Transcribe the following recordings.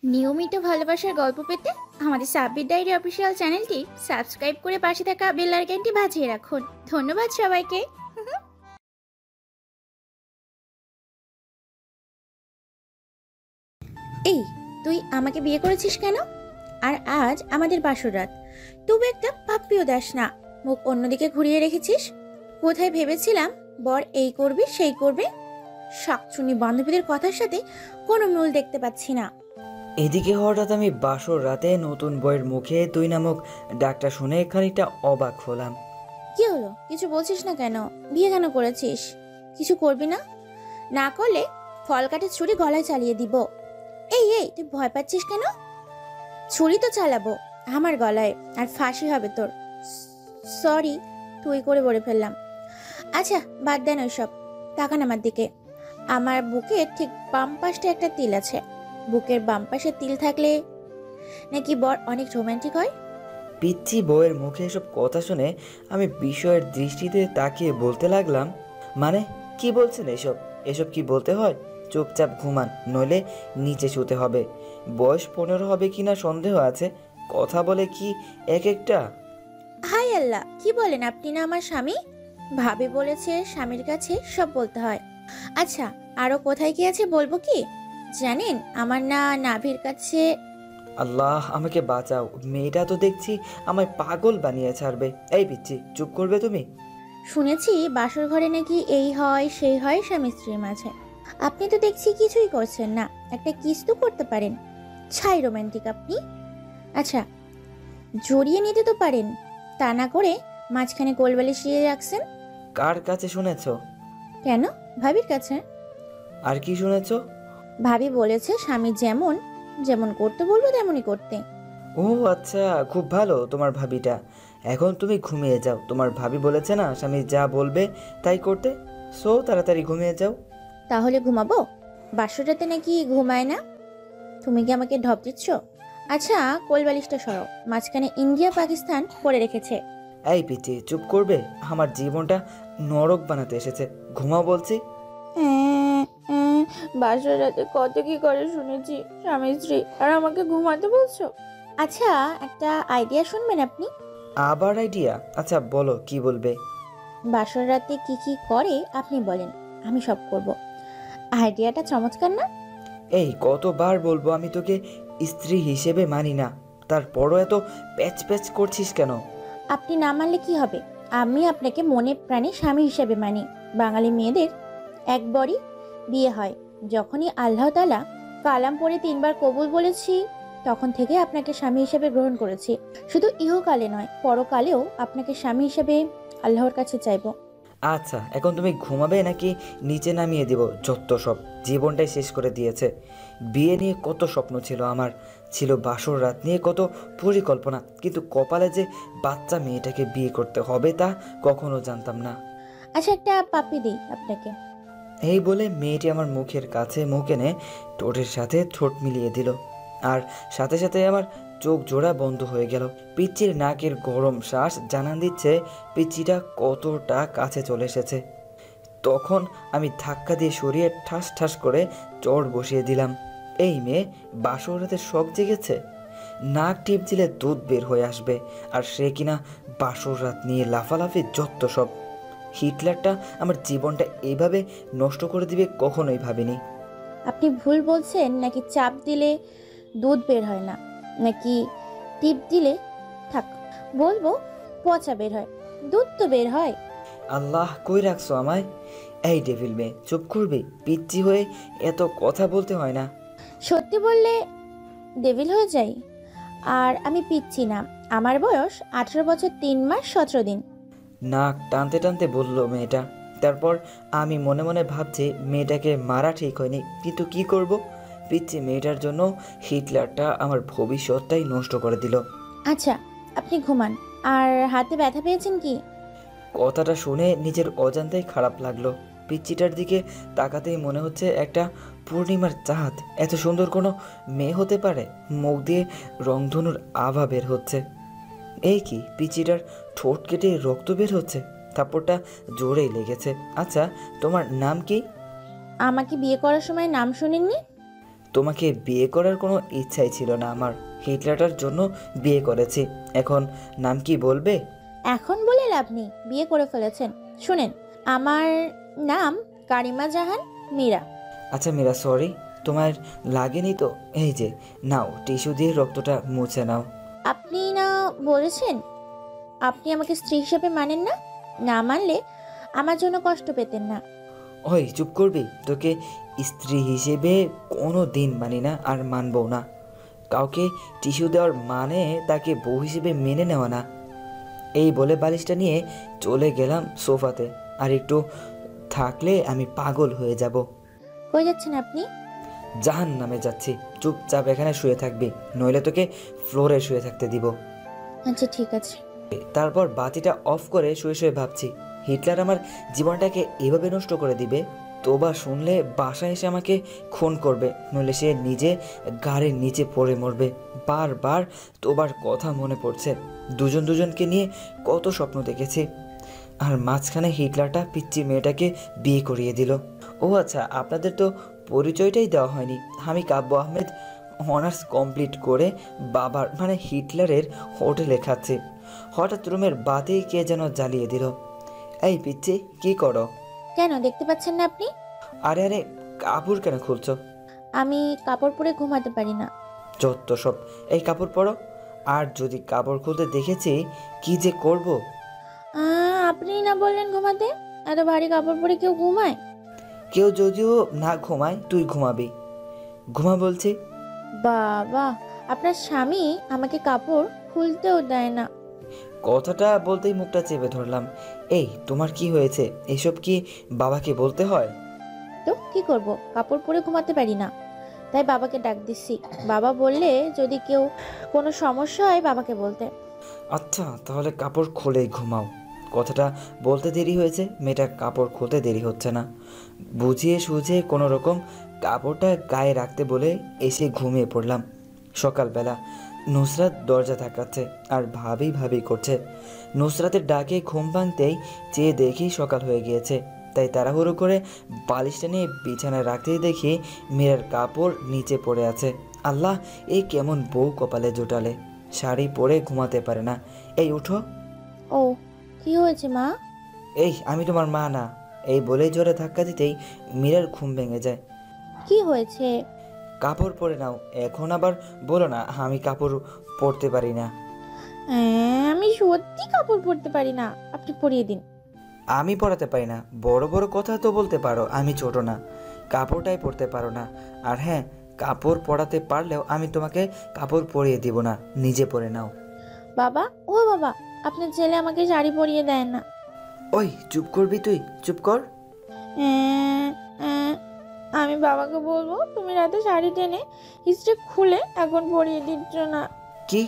নিয়মিত ভালোবাসার গল্প পেতে আমাদের সাব্বির ডায়েরি অফিসিয়াল চ্যানেলটি সাবস্ক্রাইব করে পাশে থাকা বেল আইকনটি বাজিয়ে রাখুন। ধন্যবাদ সবাইকে। এই, তুই আমাকে বিয়ে করেছিস কেন? আর আজ আমাদের বাসর রাত, তবু একটা পাপ্পিও দাস না, মুখ অন্যদিকে ঘুরিয়ে রেখেছিস। কোথায় ভেবেছিলাম বর এই করবে সেই করবে, শাকচুনি বান্ধবীদের কথার সাথে কোনো মিল দেখতে পাচ্ছি না। এদিকে হঠাৎ আমি বাসর রাতে নতুন বইয়ের মুখে তুই নামক ডাকটা শুনে খানিকটা অবাক হলাম। কি হলো, কিছু বলছিস না কেন? বিয়ে কেন করেছিস? কিছু করবি না? না করলে ফল কাটে ছুরি গলায় চালিয়ে দিব। এই এই, তুই ভয় পাচ্ছিস কেন? ছুরি তো চালাবো আমার গলায়, আর ফাঁসি হবে তোর। সরি, তুই করে বলে ফেললাম। আচ্ছা বাদ দেন ওইসব, তাকান আমার দিকে। আমার বুকের ঠিক বাম পাশে একটা তিল আছে। বুকের বাম পাশে তিল থাকলে নাকি বর অনেক রোমান্টিক হয়। পিচ্ছি বউয়ের মুখে এসব কথা শুনে আমি বিষয়ের দৃষ্টিতে তাকিয়ে বলতে লাগলাম, মানে কি বলছেন এসব? এসব কি বলতে হয়? চুপচাপ ঘুমান, নইলে নিচে শুতে হবে। বয়স 15 হবে কিনা সন্দেহ আছে, কথা বলে কি এক একটা। হাই আল্লাহ, কি বলেন আপনি? না আমার স্বামী? ভাবি বলেছে স্বামীর কাছে সব বলতে হয়। আচ্ছা, আরো কোথায় কি আছে বলবো কি? জানেন, আমার না নাভির কাছে। আল্লাহ আমাকে বাঁচাও, মেয়েটা তো দেখছি আমায় পাগল বানিয়ে ছাড়বে। এই পিচ্ছি, চুপ করবে তুমি? শুনেছি বাসর ঘরে নাকি এই হয় সেই হয় স্বামী স্ত্রীর মাঝে। আপনি তো দেখছি কিছুই করছেন না, একটা কিস তো করতে পারেন। ছাই রোমান্টিক আপনি। আচ্ছা, জড়িয়ে নিতে তো পারেন, তা না করে মাঝখানে কোলবালিশ দিয়ে রাখছেন। কার কাছে শুনেছ? কেন? ভাবির কাছে। আর কি শুনেছ? ভাবি বলেছে স্বামী যেমন যেমন করতে বলবো তেমনই করতে। ও আচ্ছা, খুব ভালো তোমার ভাবিটা। এখন তুমি ঘুমিয়ে যাও, তোমার ভাবি বলেছে না স্বামী যা বলবে তাই করতে। সো তাড়াতাড়ি ঘুমিয়ে যাও। তাহলে ঘুমাবো? বাসর রাতে নাকি ঘুমায় না? তুমি কি আমাকে ঢপ দিচ্ছ? আচ্ছা, কোলবালিশটা সরাও, মাঝখানে ইন্ডিয়া পাকিস্তান পড়ে রেখেছে। এই পিচ্ছি, চুপ করবে? আমার জীবনটা নরক বানাতে এসেছে, ঘুমাও বলছি। বাসর রাতে কত কি করে শুনেছি স্বামী স্ত্রী, আর আমাকে ঘুমাতে বলছো? আচ্ছা, একটা আইডিয়া শুনবেন আপনি? আবার আইডিয়া? আচ্ছা বলো, কি বলবে? বাসর রাতে কি কি করে আপনি বলেন, আমি সব করব। আইডিয়াটা চমৎকার না? এই কতবার বলবো আমি তোকে স্ত্রী হিসেবে মানি না, তারপরও এত প্যাচ প্যাচ করছিস কেন? আপনি না মানলে কি হবে? আমি আপনাকে মনে প্রাণে স্বামী হিসেবে মানি। বাঙালি মেয়েদের একবারই বিয়ে হয়, যখনই আল্লাহ তাআলা কালাম পড়ে 3বার কবুল বলেছি, তখন থেকে আপনাকে স্বামী হিসেবে গ্রহণ করেছি। শুধু ইহকালে নয়, পরকালেও আপনাকে স্বামী হিসেবে আল্লাহর কাছে চাইবো। আচ্ছা, এখন তুমি ঘুমাবে নাকি নিচে নামিয়ে দিব? যত সব, জীবনটাই শেষ করে দিয়েছে। বিয়ে নিয়ে কত স্বপ্ন ছিল আমার, ছিল বাসর রাত নিয়ে কত পরিকল্পনা, কিন্তু কপালে যে বাচ্চা মেয়েটাকে বিয়ে করতে হবে তা কখনো জানতাম না। আচ্ছা, একটা পাপ্পি দিই আপনাকে। এই বলে মেয়েটি আমার মুখের কাছে মুখ এনে ঠোঁটের সাথে ঠোঁট মিলিয়ে দিল, আর সাথে সাথে আমার চোখ জোড়া বন্ধ হয়ে গেল। পিচ্চির নাকের গরম শ্বাস জানান দিচ্ছে পিচ্চিটা কতটা কাছে চলে এসেছে। তখন আমি ধাক্কা দিয়ে সরিয়ে ঠাস ঠাস করে চড় বসিয়ে দিলাম। এই মেয়ে বাসর রাতে শখ জেগেছে, নাক টিপ দিলে দুধ বের হয়ে আসবে, আর সে কিনা বাসর রাত নিয়ে লাফালাফি, যত সব। হিটলারটা আমার জীবনটা এইভাবে নষ্ট করে দিবে কখনোই ভাবিনি। আপনি ভুল বলছেন, নাকি চাপ দিলে দুধ বের হয় না, নাকি টিপ দিলে, থাক বলবো, পচা বের হয়? দুধ তো বের হয়। আল্লাহ, কই রাখছো আমায়? এই ডেভিল মেয়ে, চুপ করবি? পিচ্চি হয়ে এত কথা বলতে হয় না। সত্যি বললে ডেভিল হয়ে যাই। আর আমি পিচ্ছি না, আমার বয়স 18 বছর 3 মাস 17 দিন। নাক টানতে টানতে বলল মেয়েটা। তারপর আমি মনে মনে ভাবছি মেয়েটাকে মারা ঠিক হয়নি, কিন্তু কি করব, পিচ্চি মেয়েটার জন্য হিটলারটা আমার ভবিষ্যৎটাই নষ্ট করে দিল। আচ্ছা, আপনি ঘুমান। আর হাতে ব্যথা পেয়েছেন কি? কথাটা শুনে নিজের অজান্তেই খারাপ লাগলো। পিচ্চিটার দিকে তাকাতেই মনে হচ্ছে একটা পূর্ণিমার চাঁদ। এত সুন্দর কোনো মেয়ে হতে পারে? মুখ দিয়ে রংধনুর আভা বের হচ্ছে। এই কি, পিচ্চিটার ঠোঁট কেটে রক্ত বের হচ্ছে। থাপ্পড়টা জোরেই লেগেছে। আচ্ছা, তোমার নাম কি? আমাকে বিয়ে করার সময় নাম শুনেননি? তোমাকে বিয়ে করার কোনো ইচ্ছাই ছিল না আমার। হিটলারটার জন্য বিয়ে করেছি। এখন নাম কি বলবে? এখন বলে লাভ নেই, বিয়ে করে ফেলেছেন। শুনেন, আমার নাম কারিমা জাহান মীরা। আচ্ছা মীরা, সরি। তোমার লাগেনি তো? এই যে নাও, টিস্যু দিয়ে রক্তটা মুছে নাও। আপনি না বলেছেন আপনি আমাকে স্ত্রী হিসেবে মানেন না? না মানলে আমার জন্য কষ্ট পেতেন না। ওই চুপ করবি? তোকে স্ত্রী হিসেবে কোনো দিন মানি না, আর মানবও না। কাউকে টিস্যু দেওয়ার মানে তাকে বউ হিসেবে মেনে নেওয়া না। এই বলে বালিশটা নিয়ে চলে গেলাম সোফাতে। আর একটু থাকলে আমি পাগল হয়ে যাব। কই যাচ্ছেন আপনি? জাহান্নামে যাচ্ছি। চুপচাপ এখানে শুয়ে থাকবি, নইলে তোকে ফ্লোরে শুয়ে থাকতে দিব। আচ্ছা ঠিক আছে। তারপর বাতিটা অফ করে শুয়ে শুয়ে ভাবছি, হিটলার আমার জীবনটাকে এভাবে নষ্ট করে দিবে। তোবা শুনলে বাসায় এসে আমাকে খুন করবে, নইলে সে নিজে গাড়ির নিচে পড়ে মরবে। বারবার তোবার কথা মনে পড়ছে। দুজন দুজনকে নিয়ে কত স্বপ্ন দেখেছি, আর মাঝখানে হিটলারটা পিচ্চি মেয়েটাকে বিয়ে করিয়ে দিল। ও আচ্ছা, আপনাদের তো পরিচয়টাই দেওয়া হয়নি। আমি কাব্য আহমেদ, অনার্স কমপ্লিট করে বাবার মানে হিটলারের হোটেলে খাচ্ছি। হঠাৎ রুমের বাতি কে যেন জ্বালিয়ে দিল। এই পিচ্চি, কি করো? কেন দেখতে পাচ্ছেন না আপনি? আরে আরে, কাপড় কেন খুলছো? আমি কাপড় পরে ঘুমাতে পারি না। যত সব। এই কাপড় পরো। আর যদি কাপড় খুলতে দেখেছি, কি যে করব। আপনি না বললেন ঘুমাতে? এত ভারী কাপড় পরে কেউ ঘুমায়? কেউ যদিও না ঘুমায়, তুই ঘুমাবি। ঘুমা বলছি। বাবা, আপনার স্বামী আমাকে কাপড় খুলতেও দেয় না। কথাটা বলতেই মুখটা চেপে ধরলাম। এই, তোমার কি হয়েছে? এসব কি বাবাকে বলতে হয়? তো কি করব, কাপড় পরে ঘুমাতে পারি না, তাই বাবাকে ডাক দিচ্ছি। বাবা বললে যদি কেউ কোনো সমস্যা হয় বাবাকে বলতে। আচ্ছা, তাহলে কাপড় খুলেই ঘুমাও। কথাটা বলতে দেরি হয়েছে, মেয়েটার কাপড় খুলতে দেরি হচ্ছে না। বুঝিয়ে সুঝিয়ে কোনো রকম কাপড়টা গায়ে রাখতে বলে এসে ঘুমিয়ে পড়লাম। সকালবেলা নুসরাত দরজা ধাক্কাচ্ছে আর ভাবি ভাবি করছে। নুসরাতের ডাকে ঘুম ভাঙতেই চেয়ে দেখি সকাল হয়ে গিয়েছে। তাই তাড়াহুড়ো করে বালিশটা নিয়ে বিছানায় রাখতেই দেখি মীরার কাপড় নিচে পড়ে আছে। আল্লাহ, এই কেমন বউ কপালে জোটালে! শাড়ি পরে ঘুমাতে পারে না। এই উঠো। ও, কি হয়েছে মা? এই, আমি তোমার মা না। এই বলেই জোরে ধাক্কা দিতেই মীরার ঘুম ভেঙে যায়। কি হয়েছে? কাপড় পরে নাও। এখন আবার বলো না আমি কাপড় পরতে পারি না। আমি সত্যি কাপড় পরতে পারি না, আপনি পরিয়ে দিন। আমি পরাতে পারি না? বড় বড় কথা তো বলতে পারো, আমি ছোট না। কাপড়টাই পরতে পারো না। আর হ্যাঁ, কাপড় পরাতে পারলেও আমি তোমাকে কাপড় পরিয়ে দিব না, নিজে পরে নাও। বাবা, ও বাবা, আপনার ছেলে আমাকে শাড়ি পরিয়ে দেয় না। ওই চুপ করবি তুই? চুপ কর। আহ, আহ, আমি বাবাকে বলবো তুমি রাতে শাড়ি টেনে হিস্ট্রি খুলে এখন পরিয়ে দিচ্ছ না। কি?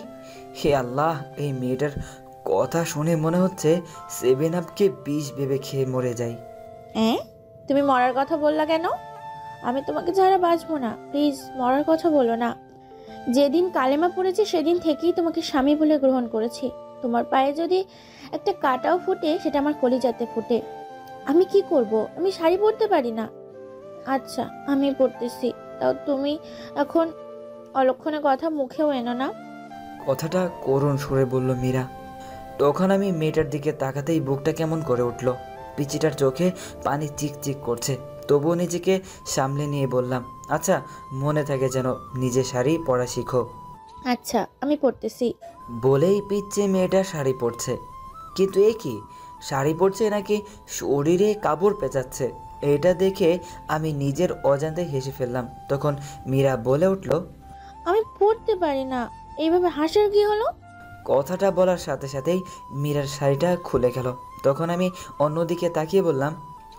হে আল্লাহ, এই মেয়েটার কথা শুনে মনে হচ্ছে 7 আপকে বিষ ভেবে খেয়ে মরে যাই। তুমি মরার কথা বললা কেন? আমি তোমাকে ছাড়া বাঁচবো না, প্লিজ মরার কথা বলো না। যেদিন কালেমা পড়েছি সেদিন থেকেই তোমাকে স্বামী বলে গ্রহণ করেছি। তোমার পায়ে যদি একটা কাঁটাও ফুটে সেটা আমার কলিজাতে ফুটে। আমি কি করব? আমি শাড়ি পরতে পারি না। আচ্ছা, আমি পরতেছি, তাও তুমি এখন অলক্ষণে কথা মুখেও এনো না। কথাটা করুণ সুরে বলল মীরা। তখন আমি মেয়েটার দিকে তাকাতেই বুকটা কেমন করে উঠল। পিচিটার চোখে পানি চিকচিক করছে, তবুও নিজেকে সামলে নিয়ে বললাম, আচ্ছা, মনে থাকে যেন নিজে শাড়ি পরা শিখো। আচ্ছা, আমি পরতেছি। বলেই পিচ্ছে মেয়েটা শাড়ি পরছে। কিন্তু এ কি, শাড়ি পরছে নাকি শরীরে কাপড় পেঁচাচ্ছে? এটা দেখে আমি নিজের অজান্তে হেসে ফেললাম। তখন মীরা বলে উঠল, আমি পরতে পারি না, এইভাবে হাসার কি হলো? কথাটা বলার সাথে সাথেই মীরার শাড়িটা খুলে গেল। তখন আমি অন্যদিকে তাকিয়ে বললাম,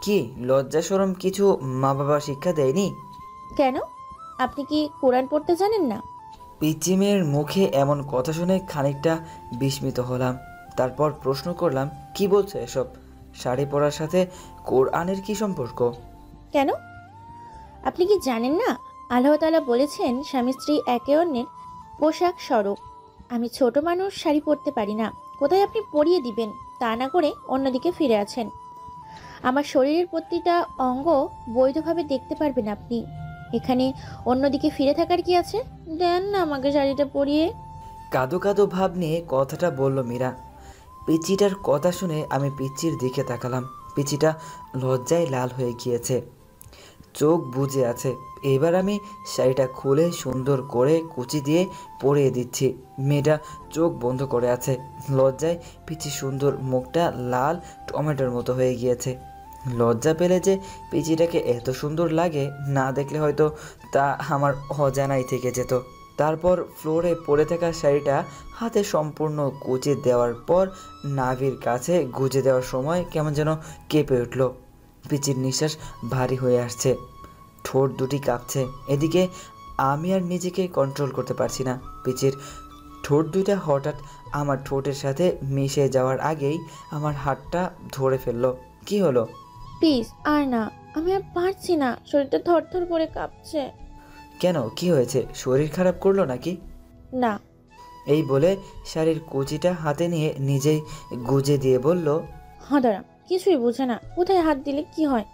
কি লজ্জা শরম কিছু মা বাবা শিক্ষা দেয়নি? কেন, আপনি কি কোরআন পড়তে জানেন না? পিচ্চি মেয়ের মুখে এমন কথা শুনে খানিকটা বিস্মিত হলাম। তারপর প্রশ্ন করলাম, কি বলছো এসব? শাড়ি পরার সাথে কোরআনের কি সম্পর্ক? কেন, আপনি কি জানেন না আল্লাহ তাআলা বলেছেন স্বামী স্ত্রী একে অন্যের পোশাক স্বরূপ। আমি ছোট মানুষ, শাড়ি পরতে পারি না, কোথায় আপনি পরিয়ে দিবেন তা না করে অন্যদিকে ফিরে আছেন। আমার শরীরের প্রতিটা অঙ্গ বৈধভাবে দেখতে পারবেন আপনি। এখানে অন্যদিকে ফিরে থাকার কি আছে? দেন না আমাকে শাড়িটা পরিয়ে। কাঁদো কাঁদো ভাব নিয়ে কথাটা বলল মীরা। পিচিটার কথা শুনে আমি পিচির দিকে তাকালাম। পিচিটা লজ্জায় লাল হয়ে গিয়েছে, চোখ বুজে আছে। এবার আমি শাড়িটা খুলে সুন্দর করে কুচি দিয়ে পরিয়ে দিচ্ছি। মেয়েটা চোখ বন্ধ করে আছে, লজ্জায় পিচি সুন্দর মুখটা লাল টমেটোর মতো হয়ে গিয়েছে। লজ্জা পেলে যে পিচিটাকে এত সুন্দর লাগে, না দেখলে হয়তো তা আমার অজানাই থেকে যেত। তারপর ফ্লোরে পড়ে থাকা শাড়িটা হাতে সম্পূর্ণ কুচি দেওয়ার পর নাভির কাছে গুজে দেওয়ার সময় কেমন যেন কেঁপে উঠল। পিচির নিঃশ্বাস ভারী হয়ে আসছে, ঠোঁট দুটি কাঁপছে। এদিকে আমি আর নিজেকে কন্ট্রোল করতে পারছি না। পিচির ঠোঁট দুইটা হঠাৎ আমার ঠোঁটের সাথে মিশে যাওয়ার আগেই আমার হাতটা ধরে ফেললো। কি হলো? প্লিজ আর না, আমি আর পারছি না, শরীরটা থরথর করে কাঁপছে। কেন, কি হয়েছে? শরীর খারাপ করলো নাকি? না। এই বলে শাড়ির কুচিটা হাতে নিয়ে নিজেই গুজে দিয়ে বলল, হদরা কিছুই বুঝে না, কোথায় হাত দিলে কি হয়।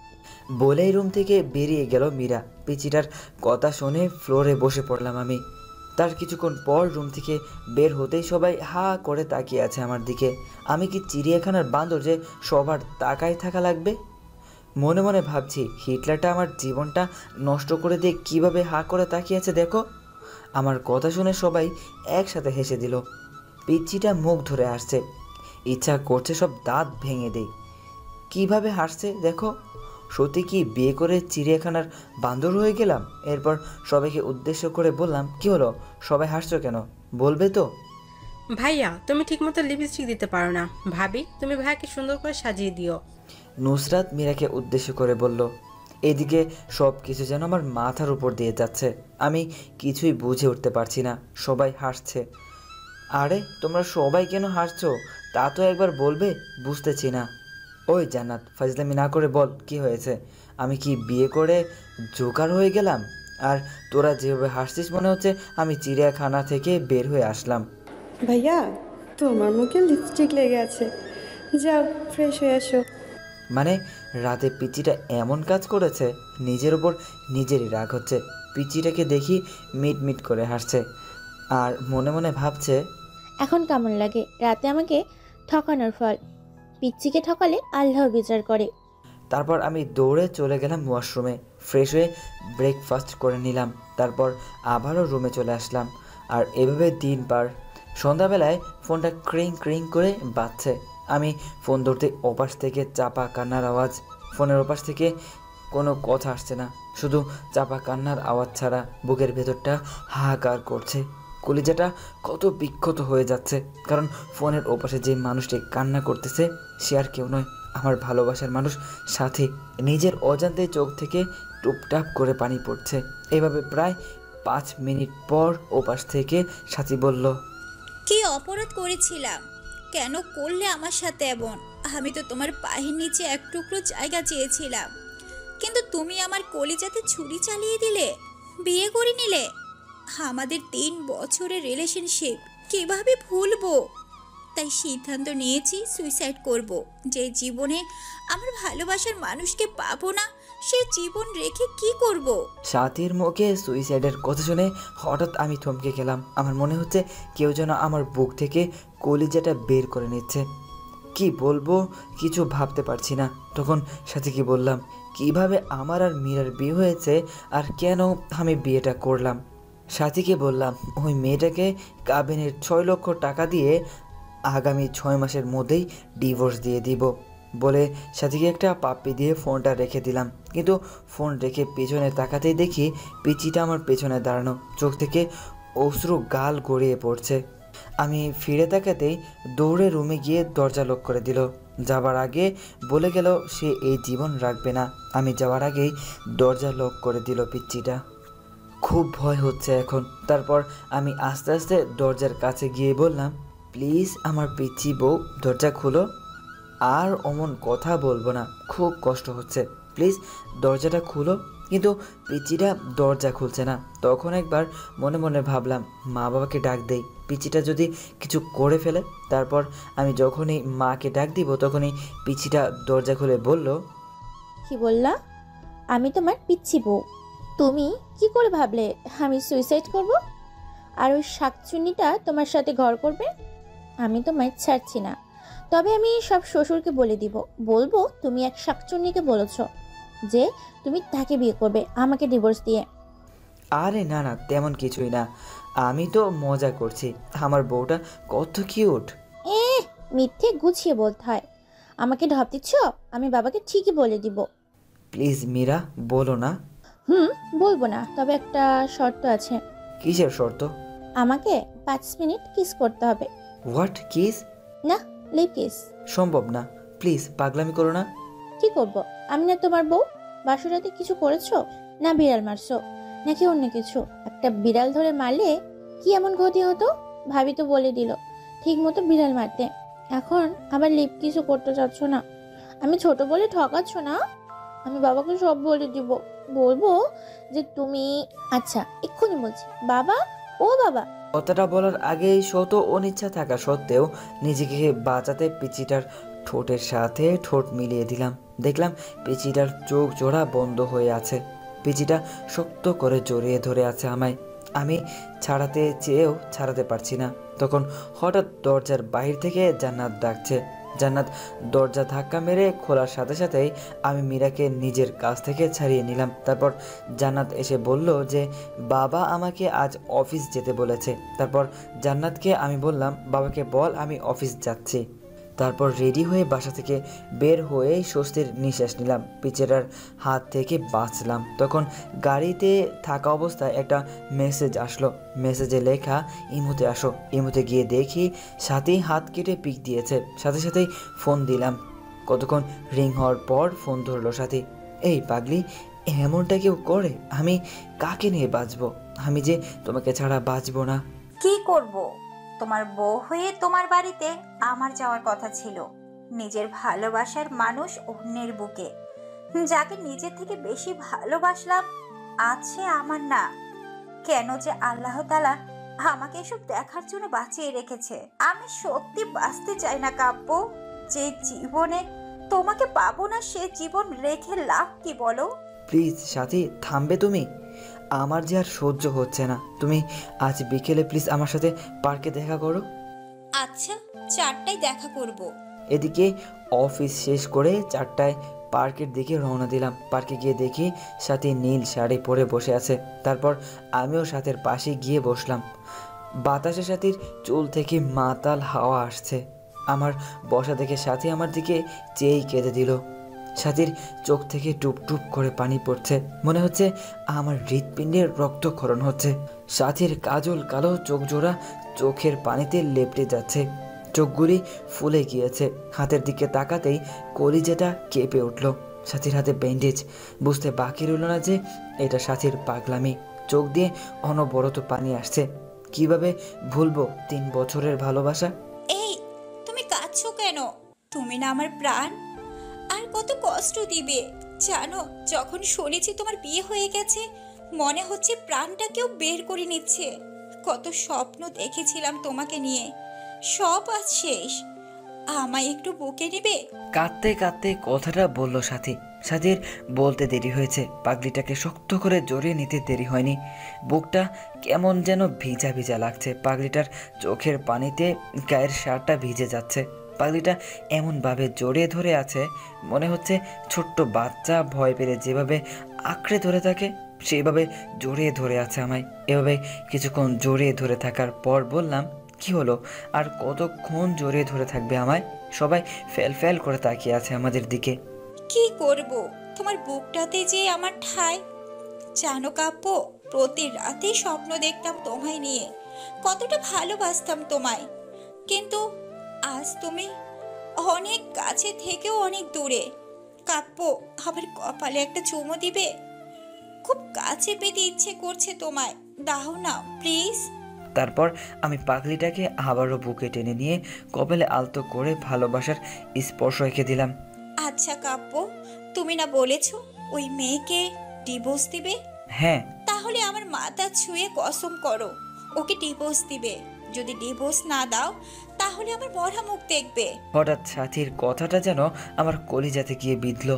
বলেই রুম থেকে বেরিয়ে গেল মীরা। পিচিটার কথা শুনে ফ্লোরে বসে পড়লাম আমি। তার কিছুক্ষণ পর রুম থেকে বের হতেই সবাই হা করে তাকিয়ে আছে আমার দিকে। আমি কি চিড়িয়াখানার বান্দর যে সবার তাকায় থাকা লাগবে? মনে মনে ভাবছি, হিটলারটা আমার জীবনটা নষ্ট করে দিয়ে কিভাবে হা করে তাকিয়ে আছে দেখো। আমার কথা শুনে সবাই একসাথে হেসে দিল। পিচ্চিটা মুখ ধরে আসছে, ইচ্ছা করছে সব দাঁত ভেঙে দেই। কিভাবে হাসছে দেখো। সত্যি কি বিয়ে করে চিড়িয়াখানার বান্দর হয়ে গেলাম? এরপর সবাইকে উদ্দেশ্য করে বললাম, কি হলো, সবাই হাসছো কেন, বলবে তো? ভাইয়া তুমি ঠিকমতো লিপস্টিক দিতে পারো না। ভাবি তুমি ভাইয়াকে সুন্দর করে সাজিয়ে দিও। নুসরাত মীরাকে উদ্দেশ্য করে বলল। এদিকে সব কিছু যেন আমার মাথার উপর দিয়ে যাচ্ছে, আমি কিছুই বুঝে উঠতে পারছি না। সবাই হাসছে। আরে তোমরা সবাই কেন হাসছো তা তো একবার বলবে, বুঝতেছি না। ওই জান্নাত, ফাজলামি না করে বল, কি হয়েছে? আমি কি বিয়ে করে জোকার হয়ে গেলাম? আর তোরা যেভাবে হাসছিস মনে হচ্ছে আমি চিড়িয়াখানা থেকে বের হয়ে আসলাম। ভাইয়া তোমার মুখে লিপস্টিক লেগে আছে, যাও ফ্রেশ হয়ে আসো। মানে রাতে পিচিটা এমন কাজ করেছে, নিজের ওপর নিজেরই রাগ হচ্ছে। পিচিটাকে দেখি মিট মিট করে হাসছে আর মনে মনে ভাবছে, এখন কেমন লাগে রাতে আমাকে ঠকানোর ফল? পিচ্চিকে ঠকালে আল্লাহ বিচার করে। তারপর আমি দৌড়ে চলে গেলাম ওয়াশরুমে, ফ্রেশ হয়ে ব্রেকফাস্ট করে নিলাম। তারপর আবারও রুমে চলে আসলাম। আর এভাবে দিন পার। সন্ধ্যাবেলায় ফোনটা ক্রিং ক্রিং করে বাজছে। আমি ফোন ধরতে ওপাশ থেকে চাপা কান্নার আওয়াজ। ফোনের ওপাশ থেকে কোনো কথা আসছে না, শুধু চাপা কান্নার আওয়াজ ছাড়া। বুকের ভেতরটা হাহাকার করছে, কলিজাটা কত বিক্ষত হয়ে যাচ্ছে। কারণ ফোনের ওপাশে যে মানুষটি কান্না করতেছে সে আর কেউ নয়, আমার ভালোবাসার মানুষ সাথী। নিজের অজান্তে চোখ থেকে টুপটাপ করে পানি পড়ছে। এভাবে প্রায় 5 মিনিট পর ওপাশ থেকে সাথী বলল, কি অপরাধ করেছিলাম? কেন করলে আমার সাথে এমন? আমি তো তোমার পায়ের নিচে এক টুকরো জায়গা চেয়েছিলাম, কিন্তু তুমি আমার কলিজাতে ছুরি চালিয়ে দিলে, বিয়ে করে নিলে। আমাদের 3 বছরের রিলেশনশিপ কিভাবে ভুলবো? তাই সিদ্ধান্ত নিয়েছি সুইসাইড করব। যে জীবনে আমার ভালোবাসার মানুষকে পাবো না, সে জীবন রেখে কি করব? সাথীর মুখে সুইসাইডের কথা শুনে হঠাৎ আমি থমকে গেলাম। আমার মনে হচ্ছে কেউ যেন আমার বুক থেকে কলিজাটা বের করে নিচ্ছে। কি বলবো কিছু ভাবতে পারছি না। তখন সাথীকে বললাম, কিভাবে আমার আর মীরার বিয়ে হয়েছে আর কেন আমি বিয়েটা করলাম। সাথীকে বললাম, ওই মেয়েটাকে কাবিনের 6 লক্ষ টাকা দিয়ে আগামী 6 মাসের মধ্যেই ডিভোর্স দিয়ে দিব বলে সাথীকে একটা পাপ্পি দিয়ে ফোনটা রেখে দিলাম। কিন্তু ফোন রেখে পেছনে তাকাতেই দেখি পিচিটা আমার পেছনে দাঁড়ানো, চোখ থেকে অশ্রু গাল গড়িয়ে পড়ছে। আমি ফিরে তাকাতেই দৌড়ে রুমে গিয়ে দরজা লক করে দিল। যাবার আগে বলে গেল সে এই জীবন রাখবে না। আমি যাওয়ার আগেই দরজা লক করে দিল পিচ্চিটা। খুব ভয় হচ্ছে এখন। তারপর আমি আস্তে আস্তে দরজার কাছে গিয়ে বললাম, প্লিজ আমার পিচ্চি বউ দরজা খুলো। আর অমন কথা বলবো না, খুব কষ্ট হচ্ছে, প্লিজ দরজাটা খুলো। কিন্তু পিচিটা দরজা খুলছে না। তখন একবার মনে মনে ভাবলাম, মা বাবাকে ডাক দেই, পিচিটা যদি কিছু করে ফেলে। তারপর আমি যখনই মাকে ডাক দিব তখনই পিচিটা দরজা খুলে বলল, কি বললা? আমি তোমার পিচ্ছি বউ? তুমি কি করে ভাবলে আমি সুইসাইড করব? আর ওই শাকচুন্নিটা তোমার সাথে ঘর করবে? আমি তোমায় ছাড়ছি না। তবে আমি সব শ্বশুরকে বলে দিব, বলবো তুমি এক শাকচুন্নিকে বলেছো যে তুমি তাকে বিয়ে করবে আমাকে ডিভোর্স দিয়ে। আরে না না, তেমন কিছুই না, আমি তো মজা করছি। আমার বউটা কত কিউট। এ মিথ্যে গুছিয়ে বলতে হয়। আমাকে ঢপ দিচ্ছ? আমি বাবাকে ঠিকই বলে দিব। প্লিজ মীরা, বলো না। বলবো না, তবে একটা শর্ত আছে। কিসের শর্ত? আমাকে 5 মিনিট কিস করতে হবে। What, kiss? না, লিপ কিস। সম্ভব না, প্লিজ পাগলামি করো না। কি করব? আমি না তোমার বউ? বাসরাতে কিছু করেছো? না বিড়াল মারছো? নাকি অন্য কিছু? একটা বিড়াল ধরে মারলে কি এমন ক্ষতি হতো? ভাবি তো বলে দিল ঠিক মতো বিড়াল মারতে। এখন আবার লিপ কিসও করতে চাচ্ছ না? আমি ছোট বলে ঠকাচ্ছ না? আমি বাবাকে সব বলে দিব, বলবো যে তুমি। আচ্ছা এক্ষুনি বলছি বাবা, ও বাবা। কথাটা বলার আগেই শত অনিচ্ছা থাকা সত্ত্বেও নিজেকে বাঁচাতে পিচিটার ঠোঁটের সাথে ঠোঁট মিলিয়ে দিলাম। দেখলাম পিচিটার চোখ জোড়া বন্ধ হয়ে আছে। পিচিটা শক্ত করে জড়িয়ে ধরে আছে আমায়। আমি ছাড়াতে চেয়েও ছাড়াতে পারছি না। তখন হঠাৎ দরজার বাহির থেকে জান্নাত ডাকছে। জান্নাত দরজা ধাক্কা মেরে খোলার সাথে সাথেই আমি মীরাকে নিজের কাছ থেকে ছাড়িয়ে নিলাম। তারপর জান্নাত এসে বলল যে বাবা আমাকে আজ অফিস যেতে বলেছে। তারপর জান্নাতকে আমি বললাম বাবাকে বল আমি অফিস যাচ্ছি। তারপর রেডি হয়ে বাসা থেকে বের হয়ে স্বস্তির নিঃশ্বাস নিলাম। পিচেরার হাত থেকে বাঁচলাম। তখন গাড়িতে থাকা অবস্থায় একটা মেসেজ আসলো। মেসেজে লেখা ইমুতে আসো। ইমুতে গিয়ে দেখি সাথী হাত কেটে পিক দিয়েছে। সাথে সাথেই ফোন দিলাম। কতক্ষণ রিং হওয়ার পর ফোন ধরলো সাথী। এই পাগলি, এমনটা কেউ করে? আমি কাকে নিয়ে বাঁচবো? আমি যে তোমাকে ছাড়া বাঁচবো না। কি করব? তোমার বউ হয়ে তোমার বাড়িতে আমার যাওয়ার কথা ছিল। নিজের ভালোবাসার মানুষ অন্যের বুকে, যাকে নিজের থেকে বেশি ভালোবাসলাম, আছে আমার না। কেন যে আল্লাহ তাআলা আমাকে এসব দেখার জন্য বাঁচিয়ে রেখেছে। আমি সত্যি বাঁচতে চাই না কাব্য। যে জীবনে তোমাকে পাবো না সে জীবন রেখে লাভ কি বলো? প্লিজ সাথী, থামবে তুমি? আমার যে আর সহ্য হচ্ছে না। তুমি আজ বিকেলে প্লিজ আমার সাথে পার্কে দেখা করো। আচ্ছা, 4টায় দেখা করব। এদিকে অফিস শেষ করে 4টায় পার্কের দিকে রওনা দিলাম। পার্কে গিয়ে দেখি সাথী নীল শাড়ি পরে বসে আছে। তারপর আমিও সাথের পাশে গিয়ে বসলাম। বাতাসে সাথীর চুল থেকে মাতাল হাওয়া আসছে। আমার বসা দেখে সাথী আমার দিকে চেয়েই কেঁদে দিল। সাথীর চোখ থেকে টুপ টুপ করে পানি পড়ছে। মনে হচ্ছে আমার হৃৎপিণ্ডের রক্তক্ষরণ হচ্ছে। সাথীর কাজল কালো চোখ জোড়া চোখের পানিতে লেপটে যাচ্ছে। চোখগুলি ফুলে গিয়েছে। হাতের দিকে তাকাতেই কলিজাটা কেঁপে উঠল। সাথীর হাতে ব্যান্ডেজ। বুঝতে বাকি রইল না যে এটা সাথীর পাগলামি। চোখ দিয়ে অনবরত পানি আসছে। কিভাবে ভুলবো 3 বছরের ভালোবাসা? এই, তুমি কাঁদছো কেন? তুমি না আমার প্রাণ। আর কত কষ্ট দিবে জানো? যখন শুনেছি তোমার বিয়ে হয়ে গেছে, মনে হচ্ছে প্রাণটা কেউ বের করে নিচ্ছে। কত স্বপ্ন দেখেছিলাম তোমাকে নিয়ে, সব আজ শেষ। আমায় একটু বুকে নেবে? কাঁদতে কাঁদতে কথাটা বলল সাথী। সাথীর বলতে দেরি হয়েছে, পাগলিটাকে শক্ত করে জড়িয়ে নিতে দেরি হয়নি। বুকটা কেমন যেন ভিজা ভিজা লাগছে। পাগলিটার চোখের পানিতে গায়ের শার্টটা ভিজে যাচ্ছে। পাগলিটা এমনভাবে জড়িয়ে ধরে আছে, মনে হচ্ছে ছোট্ট বাচ্চা ভয় পেলে যেভাবে আঁকড়ে ধরে থাকে সেভাবে জড়িয়ে ধরে আছে আমায়। এভাবে কিছুক্ষণ জড়িয়ে ধরে থাকার পর বললাম, কি হলো? আর কতক্ষণ জড়িয়ে ধরে থাকবে আমায়? সবাই ফেল ফেল করে তাকিয়ে আছে আমাদের দিকে। কি করব? তোমার বুকটাতে যে আমার ঠাঁই। জানো কাব্য, প্রতি রাতে স্বপ্ন দেখতাম তোমায় নিয়ে, কতটা ভালোবাসতাম তোমায়। কিন্তু আজ তুমি অনেক কাছে থেকেও অনেক দূরে। কাব্য, আমার কপালে একটা চুমু দিবে? খুব কাছে পেতে ইচ্ছে করছে তোমায়, দাও না প্লিজ। তারপর আমি পাগলিটাকে আবারও বুকে টেনে নিয়ে কপালে আলতো করে ভালোবাসার স্পর্শ রেখে দিলাম। আচ্ছা কাব্য, তুমি না বলেছো ওই মেয়েকে ডিভোর্স দিবে? হ্যাঁ। তাহলে আমার মাথা ছুঁয়ে কসম করো ওকে ডিভোর্স দিবে। যদি ডিভোর্স না দাও তাহলে আমার মরা মুখ দেখবে। হঠাৎ সাথীর কথাটা যেন আমার কলিজাতে গিয়ে বিঁধল।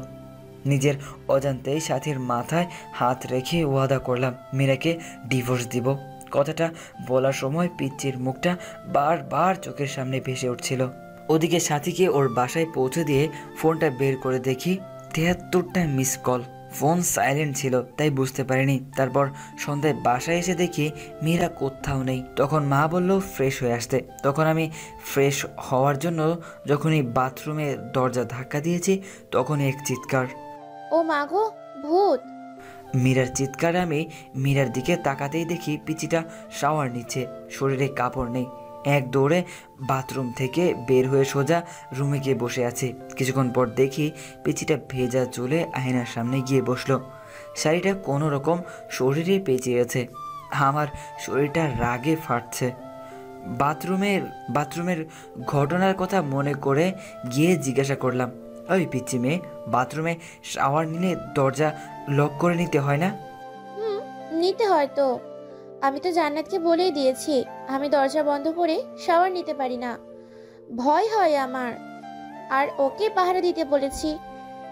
নিজের অজান্তেই সাথীর মাথায় হাত রেখে ওয়াদা করলাম মীরাকে ডিভোর্স দিব। কথাটা বলার সময় পিচ্চির মুখটা বারবার চোখের সামনে ভেসে উঠছিল। ওদিকে সাথীকে ওর বাসায় পৌঁছে দিয়ে ফোনটা বের করে দেখি 73টা মিস কল। ফোন সাইলেন্ট ছিল তাই বুঝতে পারিনি। তারপর সন্ধ্যায় বাসায় এসে দেখি মীরা কোথাও নেই। তখন মা বলল ফ্রেশ হয়ে আসতে। তখন আমি ফ্রেশ হওয়ার জন্য যখনই বাথরুমে দরজা ধাক্কা দিয়েছি তখনই এক চিৎকার। ও মা গো, ভূত! মীরার চিৎকারে আমি মীরার দিকে তাকাতেই দেখি পিচিটা শাওয়ার নিচ্ছে, শরীরে কাপড় নেই। এক দৌড়ে বাথরুম থেকে বের হয়ে সোজা রুমে গিয়ে বসে আছে। কিছুক্ষণ পর দেখি পিচিটা ভেজা চুলে আয়নার সামনে গিয়ে বসলো। শাড়িটা কোনো রকম শরীরে পেঁচিয়েছে। আমার শরীরটা রাগে ফাটছে। বাথরুমের ঘটনার কথা মনে করে গিয়ে জিজ্ঞাসা করলাম, ওই পিচ্চি মেয়ে, বাথরুমে শাওয়ার নিলে দরজা লক করে নিতে হয় না? নিতে হয় তো। আমি তো জান্নাতকে বলেই দিয়েছি আমি দরজা বন্ধ করে শাওয়ার নিতে পারি না, ভয় হয় আমার। আর ওকে পাহারা দিতে বলেছি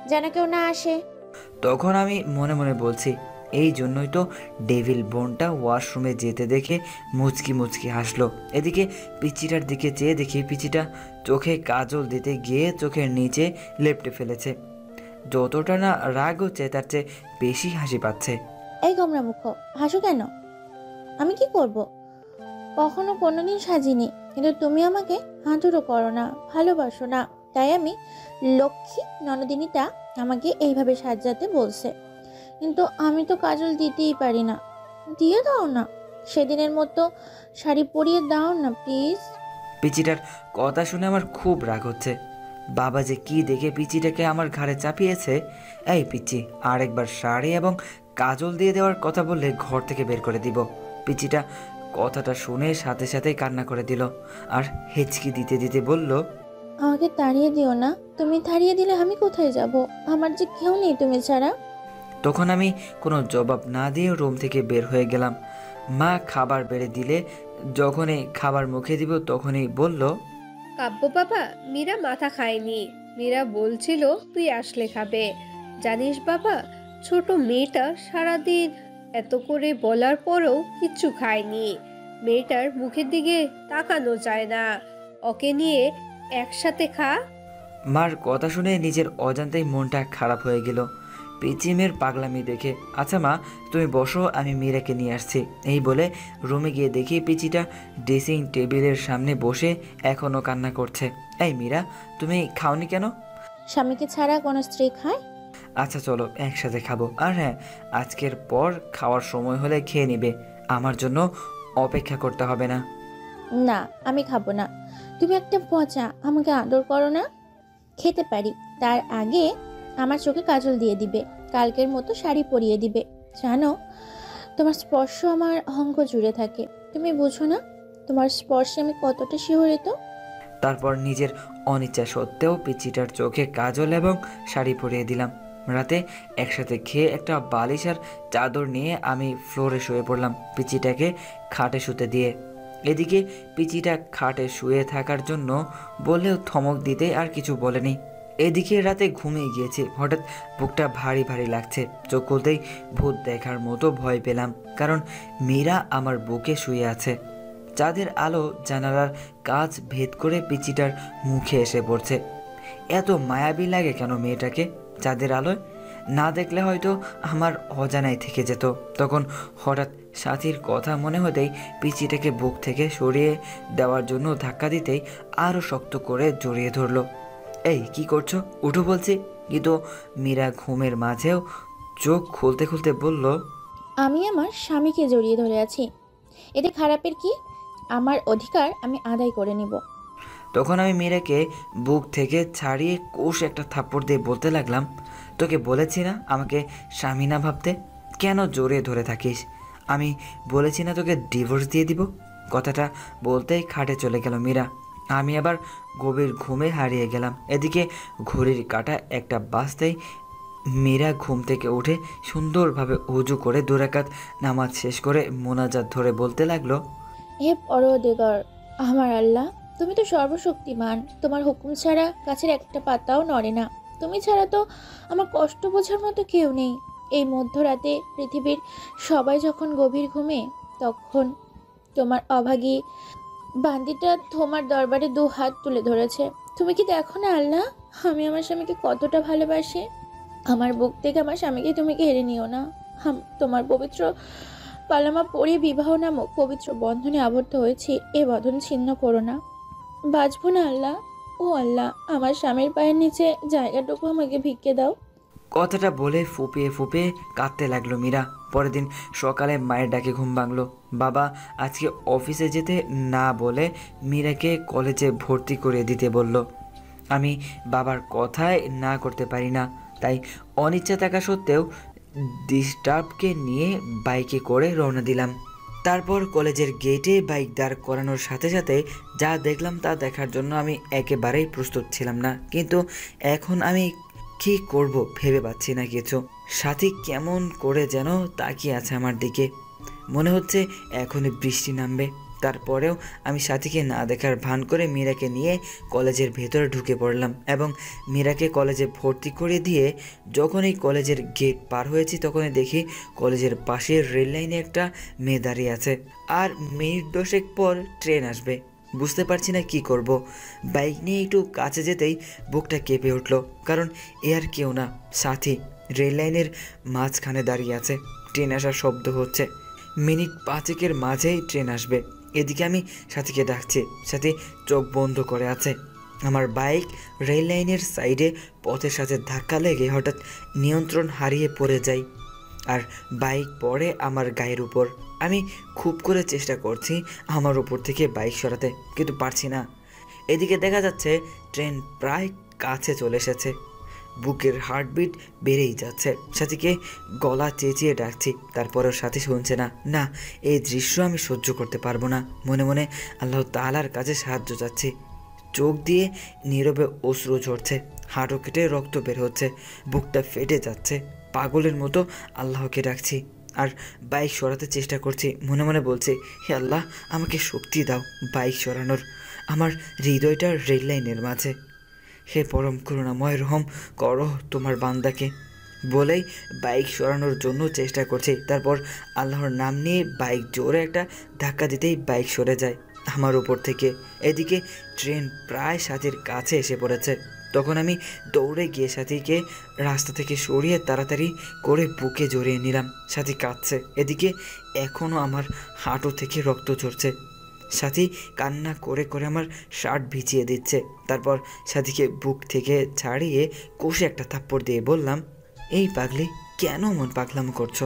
যেন কেউ না আসে। তখন আমি মনে মনে বলছি, এই জন্যই তো ডেভিল বোনটা ওয়াশরুমে যেতে দেখে মুচকি মুচকি হাসলো। এদিকে পিচিটার দিকে চেয়ে দেখি পিচিটা চোখে কাজল দিতে গিয়ে চোখের নিচে লেপ্টে ফেলেছে। যতটা না রাগ হচ্ছে তার চেয়ে বেশি হাসি পাচ্ছে। এই গোমরা মুখ, হাসো কেন? আমি কি করব? কখনো কোনোদিন সাজিনি, কিন্তু তুমি আমাকে হাঁটুরও করো না, ভালোবাসো না। তাই আমি লক্ষ্মী ননদিনীটা আমাকে এইভাবে সাজাতে বলছে, কিন্তু আমি তো কাজল দিতেই পারি না। দিয়ে দাও না, সেদিনের মতো শাড়ি পরিয়ে দাও না প্লিজ। পিচিটার কথা শুনে আমার খুব রাগ হচ্ছে। বাবা যে কি দেখে পিচিটাকে আমার ঘাড়ে চাপিয়েছে। এই পিচি, আরেকবার শাড়ি এবং কাজল দিয়ে দেওয়ার কথা বললে ঘর থেকে বের করে দিব। পিচিটা কথাটা শুনে সাথে সাথেই কান্না করে দিল আর হেঁচকি দিতে দিতে বলল, আমাকে তাড়িয়ে দিও না, তুমি তাড়িয়ে দিলে আমি কোথায় যাব? আমার যে কেউ নেই তুমি ছাড়া। তখন আমি কোনো জবাব না দিয়ে রুম থেকে বের হয়ে গেলাম। মা খাবার বেড়ে দিলে যখনই খাবার মুখে দিব তখনই বলল, কাব্য বাবা, মীরা মাথা খায়নি। মীরা বলছিল তুই আসলে খাবে। জানিস বাবা, ছোট মেয়েটা সারাদিন এত করে বলার পরও কিচ্ছু খায়নি। মেয়েটার মুখের দিকে তাকানো যায় না। ওকে নিয়ে একসাথে খা। মার কথা শুনে নিজের অজান্তেই মনটা খারাপ হয়ে গেল পিচিমের পাগলামি দেখে। আচ্ছা মা, তুমি বসো, আমি মীরাকে নিয়ে আসছি। এই বলে রুমে গিয়ে দেখি পিচিটা ড্রেসিং টেবিলের সামনে বসে এখনও কান্না করছে। এই মীরা, তুমি খাওনি কেন? স্বামীকে ছাড়া কোনো স্ত্রী খায়? আচ্ছা চলো একসাথে খাবো। আর হ্যাঁ, আজকের পর খাওয়ার সময় হলে খেয়ে নিবে, আমার জন্য অপেক্ষা করতে হবে না। না, আমি খাবো না। তুমি একটা পচা, আমাকে আদর করো না। খেতে পারি, তার আগে আমার চোখে কাজল দিয়ে দিবে, কালকের মতো শাড়ি পরিয়ে দিবে। জানো, তোমার স্পর্শ আমার অঙ্গ জুড়ে থাকে। তুমি বুঝো না তোমার স্পর্শে আমি কতটা শিহরিত। তারপর নিজের অনিচ্ছা সত্ত্বেও পিচিটার চোখে কাজল এবং শাড়ি পরিয়ে দিলাম। রাতে একসাথে খেয়ে একটা বালিশ আর চাদর নিয়ে আমি ফ্লোরে শুয়ে পড়লাম পিচিটাকে খাটে শুতে দিয়ে। এদিকে পিচিটা খাটে শুয়ে থাকার জন্য বললেও থমক দিতে আর কিছু বলেনি। এদিকে রাতে ঘুমিয়ে গিয়েছি, হঠাৎ বুকটা ভারী ভারী লাগছে। চোখ খুলতেই ভূত দেখার মতো ভয় পেলাম, কারণ মীরা আমার বুকে শুয়ে আছে। চাঁদের আলো জানালার কাঁচ ভেদ করে পিচিটার মুখে এসে পড়ছে। এত মায়াবী লাগে কেন মেয়েটাকে চাঁদের আলোয়? না দেখলে হয়তো আমার অজানাই থেকে যেত। তখন হঠাৎ সাথীর কথা মনে হতেই পিচিটাকে বুক থেকে সরিয়ে দেওয়ার জন্য ধাক্কা দিতেই আরও শক্ত করে জড়িয়ে ধরলো। এই কি করছো, উঠো বলছি। কিন্তু মীরা ঘুমের মাঝেও চোখ খুলতে খুলতে বলল, আমি আমার স্বামীকে জড়িয়ে ধরে আছি, এতে খারাপের কি? আমার অধিকার আমি আদায় করে নিব। তখন আমি মীরাকে বুক থেকে ছাড়িয়ে কোষ একটা থাপ্পড় দিয়ে বলতে লাগলাম, তোকে বলেছি না আমাকে স্বামী না ভাবতে? কেন জড়িয়ে ধরে থাকিস? আমি বলেছি না তোকে ডিভোর্স দিয়ে দিব? কথাটা বলতেই খাটে চলে গেল মীরা। আমি আবার গভীর ঘুমে হারিয়ে গেলাম। এদিকে ঘড়ির কাঁটা একটা বাজতেই মীরা ঘুম থেকে উঠে সুন্দরভাবে উজু করে 2 রাকাত নামাজ শেষ করে মোনাজাত ধরে বলতে লাগলো, হে পরদিগর আমার আল্লাহ, তুমি তো সর্বশক্তিমান, তোমার হুকুম ছাড়া গাছের একটা পাতাও নড়ে না। তুমি ছাড়া তো আমার কষ্ট বোঝার মতো কেউ নেই। এই মধ্যরাতে পৃথিবীর সবাই যখন গভীর ঘুমে, তখন তোমার অভাগী বান্দিটা তোমার দরবারে 2 হাত তুলে ধরেছে। তুমি কি দেখো না আল্লাহ, আমি আমার স্বামীকে কতটা ভালোবাসি। আমার বুক থেকে আমার স্বামীকে তুমি কেড়ে নিও না। তোমার পবিত্র পালামা পড়ে বিবাহ নামক পবিত্র বন্ধনে আবদ্ধ হয়েছি, এ বন্ধন ছিন্ন করো না। বাঁচবো না আল্লাহ। ও আল্লাহ, আমার স্বামীর পায়ের নিচে জায়গাটুকু আমাকে ভিক্ষে দাও। কথাটা বলে ফুপিয়ে ফুপিয়ে কাঁদতে লাগলো মীরা। পরের দিন সকালে মায়ের ডাকে ঘুম ভাঙলো। বাবা আজকে অফিসে যেতে না বলে মীরাকে কলেজে ভর্তি করে দিতে বলল। আমি বাবার কথায় না করতে পারি না, তাই অনিচ্ছা থাকা সত্ত্বেও ডিস্টার্বকে নিয়ে বাইকে করে রওনা দিলাম। তারপর কলেজের গেটে বাইক দাঁড় করানোর সাথে সাথে যা দেখলাম তা দেখার জন্য আমি একেবারেই প্রস্তুত ছিলাম না। কিন্তু এখন আমি কি করব ভেবে পাচ্ছি না কিছু। সাথী কেমন করে যেন তাকিয়ে আছে আমার দিকে, মনে হচ্ছে এখনই বৃষ্টি নামবে। তারপরেও আমি সাথীকে না দেখার ভান করে মীরাকে নিয়ে কলেজের ভেতরে ঢুকে পড়লাম এবং মীরাকে কলেজে ভর্তি করে দিয়ে যখনই কলেজের গেট পার হয়েছি তখনই দেখি কলেজের পাশে রেল লাইনে একটা মেয়ে দাঁড়িয়ে আছে। আর মিনিট 10 পর ট্রেন আসবে। বুঝতে পারছি না কি করব। বাইক নিয়ে একটু কাছে যেতেই বুকটা কেঁপে উঠল, কারণ এ আর কেউ না, সাথী রেল লাইনের মাঝখানে দাঁড়িয়ে আছে। ট্রেন আসার শব্দ হচ্ছে। মিনিট 5 মাঝেই ট্রেন আসবে। এদিকে আমি সাথীকে ডাকছি, সাথী চোখ বন্ধ করে আছে। আমার বাইক রেল লাইনের সাইডে পথের সাথে ধাক্কা লেগে হঠাৎ নিয়ন্ত্রণ হারিয়ে পড়ে যায় আর বাইক পড়ে আমার গায়ের উপর। আমি খুব করে চেষ্টা করছি আমার উপর থেকে বাইক সরাতে, কিন্তু পারছি না। এদিকে দেখা যাচ্ছে ট্রেন প্রায় কাছে চলে এসেছে। বুকের হার্টবিট বেড়েই যাচ্ছে। সাথীকে গলা চেঁচিয়ে ডাকছি, তারপরেও সাথী শুনছে না। না, এই দৃশ্য আমি সহ্য করতে পারবো না। মনে মনে আল্লাহ তাআলার কাছে সাহায্য চাচ্ছি। চোখ দিয়ে নীরবে অশ্রু ঝরছে, হাঁটু কেটে রক্ত বের হচ্ছে, বুকটা ফেটে যাচ্ছে। পাগলের মতো আল্লাহকে ডাকছি আর বাইক সরাতে চেষ্টা করছি। মনে মনে বলছি, হে আল্লাহ, আমাকে শক্তি দাও বাইক সরানোর। আমার হৃদয়টা রেল লাইনের মাঝে। হে পরম করুণাময়, রহম করো তোমার বান্দাকে। বলেই বাইক সরানোর জন্য চেষ্টা করছি। তারপর আল্লাহর নাম নিয়ে বাইক জোরে একটা ধাক্কা দিতেই বাইক সরে যায় আমার উপর থেকে। এদিকে ট্রেন প্রায় সাথীর কাছে এসে পড়েছে। তখন আমি দৌড়ে গিয়ে সাথীকে রাস্তা থেকে সরিয়ে তাড়াতাড়ি করে বুকে জড়িয়ে নিলাম। সাথী কাঁদছে, এদিকে এখনও আমার হাঁটু থেকে রক্ত ঝরছে। সাথী কান্না করে করে আমার শার্ট ভিজিয়ে দিচ্ছে। তারপর সাথীকে বুক থেকে ছাড়িয়ে কষে একটা থাপ্পড় দিয়ে বললাম, এই পাগলি, কেন মন পাগলামো করছো?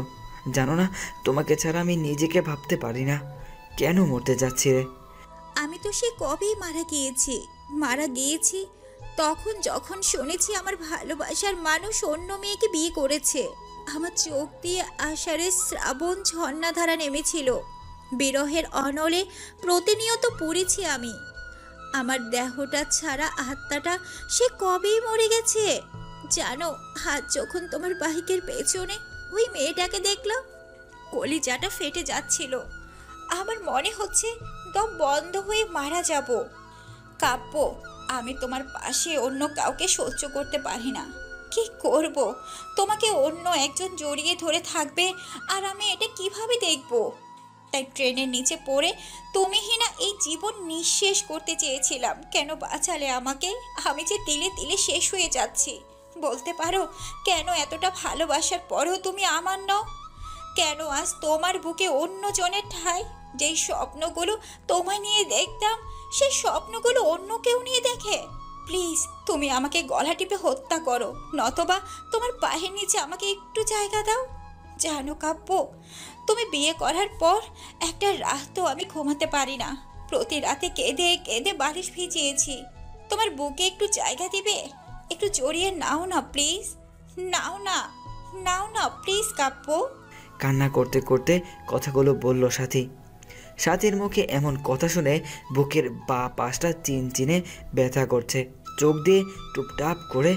জানো না তোমাকে ছাড়া আমি নিজেকে ভাবতে পারি না। কেন মরতে যাচ্ছি রে? আমি তো সে কবেই মারা গিয়েছি তখন যখন শুনেছি আমার ভালোবাসার মানুষ অন্য মেয়েকে বিয়ে করেছে। আমার চোখ দিয়ে আষাঢ়ের শ্রাবণ ঝর্ণাধারা নেমেছিল। বিরহের অনলে প্রতিনিয়ত পড়েছি আমি। আমার দেহটা ছাড়া আত্মাটা সে কবেই মরে গেছে। জানো, আজ যখন তোমার বাইকের পেছনে ওই মেয়েটাকে দেখলাম, কলিজাটা ফেটে যাচ্ছিল। আমার মনে হচ্ছে দম বন্ধ হয়ে মারা যাব। কাব্য, আমি তোমার পাশে অন্য কাউকে সহ্য করতে পারি না। কি করব? তোমাকে অন্য একজন জড়িয়ে ধরে থাকবে আর আমি এটা কিভাবে দেখব? তাই ট্রেনের নিচে পড়ে তুমিহীনা এই জীবন নিঃশেষ করতে চেয়েছিলাম। কেন বাঁচালে আমাকে? আমি যে তিলে তিলে শেষ হয়ে যাচ্ছি। বলতে পারো কেন এতটা ভালোবাসার পরও তুমি আমার নও? কেন আজ তোমার বুকে অন্য জনের ঠাঁই? যেই স্বপ্নগুলো তোমায় নিয়ে দেখতাম, সেই স্বপ্নগুলো অন্য কেউ নিয়ে দেখে। প্লিজ, তুমি আমাকে গলা টিপে হত্যা করো, নতবা তোমার পায়ের নিচে আমাকে একটু জায়গা দাও। জানো কাব্য, তুমি বিয়ে করার পর একটা রাতও আমি ঘুমাতে পারি না। প্রতি রাতে কেঁদে কেঁদে বালিশ ভিজিয়েছি। তোমার বুকে একটু জায়গা দিবে? একটু জড়িয়ে নাও না প্লিজ। নাও না প্লিজ কাব্য। কান্না করতে করতে কথাগুলো বলল সাথী। সাথীর মুখে এমন কথা শুনে বুকের বা পাশটা চিনচিনে ব্যথা করছে। চোখ দিয়ে টুপটাপ করে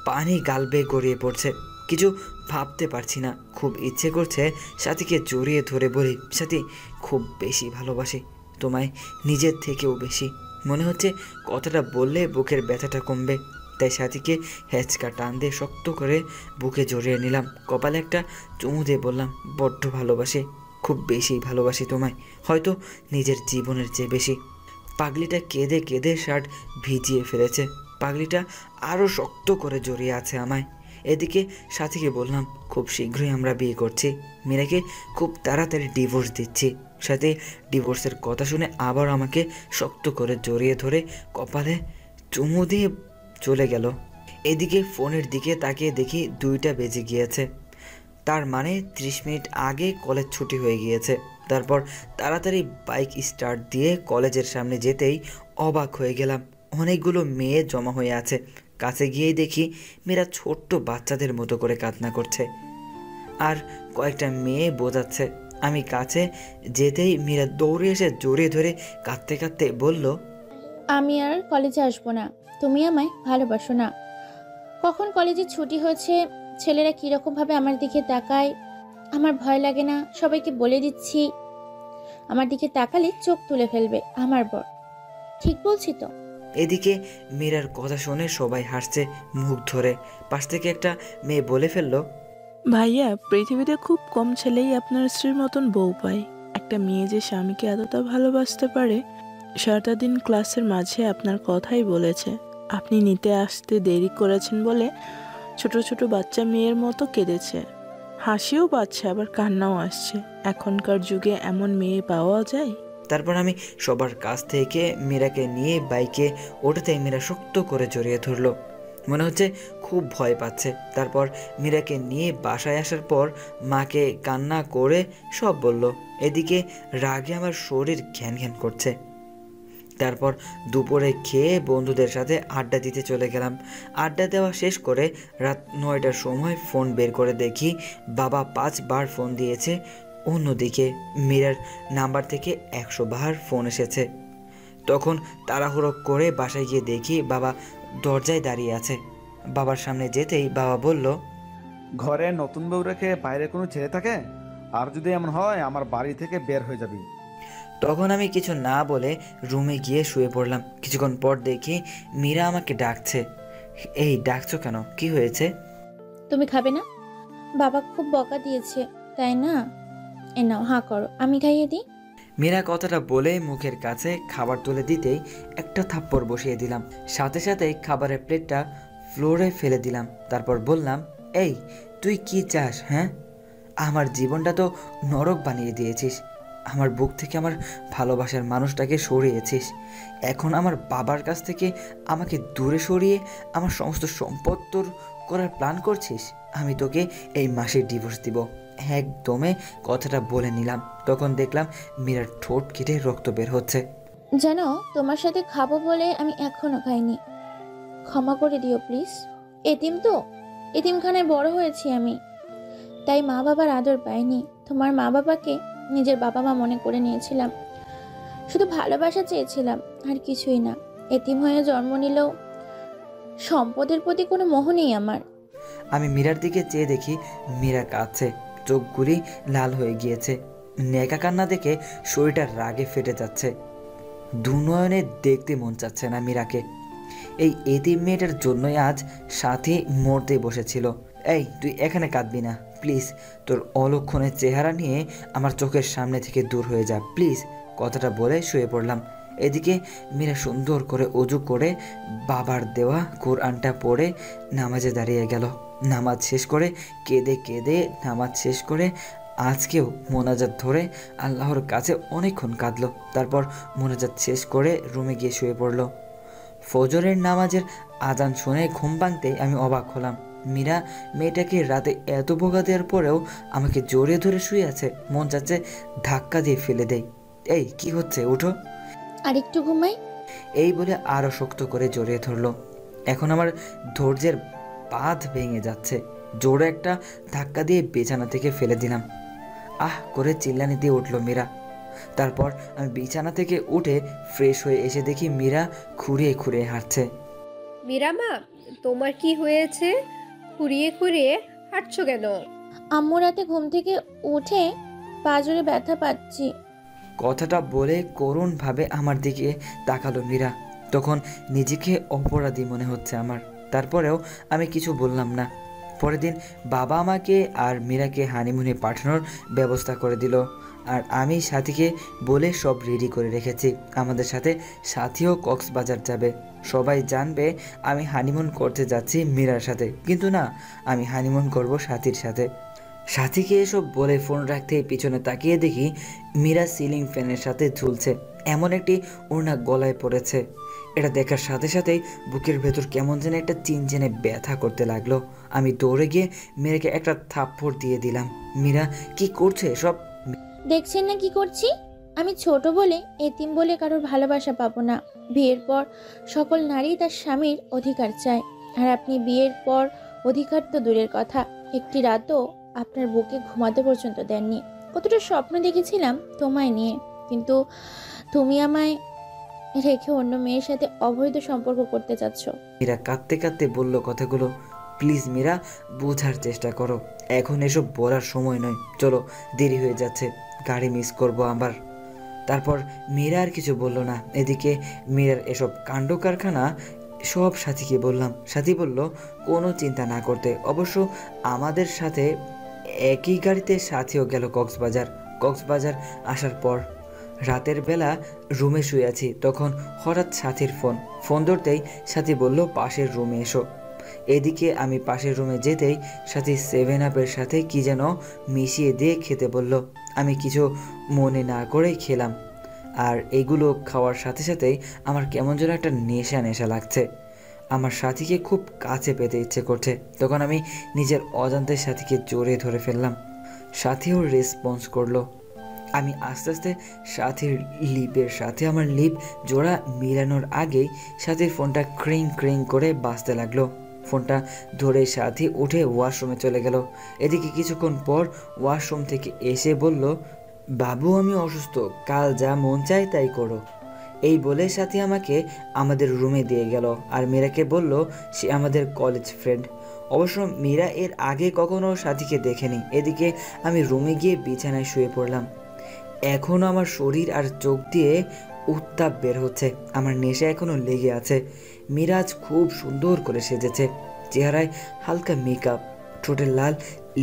পানি গাল বেয়ে গড়িয়ে পড়ছে। কিছু ভাবতে পারছি না। খুব ইচ্ছে করছে সাথীকে জড়িয়ে ধরে বলি, সাথী, খুব বেশি ভালোবাসি তোমায়, নিজের থেকেও বেশি। মনে হচ্ছে কথাটা বললে বুকের ব্যথাটা কমবে। তাই সাথীকে হেঁচকা টান দিয়ে শক্ত করে বুকে জড়িয়ে নিলাম। কপালে একটা চুমু দিয়ে বললাম, বড্ড ভালোবাসি, খুব বেশি ভালোবাসি তোমায়, হয়তো নিজের জীবনের চেয়ে বেশি। পাগলিটা কেঁদে কেঁদে শার্ট ভিজিয়ে ফেলেছে। পাগলিটা আরও শক্ত করে জড়িয়ে আছে আমায়। এদিকে সাথীকে বললাম, খুব শীঘ্রই আমরা বিয়ে করছি, মীরাকে খুব তাড়াতাড়ি ডিভোর্স দিচ্ছি। সাথে ডিভোর্সের কথা শুনে আবার আমাকে শক্ত করে জড়িয়ে ধরে কপালে চুমু দিয়ে চলে গেল। এদিকে ফোনের দিকে তাকিয়ে দেখি 2টা বেজে গিয়েছে, তার মানে 30 মিনিট আগে কলেজ ছুটি হয়ে গিয়েছে। তারপর তাড়াতাড়ি বাইক স্টার্ট দিয়ে কলেজের সামনে যেতেই অবাক হয়ে গেলাম, অনেকগুলো মেয়ে জমা হয়ে আছে। কাছে গিয়েই দেখি মেয়েরা ছোট্ট বাচ্চাদের মতো করে কান্না করছে, আর কয়েকটা মেয়ে বোঝাচ্ছে। আমি কাছে যেতেই মীরা দৌড়ে এসে জড়িয়ে ধরে কাঁদতে কাঁদতে বলল, আমি আর কলেজে আসবো না, তুমি আমায় ভালোবাসো না। কখন কলেজে ছুটি হয়েছে, ছেলেরা কীরকমভাবে আমার দিকে তাকায়, আমার ভয় লাগে না? সবাইকে বলে দিচ্ছি, আমার দিকে তাকালে চোখ তুলে ফেলবে আমার বর। ঠিক বলছি তো? এদিকে মীরার কথা শুনে সবাই হাসছে মুখ ধরে। পাশ থেকে একটা মেয়ে বলে ফেলল, ভাইয়া, পৃথিবীতে খুব কম ছেলেই আপনার স্ত্রীর মতন বউ পায়। একটা মেয়ে যে স্বামীকে এতটা ভালোবাসতে পারে, সারাটা দিন ক্লাসের মাঝে আপনার কথাই বলেছে। আপনি নিতে আসতে দেরি করেছেন বলে ছোট ছোট বাচ্চা মেয়ের মতো কেঁদেছে, হাসিও পাচ্ছে আবার কান্নাও আসছে। এখনকার যুগে এমন মেয়ে পাওয়া যায়? তারপর আমি সবার কাছ থেকে মীরাকে নিয়ে বাইকে ওঠাতেই মীরা শক্ত করে জড়িয়ে ধরলো, মনে হচ্ছে খুব ভয় পাচ্ছে। তারপর মীরাকে নিয়ে বাসায় আসার পর মাকে কান্না করে সব বলল। এদিকে রাগে আমার শরীর ঘ্যান ঘ্যান করছে। তারপর দুপুরে খেয়ে বন্ধুদের সাথে আড্ডা দিতে চলে গেলাম। আড্ডা দেওয়া শেষ করে রাত 9টার সময় ফোন বের করে দেখি বাবা 5 বার ফোন দিয়েছে। অন্যদিকে মীরার নাম্বার থেকে 100 বার ফোন এসেছে। তখন তাড়াহুড়ো করে বাসায় গিয়ে দেখি বাবা দরজায় দাঁড়িয়ে আছে। বাবার সামনে যেতেই বাবা বলল, ঘরে নতুন বউ রেখে বাইরে কোনো ছেলে থাকে? আর যদি এমন হয় আমার বাড়ি থেকে বের হয়ে যাবি। তখন আমি কিছু না বলে রুমে গিয়ে শুয়ে পড়লাম। কিছুক্ষণ পর দেখি মীরা আমাকে ডাকছে। এই, ডাকছো কেন? কি হয়েছে? তুমি খাবে না? বাবা খুব বকা দিয়েছে, তাই না? এ নাও, হাঁ করো, আমি খাইয়ে দিই। মীরা কথাটা বলে মুখের কাছে খাবার তুলে দিতেই একটা থাপ্পড় বসিয়ে দিলাম। সাথে সাথেই খাবারের প্লেটটা ফ্লোরে ফেলে দিলাম। তারপর বললাম, এই, তুই কি চাস? হ্যাঁ, আমার জীবনটা তো নরক বানিয়ে দিয়েছিস। আমার বুক থেকে আমার ভালোবাসার মানুষটাকে সরিয়েছিস। এখন আমার বাবার কাছ থেকে আমাকে দূরে সরিয়ে আমার সমস্ত সম্পদ তোর করার প্ল্যান করছিস। আমি তোকে এই মাসে ডিভোর্স দিব, একদমে কথাটা বলে নিলাম। তখন দেখলাম মীরার ঠোঁট কেটে রক্ত বের হচ্ছে। জানো, তোমার সাথে খাবো বলে আমি এখনো খাইনি, ক্ষমা করে দিও প্লিজ। এতিম তো, এতিমখানায় বড় হয়েছি আমি, তাই মা বাবার আদর পাইনি। তোমার মা বাবাকে নিজের বাবা মা মনে করে নিয়েছিলাম, শুধু ভালোবাসা চেয়েছিলাম, আর কিছুই না। এতিম হয়ে জন্ম নিলেও সম্পদের প্রতি কোনো মোহ নেই আমার। আমি মীরার দিকে চেয়ে দেখি মীরা কাঁদছে, চোখগুলি লাল হয়ে গিয়েছে। নেকা কান্না দেখে শরীরটা রাগে ফেটে যাচ্ছে। দুনয়নে দেখতে মন চাচ্ছে না মীরাকে। এই এতিম মেয়েটার জন্যই আজ সাথে মরতে বসেছিল। এই, তুই এখানে কাঁদবি না প্লিজ। তোর অলক্ষণের চেহারা নিয়ে আমার চোখের সামনে থেকে দূর হয়ে যা প্লিজ। কথাটা বলে শুয়ে পড়লাম। এদিকে মীরা সুন্দর করে অজু করে বাবার দেওয়া কোরআনটা পড়ে নামাজে দাঁড়িয়ে গেল। নামাজ শেষ করে কেঁদে কেঁদে নামাজ শেষ করে আজকেও মোনাজাত ধরে আল্লাহর কাছে অনেকক্ষণ কাঁদলো। তারপর মোনাজাত শেষ করে রুমে গিয়ে শুয়ে পড়ল। ফজরের নামাজের আজান শুনে ঘুম ভাঙতেই আমি অবাক হলাম। মীরা মেয়েটাকে রাতে এত বোকা দেওয়ার পরেও আমাকে জড়িয়ে ধরে শুয়ে আছে। মন চাচ্ছে ধাক্কা দিয়ে ফেলে দেয়। এই, কি হচ্ছে? উঠো। আর একটু ঘুমাই। এই বলে আরও শক্ত করে জড়িয়ে ধরলো। এখন আমার ধৈর্যের বাঁধ ভেঙে যাচ্ছে। জোরে একটা ধাক্কা দিয়ে বিছানা থেকে ফেলে দিলাম। আহ করে চিল্লানি দিয়ে উঠল মীরা। তারপর আমি বিছানা থেকে উঠে ফ্রেশ হয়ে এসে দেখি মীরা খুঁড়িয়ে খুঁড়িয়ে হাঁটছে। মীরা মা, তোমার কি হয়েছে? খুঁড়িয়ে খুঁড়িয়ে হাঁটছো কেন? আম্মু রাতে ঘুম থেকে উঠে পাঁজরে ব্যথা পাচ্ছি। কথাটা বলে করুণভাবে আমার দিকে তাকালো মীরা। তখন নিজেকে অপরাধী মনে হচ্ছে আমার। তারপরেও আমি কিছু বললাম না। পরের দিন বাবা আমাকে আর মীরাকে হানিমুনে পাঠানোর ব্যবস্থা করে দিল, আর আমি সাথীকে বলে সব রেডি করে রেখেছি। আমাদের সাথে সাথীও কক্সবাজার যাবে। সবাই জানবে আমি হানিমুন করতে যাচ্ছি মীরার সাথে, কিন্তু না, আমি হানিমুন করব সাথীর সাথে। সাথীকে এসব বলে ফোন রাখতে পিছনে তাকিয়ে দেখি মীরা সিলিং ফ্যানের সাথে ঝুলছে, এমন একটি ওড়না গলায় পড়েছে। এটা দেখার সাথে সাথেই বুকের ভেতর কেমন যেন একটা চিনচেনে ব্যথা করতে লাগলো। আমি দৌড়ে গিয়ে মীরাকে একটা থাপ্পড় দিয়ে দিলাম। মীরা, কি করছে এসব? দেখছেন না কি করছি? আমি ছোট বলে, এতিম বলে কারোর ভালোবাসা পাবো না। বিয়ের পর সকল নারী তার স্বামীর অধিকার চায়, আর আপনি বিয়ের পর অধিকার তো দূরের কথা, একটি রাতও আপনার বুকে ঘুমাতে পর্যন্ত দেননি। কতটা স্বপ্ন দেখেছিলাম তোমায় নিয়ে, কিন্তু তুমি আমায় রেখে অন্য মেয়ের সাথে অবৈধ সম্পর্ক করতে চাচ্ছ। মীরা কাঁদতে কাঁদতে বলল কথাগুলো। প্লিজ মীরা, বোঝার চেষ্টা করো, এখন এসব বলার সময় নয়। চলো, দেরি হয়ে যাচ্ছে, গাড়ি মিস করবো আবার। তারপর মীরা আর কিছু বলল না। এদিকে মীরার এসব কাণ্ড কারখানা সব সাথীকে বললাম। সাথী বলল কোনো চিন্তা না করতে। অবশ্য আমাদের সাথে একই গাড়িতে সাথীও গেল কক্সবাজার আসার পর রাতের বেলা রুমে শুয়ে আছি, তখন হঠাৎ সাথীর ফোন ধরতেই সাথী বলল পাশের রুমে এসো। এদিকে আমি পাশের রুমে যেতেই সাথী 7 আপের সাথে কি যেন মিশিয়ে দিয়ে খেতে বলল। আমি কিছু মনে না করেই খেলাম, আর এগুলো খাওয়ার সাথে সাথেই আমার কেমন যেন একটা নেশা নেশা লাগছে। আমার সাথীকে খুব কাছে পেতে ইচ্ছে করছে। তখন আমি নিজের অজান্তে সাথীকে জোরে ধরে ফেললাম। সাথীও রেসপন্স করলো। আমি আস্তে আস্তে সাথীর লিপের সাথে আমার লিপ জোড়া মিলানোর আগেই সাথীর ফোনটা ক্রিং ক্রিং করে বাজতে লাগলো। ফোনটা ধরে সাথী উঠে ওয়াশরুমে চলে গেল। এদিকে কিছুক্ষণ পর ওয়াশরুম থেকে এসে বলল, বাবু আমি অসুস্থ, কাল যা মন চায় তাই করো। এই বলে সাথী আমাকে আমাদের রুমে দিয়ে গেল, আর মীরাকে বলল সে আমাদের কলেজ ফ্রেন্ড। অবশ্য মীরা এর আগে কখনো সাথীকে দেখেনি। এদিকে আমি রুমে গিয়ে বিছানায় শুয়ে পড়লাম। এখনও আমার শরীর আর চোখ দিয়ে উত্তাপ বের হচ্ছে, আমার নেশা এখনও লেগে আছে। মিরাজ খুব সুন্দর করে সেজেছে, চেহারায় হালকা মেকআপ, ঠোঁটে লাল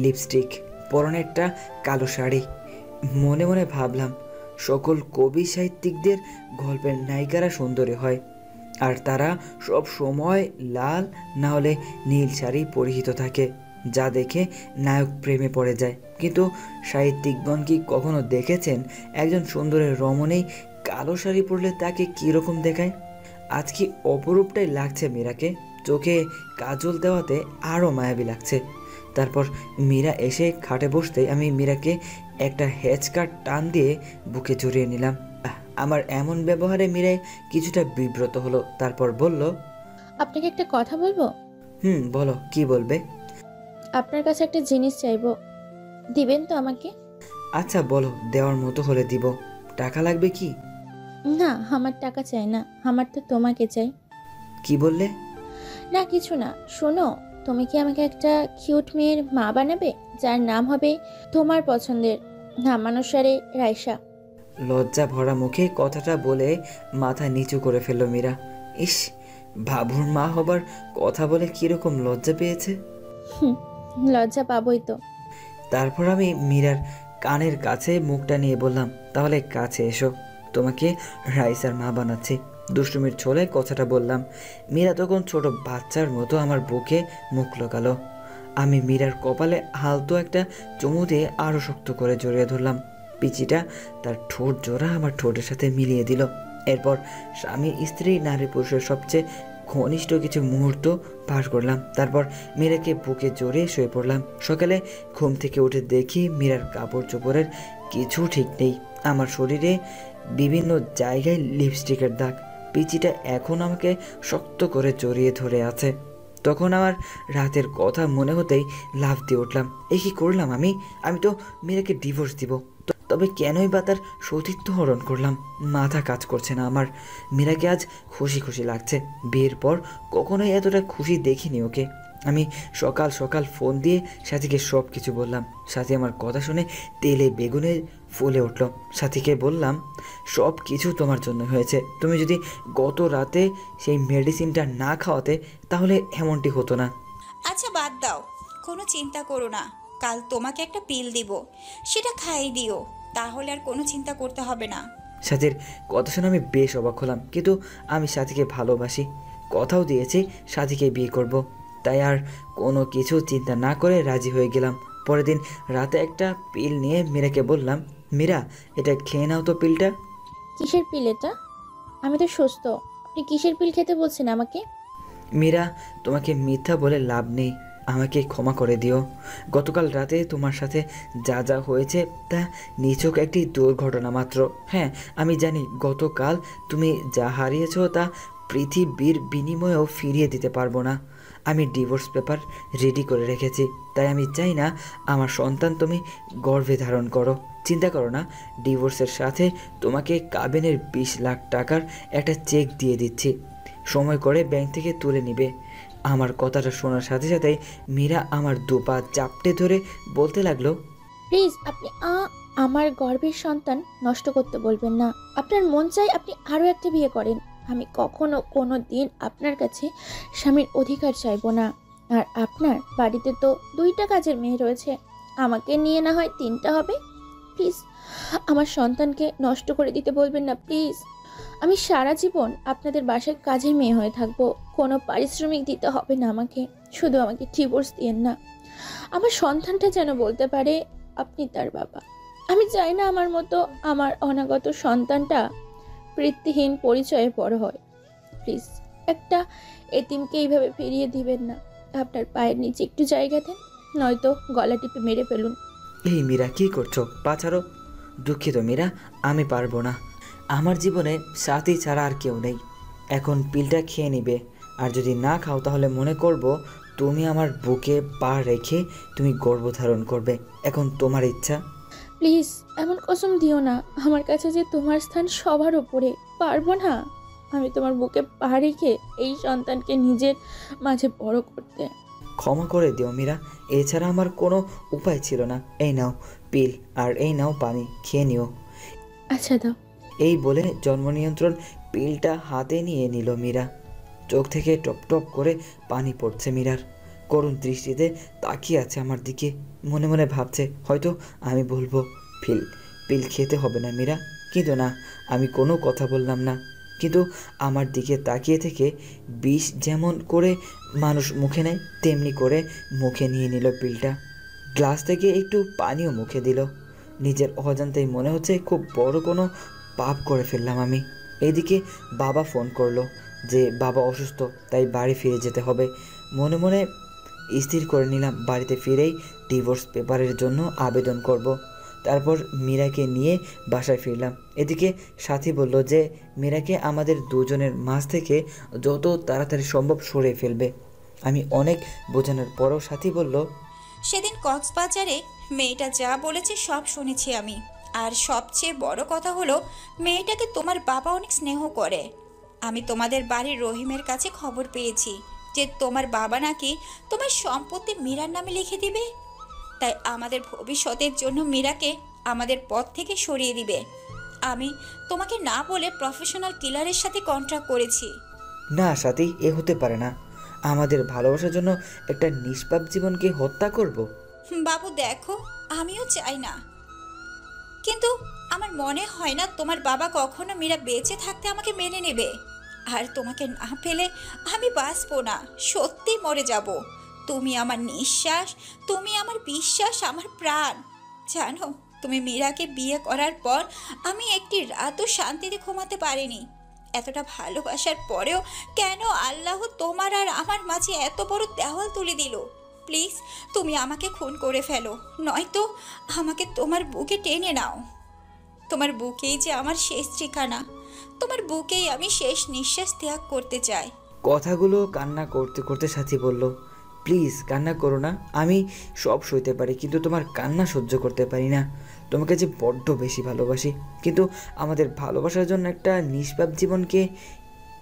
লিপস্টিক, পরনে একটা কালো শাড়ি। মনে মনে ভাবলাম সকল কবি সাহিত্যিকদের গল্পের নায়িকারা সুন্দরী হয়, আর তারা সব সময় লাল না হলে নীল শাড়ি পরিহিত থাকে, যা দেখে নায়ক প্রেমে পড়ে যায়। কিন্তু সাহিত্যিকগণ কি কখনো দেখেছেন একজন সুন্দরের রমণী কালো শাড়ি পরলে তাকে কীরকম দেখায়? আজকে অপরূপটাই লাগছে মীরাকে, চোখে কাজল দেওয়াতে আরও মায়াবী লাগছে। তারপর মীরা এসে খাটে বসতেই আমি মীরাকে একটা হেঁচকার টান দিয়ে বুকে জড়িয়ে নিলাম। আমার এমন ব্যবহারে মীরায় কিছুটা বিব্রত হলো। তারপর বলল, আপনাকে একটা কথা বলবো? বলো, কি বলবে? আপনার কাছে একটা জিনিস চাইবো, দিবেন তো আমাকে? আচ্ছা বলো, দেওয়ার মতো হলে দিব। টাকা লাগবে কি? না, আমার টাকা চাই না, আমার তো তোমাকে চাই। কি বললে? না কিছু না। শোনো, তুমি কি আমাকে একটা কিউট মেয়ের মা বানাবে, যার নাম হবে তোমার পছন্দের নামানুসারে রাইসা? লজ্জা ভরা মুখে কথাটা বলে মাথা নিচু করে ফেলল মীরা। ইস, বাবুর মা হবার কথা বলে কিরকম লজ্জা পেয়েছে। লজ্জা পাবোই তো। তারপর আমি মীরার কানের কাছে মুখটা নিয়ে বললাম, তাহলে কাছে এসো, তোমাকে রাইসার মা বানাচ্ছি। দুষ্টুমির ছলে কথাটা বললাম। মীরা তখন ছোট বাচ্চার মতো আমার বুকে মুখ লোকালো। আমি মীরার কপালে হালতো একটা চুমু দিয়ে আরও শক্ত করে জড়িয়ে ধরলাম। পিচিটা তার ঠোঁট জোড়া আমার ঠোঁটের সাথে মিলিয়ে দিল। এরপর স্বামী স্ত্রী নারী পুরুষের সবচেয়ে ঘনিষ্ঠ কিছু মুহূর্ত পার করলাম। তারপর মীরাকে বুকে জড়িয়ে শুয়ে পড়লাম। সকালে ঘুম থেকে উঠে দেখি মীরার কাপড় চোপড়ের কিছু ঠিক নেই। আমার শরীরে বিভিন্ন জায়গায় লিপস্টিকের দাগ। পিচিটা এখন আমাকে শক্ত করে জড়িয়ে ধরে আছে। তখন আমার রাতের কথা মনে হতেই লাফ দিয়ে উঠলাম। এ কি করলাম আমি? আমি তো মীরাকে ডিভোর্স দিব, তবে কেনই বা তার সতীত্ব হরণ করলাম? মাথা কাজ করছে না আমার। মীরাকে আজ খুশি খুশি লাগছে। বিয়ের পর কখনোই এতটা খুশি দেখিনি ওকে। আমি সকাল সকাল ফোন দিয়ে সাথীকে সব কিছু বললাম। সাথী আমার কথা শুনে তেলে বেগুনে ফুলে উঠল। সাথীকে বললাম, সব কিছু তোমার জন্য হয়েছে। তুমি যদি গত রাতে সেই মেডিসিনটা না খাওয়াতে তাহলে এমনটি হতো না। আচ্ছা বাদ দাও, কোনো চিন্তা করো না। কাল তোমাকে একটা পিল দিব, সেটা খাইয়ে দিও, তাহলে আর কোনো চিন্তা করতে হবে না। সাথীর কথা শুনে আমি বেশ অবাক হলাম, কিন্তু আমি সাথীকে ভালোবাসি, কথাও দিয়েছি সাথীকে বিয়ে করব। তাই আর কোনো কিছু চিন্তা না করে রাজি হয়ে গেলাম। পরের দিন রাতে একটা পিল নিয়ে মীরাকে বললাম, মীরা এটা খেয়ে নাও তো পিলটা। কিসের পিল এটা? আমি তো সুস্থ, আপনি কিসের পিল খেতে বলছেন আমাকে? মীরা, তোমাকে মিথ্যা বলে লাভ নেই, আমাকে ক্ষমা করে দিও। গতকাল রাতে তোমার সাথে যা যা হয়েছে তা নিছক একটি দুর্ঘটনা মাত্র। হ্যাঁ, আমি জানি গতকাল তুমি যা হারিয়েছো তা পৃথিবীর বিনিময়েও ফিরিয়ে দিতে পারবো না। আমি ডিভোর্স পেপার রেডি করে রেখেছি, তাই আমি চাই না আমার সন্তান তুমি গর্ভে ধারণ করো। চিন্তা করো না, ডিভোর্সের সাথে তোমাকে কাবিনের 20 লাখ টাকার একটা চেক দিয়ে দিচ্ছি, সময় করে ব্যাংক থেকে তুলে নিবে। আমার কথাটা শোনার সাথে সাথেই মীরা আমার দুপা চাপটে ধরে বলতে লাগলো, প্লিজ আপনি আমার গর্ভের সন্তান নষ্ট করতে বলবেন না। আপনার মন চাই আপনি আরও একটা বিয়ে করেন, আমি কখনো কোনো দিন আপনার কাছে স্বামীর অধিকার চাইবো না। আর আপনার বাড়িতে তো 2টা কাজের মেয়ে রয়েছে, আমাকে নিয়ে না হয় 3টা হবে। প্লিজ আমার সন্তানকে নষ্ট করে দিতে বলবেন না প্লিজ। আমি সারা জীবন আপনাদের বাসায় কাজের মেয়ে হয়ে থাকবো, কোনো পারিশ্রমিক দিতে হবে না আমাকে, শুধু আমাকে ডিভোর্স দিয়েন না। আমার সন্তানটা যেন বলতে পারে আপনি তার বাবা। আমি চাই না আমার মতো আমার অনাগত সন্তানটা বৃত্তিহীন পরিচয়ে বড় হয়। প্লিজ একটা এতিমকে এইভাবে ফিরিয়ে দিবেন না। আপনার পায়ের নিচে একটু জায়গা দেন, নয়তো গলা টিপে মেরে ফেলুন। এই মীরা, কী করছো? পা ছাড়ো। দুঃখিত মীরা, আমি পারবো না। আমার জীবনে সাথী ছাড়া আর কেউ নেই। এখন পিলটা খেয়ে নিবে, আর যদি না খাও তাহলে মনে করব তুমি আমার বুকে পা রেখে তুমি গর্ভধারণ করবে। এখন তোমার ইচ্ছা। প্লিজ এমন কসম দিও না, আমার কাছে যে তোমার স্থান সবার ওপরে, পারবো না আমি তোমার বুকে পা রেখে এই সন্তানকে নিজের মাঝে বড় করতে। ক্ষমা করে দিও মীরা, এছাড়া আমার কোনো উপায় ছিল না। এই নাও পিল, আর এই নাও পানি, খেয়ে নিও। আচ্ছা দাও। এই বলে জন্ম নিয়ন্ত্রণ পিলটা হাতে নিয়ে নিল মীরা। চোখ থেকে টপ টপ করে পানি পড়ছে মীরার। করুণ দৃষ্টিতে তাকিয়ে আছে আমার দিকে, মনে মনে ভাবছে হয়তো আমি বলবো পিল খেতে হবে না মীরা, কিন্তু না, আমি কোনো কথা বললাম না। কিন্তু আমার দিকে তাকিয়ে থেকে বিষ যেমন করে মানুষ মুখে নেয় তেমনি করে মুখে নিয়ে নিল পিলটা। গ্লাস থেকে একটু পানিও মুখে দিল। নিজের অজান্তেই মনে হচ্ছে খুব বড় কোনো পাপ করে ফেললাম আমি। এদিকে বাবা ফোন করলো যে বাবা অসুস্থ, তাই বাড়ি ফিরে যেতে হবে। মনে মনে স্থির করে নিলাম বাড়িতে ফিরেই ডিভোর্স পেপারের জন্য আবেদন করব। তারপর মীরাকে নিয়ে বাসায় ফিরলাম। এদিকে সাথী বলল যে মীরাকে আমাদের দুজনের মাঝ থেকে যত তাড়াতাড়ি সম্ভব সরিয়ে ফেলবে। আমি অনেক বোঝানোর পরও সাথী বলল, সেদিন কক্সবাজারে মেয়েটা যা বলেছে সব শুনেছি আমি। আর সবচেয়ে বড় কথা হলো মেয়েটাকে তোমার বাবা অনেক স্নেহ করে। আমি তোমাদের বাড়ির রহিমের কাছে খবর পেয়েছি যে তোমার বাবা নাকি তোমার সম্পত্তি মীরার নামে লিখে দিবে। তাই আমাদের ভবিষ্যতের জন্য মীরাকে আমাদের পথ থেকে সরিয়ে দিবে। আমি তোমাকে না বলে প্রফেশনাল কিলারের সাথে কন্ট্রাক্ট করেছি। না সাথী, এ হতে পারে না। আমাদের ভালোবাসার জন্য একটা নিষ্পাপ জীবনকে হত্যা করব? বাবু দেখো, আমিও চাই না, কিন্তু আমার মনে হয় না তোমার বাবা কখনো মীরা বেঁচে থাকতে আমাকে মেনে নেবে। আর তোমাকে না পেলে আমি বাঁচবো না, সত্যি মরে যাব। তুমি আমার নিঃশ্বাস, তুমি আমার বিশ্বাস, আমার প্রাণ। জানো, তুমি মীরাকে বিয়ে করার পর আমি একটি রাতও শান্তিতে ঘুমাতে পারিনি। এতটা ভালোবাসার পরেও কেন আল্লাহ তোমার আর আমার মাঝে এত বড় দেওয়াল তুলে দিল? প্লিজ তুমি আমাকে খুন করে ফেলো, নয়তো আমাকে তোমার বুকে টেনে নাও। তোমার বুকেই যে আমার শেষ ঠিকানা, তোমার বুকেই আমি শেষ নিঃশ্বাস ত্যাগ করতে চাই। কথাগুলো কান্না করতে করতে সাথী বলল, প্লিজ কান্না করো না, আমি সব সইতে পারি, কিন্তু তোমার কান্না সহ্য করতে পারি না। তোমাকে যে বড্ড বেশি ভালোবাসি, কিন্তু আমাদের ভালোবাসার জন্য একটা নিষ্পাপ জীবনকে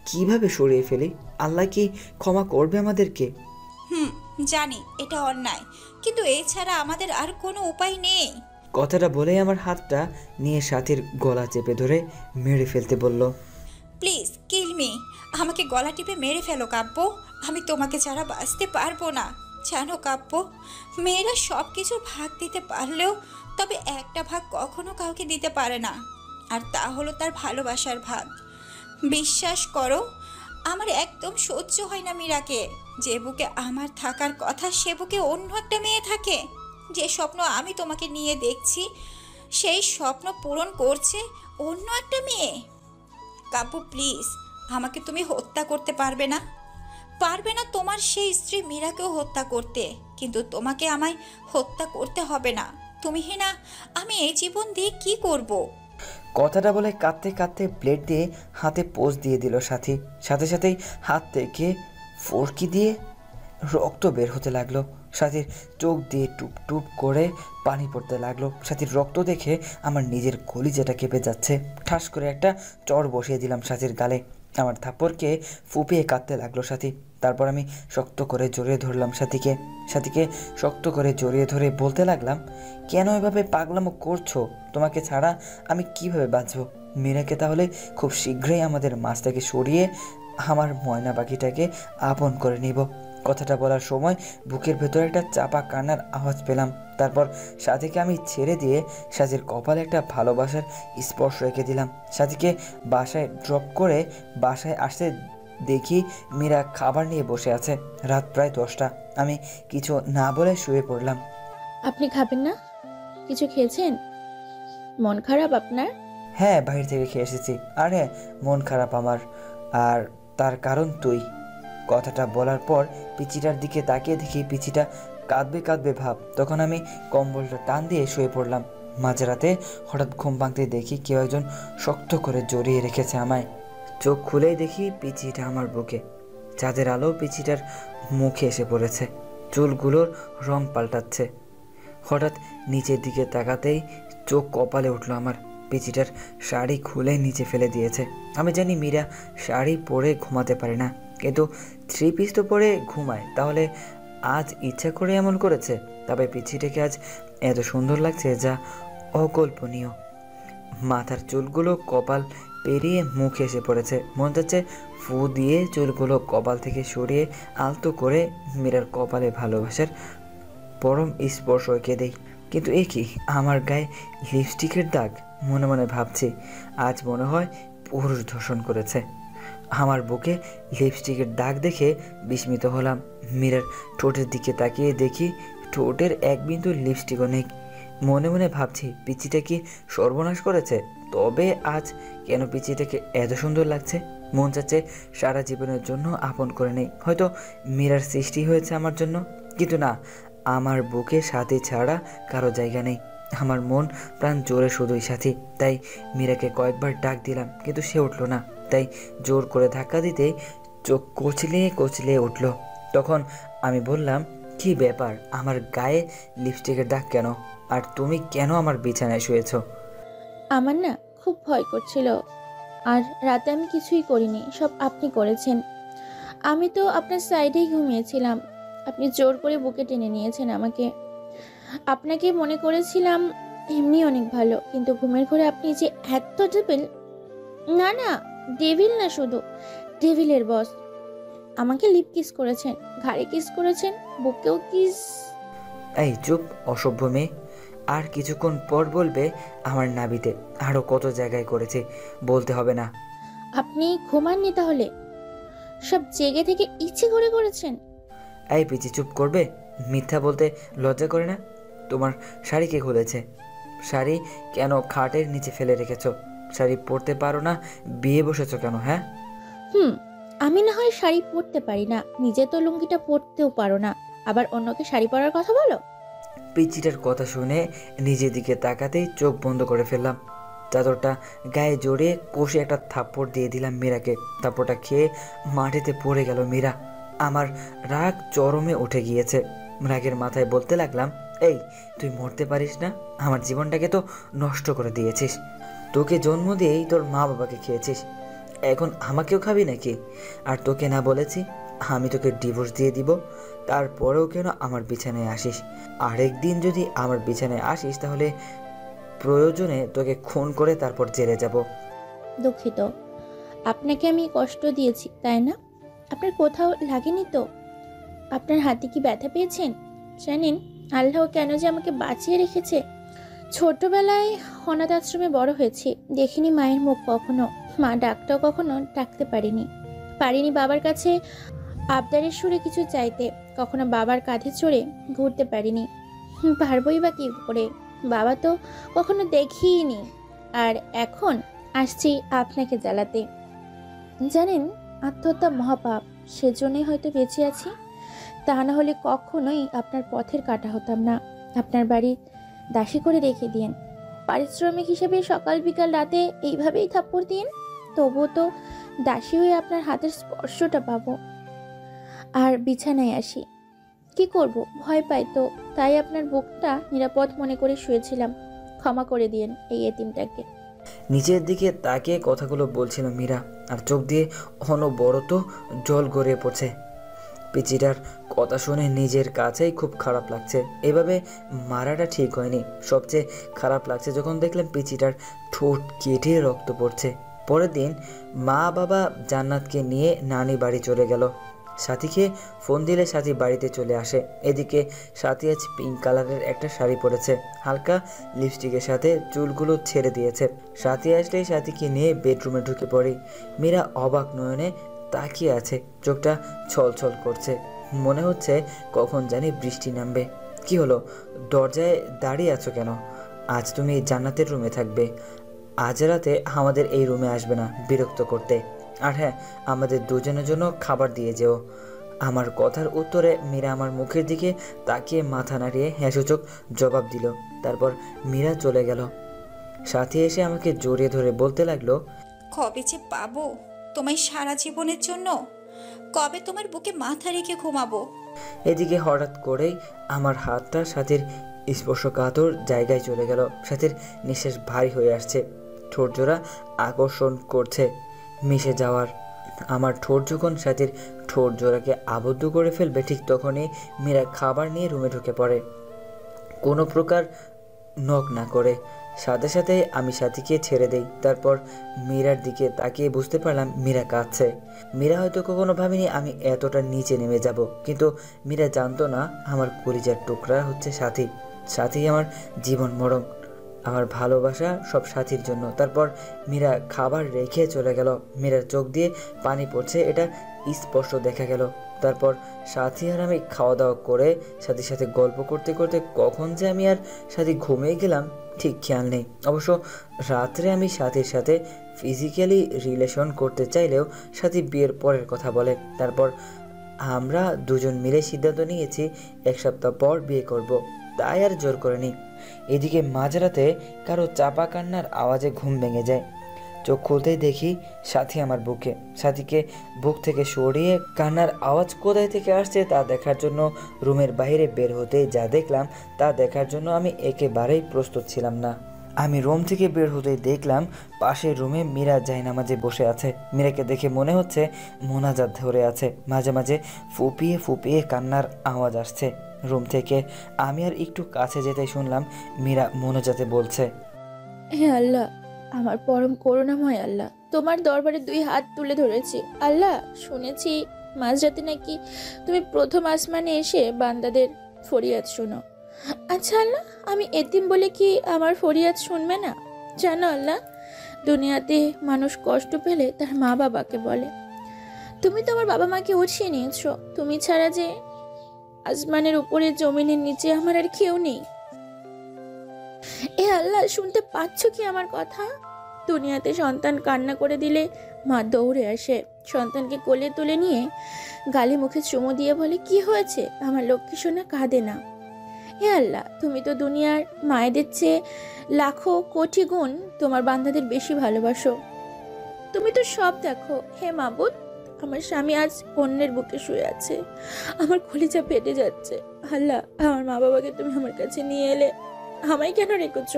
কিভাবে সরিয়ে ফেলি? আল্লাহ কি ক্ষমা করবে আমাদেরকে? জানি এটা অন্যায়, কিন্তু এছাড়া আমাদের আর কোনো উপায় নেই। কথাটা বলেই আমার হাতটা নিয়ে সাথীর গলা চেপে ধরে মেরে ফেলতে বলল। প্লিজ কিল মি, আমাকে গলা টিপে মেরে ফেলো কাব্য। আমি তোমাকে ছাড়া বাঁচতে পারবো না। জানো কাব্য, মেয়েরা সব কিছুর ভাগ দিতে পারলেও তবে একটা ভাগ কখনো কাউকে দিতে পারে না, আর তা হলো তার ভালোবাসার ভাগ। বিশ্বাস করো, আমার একদম সহ্য হয় না মীরাকে। যে বুকে আমার থাকার কথা সে বুকে অন্য একটা মেয়ে থাকে। যে স্বপ্ন আমি তোমাকে নিয়ে দেখছি সেই স্বপ্ন পূরণ করছে অন্য একটা মেয়ে। কাব্য প্লিজ, আমাকে তুমি হত্যা করতে পারবে না? পারবে না তোমার সেই স্ত্রী মীরাকেও হত্যা করতে, কিন্তু তোমাকে আমায় হত্যা করতে হবে না। তুমি না, আমি এই জীবন দিয়ে কি করব? কথাটা বলে কাঁদতে কাঁদতে ব্লেড দিয়ে হাতে পোজ দিয়ে দিল সাথী। সাথে সাথেই হাত থেকে ফড়কি দিয়ে রক্ত বের হতে লাগলো। সাথীর চোখ দিয়ে টুপ টুপ করে পানি পড়তে লাগলো। সাথীর রক্ত দেখে আমার নিজের কলিজাটা কেঁপে যাচ্ছে। ঠাস করে একটা চড় বসিয়ে দিলাম সাথীর গালে। আমার থাপ্পড়কে ফুপিয়ে কাঁদতে লাগলো সাথী। তারপর আমি শক্ত করে জড়িয়ে ধরলাম সাথীকে শক্ত করে জড়িয়ে ধরে বলতে লাগলাম, কেন এভাবে পাগলামো করছো? তোমাকে ছাড়া আমি কিভাবে বাঁচবো? মীরাকে তাহলে খুব শীঘ্রই আমাদের মাছ থেকে সরিয়ে আমার ময়না পাখিটাকে আপন করে নিব। কথাটা বলার সময় বুকের ভেতরে একটা চাপা কান্নার আওয়াজ পেলাম। তারপর সাথীকে আমি ছেড়ে দিয়ে সাথীর কপালে একটা ভালোবাসার স্পর্শ রেখে দিলাম। সাথীকে বাসায় ড্রপ করে বাসায় আসতে দেখি মীরা খাবার নিয়ে বসে আছে। রাত প্রায় 10টা। আমি কিছু না বলে শুয়ে পড়লাম। আপনি খাবেন না? কিছু খেয়েছেন? মন খারাপ আপনার? হ্যাঁ, বাইরে থেকে খেয়ে এসেছি। আর হ্যাঁ, মন খারাপ আমার, আর তার কারণ তুই। কথাটা বলার পর পিচিটার দিকে তাকিয়ে দেখি পিচিটা কাঁদবে কাঁদবে ভাব। তখন আমি কম্বলটা টান দিয়ে শুয়ে পড়লাম। মাঝরাতে হঠাৎ ঘুম ভাঙতে দেখি কেউ একজন শক্ত করে জড়িয়ে রেখেছে আমায়। চোখ খুলেই দেখি পিচিটা আমার বুকে। চাঁদের আলো পিচিটার মুখে এসে পড়েছে, চুলগুলোর রং পাল্টাচ্ছে। হঠাৎ নিচের দিকে তাকাতেই চোখ কপালে উঠলো আমার। পিচিটার শাড়ি খুলে নিচে ফেলে দিয়েছে। আমি জানি মীরা শাড়ি পরে ঘুমাতে পারে না, কিন্তু 3 পিস তো পরে ঘুমায়। তাহলে আজ ইচ্ছা করে এমন করেছে? তবে পিচিটাকে আজ এত সুন্দর লাগছে যা অকল্পনীয়। মাথার চুলগুলো কপাল পেরিয়ে মুখে এসে পড়েছে। মন যাচ্ছে ফু দিয়ে চুলগুলো কপাল থেকে সরিয়ে আলতো করে মীরার কপালে ভালোবাসার পরম স্পর্শ এঁকে দেই। কিন্তু এ কি, আমার গায়ে লিপস্টিকের দাগ? মনে মনে ভাবছি, আজ মনে হয় পুরুষ ধর্ষণ করেছে। আমার বুকে লিপস্টিকের দাগ দেখে বিস্মিত হলাম। মীরার ঠোঁটের দিকে তাকিয়ে দেখি ঠোঁটের এক বিন্দু লিপস্টিকও নেই। মনে মনে ভাবছি, পিচিটা কি সর্বনাশ করেছে? তবে আজ কেন পিচিটাকে এত সুন্দর লাগছে? মন চাচ্ছে সারা জীবনের জন্য আপন করে নেই। হয়তো মীরার সৃষ্টি হয়েছে আমার জন্য, কিন্তু না, আমার বুকে সাথী ছাড়া কারো জায়গা নেই। আমার মন প্রাণ জোরে শুধুই সাথী। তাই মীরাকে কয়েকবার ডাক দিলাম, কিন্তু সে উঠলো না। তাই জোর করে ধাক্কা দিতে চোখ কচলিয়ে কচলিয়ে উঠল। তখন আমি বললাম, কি ব্যাপার, আমার গায়ে লিপস্টিকের দাগ কেন? আর তুমি কেন আমার বিছানায় শুয়েছো? আমার না খুব ভয় করছিল, আর রাতে আমি কিছুই করিনি, সব আপনি করেছেন। আমি তো আপনার সাইডেই ঘুমিয়েছিলাম, আপনি জোর করে বুকে টেনে নিয়েছেন আমাকে। আপনাকে মনে করেছিলাম এমনি অনেক ভালো, কিন্তু ঘুমের ঘরে আপনি যে এত ডেভিল, না না ডেভিল না, শুধু ডেভিলের বস। আমাকে লিপ কিস করেছেন, ঘাড়ে কিস করেছেন, বুকেও কিস। এই চুপ, অসভ্য মেয়ে। আর কিছুক্ষণ পর বলবে আমার নাভিতে। আরও কত জায়গায় করেছে, বলতে হবে না। আপনি ঘুমাননি তাহলে? সব জেগে থেকে ইচ্ছে করে করেছেন? এই পিচি, চুপ করবে? মিথ্যা বলতে লজ্জা করে না? তোমার শাড়ি কে খুলেছে? শাড়ি কেন খাটের নিচে ফেলে রেখেছো? শাড়ি পরতে পারো না, বিয়ে বসেছো কেন? হ্যাঁ, আমি না হয় শাড়ি পরতে পারি না, নিজে তো লুঙ্গিটা পরতেও পারো না, আবার অন্যকে শাড়ি পরার কথা বলো? পিচিটার কথা শুনে নিজের দিকে তাকাতেই চোখ বন্ধ করে ফেললাম। চাদরটা গায়ে জড়িয়ে কষে একটা থাপ্পড় দিয়ে দিলাম মীরাকে। থাপ্পড়টা খেয়ে মাটিতে পড়ে গেল মীরা। আমার রাগ চরমে উঠে গিয়েছে। রাগের মাথায় বলতে লাগলাম, এই তুই মরতে পারিস না? আমার জীবনটাকে তো নষ্ট করে দিয়েছিস। তোকে জন্ম দিয়েই তোর মা বাবাকে খেয়েছিস, এখন আমাকেও খাবি নাকি? আর তোকে না বলেছি আমি তোকে ডিভোর্স দিয়ে দিব? তারপরেও কেন আমার বিছানায় আসিস? আরেকদিন যদি আমার বিছানায় আসিস তাহলে প্রয়োজনে তোকে খুন করে তারপর জেলে যাব। দুঃখিত, আপনাকে আমি কষ্ট দিয়েছি তাই না? আপনার কোথাও লাগেনি তো? আপনার হাতে কি ব্যথা পেয়েছেন? জানেন আল্লাহ কেন যে আমাকে বাঁচিয়ে রেখেছে? ছোটবেলায় অনাথ আশ্রমে বড় হয়েছি, দেখিনি মায়ের মুখ কখনো। মা ডাকটাও কখনো ডাকতে পারিনি বাবার কাছে আবদারের সুরে কিছু চাইতে। কখনো বাবার কাঁধে চড়ে ঘুরতে পারিনি, পারবই বা কি করে? বাবা তো কখনো দেখিনি। আর এখন আসছি আপনাকে জ্বালাতে। জানেন আত্মহত্যা মহাপাপ, সেজন্যই হয়তো বেঁচে আছি। তা না হলে কখনোই আপনার পথের কাটা হতাম না। আপনার বাড়ি দাসী করে রেখে দিন, পারিশ্রমিক হিসেবে সকাল বিকাল রাতে এইভাবেই থাপ্পড় দিন, তবুও তো দাসী হয়ে আপনার হাতের স্পর্শটা পাবো। আর বিছানায় আসি, কি করব, ভয় পাই তো, তাই আপনার বুকটা নিরাপদ মনে করে শুয়েছিলাম। ক্ষমা করে দিন এই এতিমটাকে। নিচের দিকে তাকিয়ে কথাগুলো বলছিল মীরা, আর চোখ দিয়ে অনবরত জল গড়িয়ে পড়ছে। পিচিটার কথা শুনে নিজের কাছেই খুব খারাপ লাগছে। এভাবে মারাটা ঠিক হয়নি। সবচেয়ে খারাপ লাগছে যখন দেখলাম পিচিটার ঠোঁট কেটে রক্ত পড়ছে। পরের দিন মা বাবা জান্নাতকে নিয়ে নানি বাড়ি চলে গেল। সাথীকে ফোন দিলে সাথী বাড়িতে চলে আসে। এদিকে সাথী আজ পিঙ্ক কালারের একটা শাড়ি পরেছে, হালকা লিপস্টিকের সাথে চুলগুলো ছেড়ে দিয়েছে। সাথী আসলেই সাথীকে নিয়ে বেডরুমে ঢুকে পড়ি। মীরা অবাক নয়নে তাকিয়ে আছে, চোখটা ছলছল করছে। মনে হচ্ছে কখন জানি বৃষ্টি নামবে। কি হলো, দরজায় দাঁড়িয়ে আছো কেন? আজ তুমি জান্নাতের রুমে থাকবে, আজ রাতে আমাদের এই রুমে আসবে না বিরক্ত করতে। আর হ্যাঁ, আমাদের দুজনের জন্য খাবার দিয়ে যেও। আমার কথার উত্তরে মীরা আমার মুখের দিকে তাকিয়ে মাথা নাড়িয়ে হ্যাঁসূচক জবাব দিল। তারপর মীরা চলে গেল। সাথী এসে আমাকে জড়িয়ে ধরে বলতে লাগলো, কবে যে পাবো তোমায় সারা জীবনের জন্য? কবে তোমার বুকে মাথা রেখে ঘুমাবো? এদিকে হঠাৎ করেই আমার হাতটা সাথীর স্পর্শকাতর জায়গায় চলে গেল। সাথীর নিঃশ্বাস ভারী হয়ে আসছে, ঠোঁট জোড়া আকর্ষণ করছে মিশে যাওয়ার। আমার ঠোঁট যখন সাথীর ঠোঁট জোড়াকে আবদ্ধ করে ফেলবে, ঠিক তখনই মীরা খাবার নিয়ে রুমে ঢুকে পড়ে, কোনো প্রকার নক না করে। সাথে সাথে আমি সাথীকে ছেড়ে দেই। তারপর মীরার দিকে তাকিয়ে বুঝতে পারলাম মীরা কাঁদছে। মীরা হয়তো কখনো ভাবিনি আমি এতটা নিচে নেমে যাব, কিন্তু মীরা জানতো না আমার কলিজার টুকরা হচ্ছে সাথী। সাথী আমার জীবন মরণ, আমার ভালোবাসা সব সাথীর জন্য। তারপর মীরা খাবার রেখে চলে গেল। মীরার চোখ দিয়ে পানি পড়ছে, এটা স্পষ্ট দেখা গেল। তারপর সাথী আর আমি খাওয়া দাওয়া করে সাথীর সাথে গল্প করতে করতে কখন যে আমি আর সাথী ঘুমিয়ে গেলাম ঠিক খেয়াল নেই। অবশ্য রাত্রে আমি সাথীর সাথে ফিজিক্যালি রিলেশন করতে চাইলেও সাথী বিয়ের পরের কথা বলে। তারপর আমরা দুজন মিলে সিদ্ধান্ত নিয়েছি 1 সপ্তাহ পর বিয়ে করব, তাই আর জোর করেনি। এদিকে মাঝরাতে কারো চাপা কান্নার আওয়াজে ঘুম ভেঙে যায়। চোখ খুলতেই দেখি সাথী আমার বুকে। সাথীকে বুক থেকে সরিয়ে কান্নার আওয়াজ কোথায় থেকে আসছে তা দেখার জন্য রুমের বাইরে বের হতে যা দেখলাম তা দেখার জন্য আমি একেবারেই প্রস্তুত ছিলাম না। আমি রুম থেকে বের হতেই দেখলাম পাশের রুমে মীরা জায়নামাজে বসে আছে। মীরাকে দেখে মনে হচ্ছে মোনাজাত ধরে আছে। মাঝে মাঝে ফুপিয়ে ফুপিয়ে কান্নার আওয়াজ আসছে রুম থেকে। আমি আর একটু কাছে যেতে শুনলাম মীরা মোনাজাতে বলছে, হে আল্লাহ, আমার পরম করুণাময় আল্লাহ, তোমার দরবারে 2 হাত তুলে ধরেছি। আল্লাহ, শুনেছি মাঝরাতে নাকি তুমি প্রথম আসমানে এসে বান্দাদের ফরিয়াদ শোনো। আচ্ছা আল্লাহ, আমি এতিম বলে কি আমার ফরিয়াদ শুনবে না? জানো আল্লাহ, দুনিয়াতে মানুষ কষ্ট পেলে তার মা বাবাকে বলে। তুমি তো আমার বাবা মাকে উঠিয়ে নিয়েছো। তুমি ছাড়া যে আসমানের উপরে জমিনের নিচে আমার আর কেউ নেই। এ আল্লাহ, শুনতে পাচ্ছ কি আমার কথা? দুনিয়াতে সন্তান কান্না করে দিলে মা দৌড়ে আসে, সন্তানকে কোলে তুলে নিয়ে গালে মুখে চুমু দিয়ে বলে, কি হয়েছে আমার লক্ষ্মী সোনা, কাঁদে না। হে আল্লাহ, তুমি তো দুনিয়ার মায়েদের চেয়ে লাখো কোটি গুণ তোমার বান্দাদের বেশি ভালোবাসো। তুমি তো সব দেখো। হে মাবুদ, আমার স্বামী আজ অন্যের বুকে শুয়ে আছে, আমার কলিজা ফেটে যাচ্ছে। আল্লাহ, আমার মা বাবাকে তুমি আমার কাছে নিয়ে এলে, আমায় কেন রেখেছ?